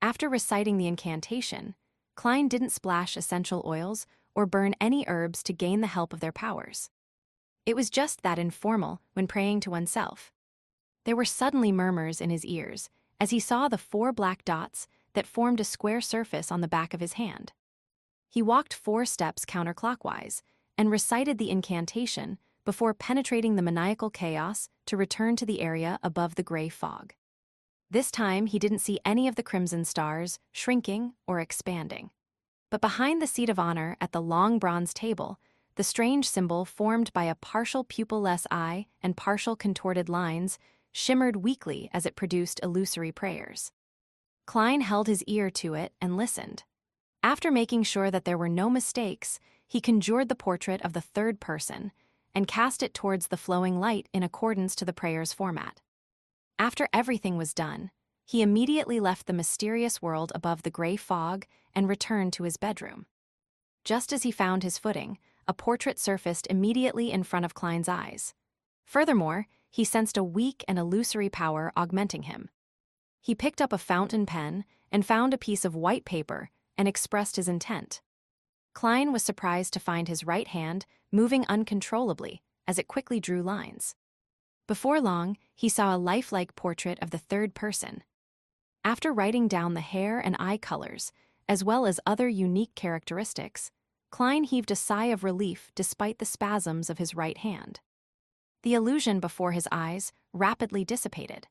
After reciting the incantation, Klein didn't splash essential oils or burn any herbs to gain the help of their powers. It was just that informal when praying to oneself. There were suddenly murmurs in his ears as he saw the 4 black dots that formed a square surface on the back of his hand. He walked 4 steps counterclockwise and recited the incantation before penetrating the maniacal chaos to return to the area above the gray fog. This time, he didn't see any of the crimson stars shrinking or expanding. But behind the seat of honor at the long bronze table, the strange symbol formed by a partial pupil-less eye and partial contorted lines shimmered weakly as it produced illusory prayers. Klein held his ear to it and listened. After making sure that there were no mistakes, he conjured the portrait of the third person and cast it towards the flowing light in accordance to the prayer's format. After everything was done, he immediately left the mysterious world above the gray fog and returned to his bedroom. Just as he found his footing, a portrait surfaced immediately in front of Klein's eyes. Furthermore, he sensed a weak and illusory power augmenting him. He picked up a fountain pen and found a piece of white paper and expressed his intent. Klein was surprised to find his right hand moving uncontrollably as it quickly drew lines. Before long, he saw a lifelike portrait of the third person. After writing down the hair and eye colors, as well as other unique characteristics, Klein heaved a sigh of relief despite the spasms of his right hand. The illusion before his eyes rapidly dissipated.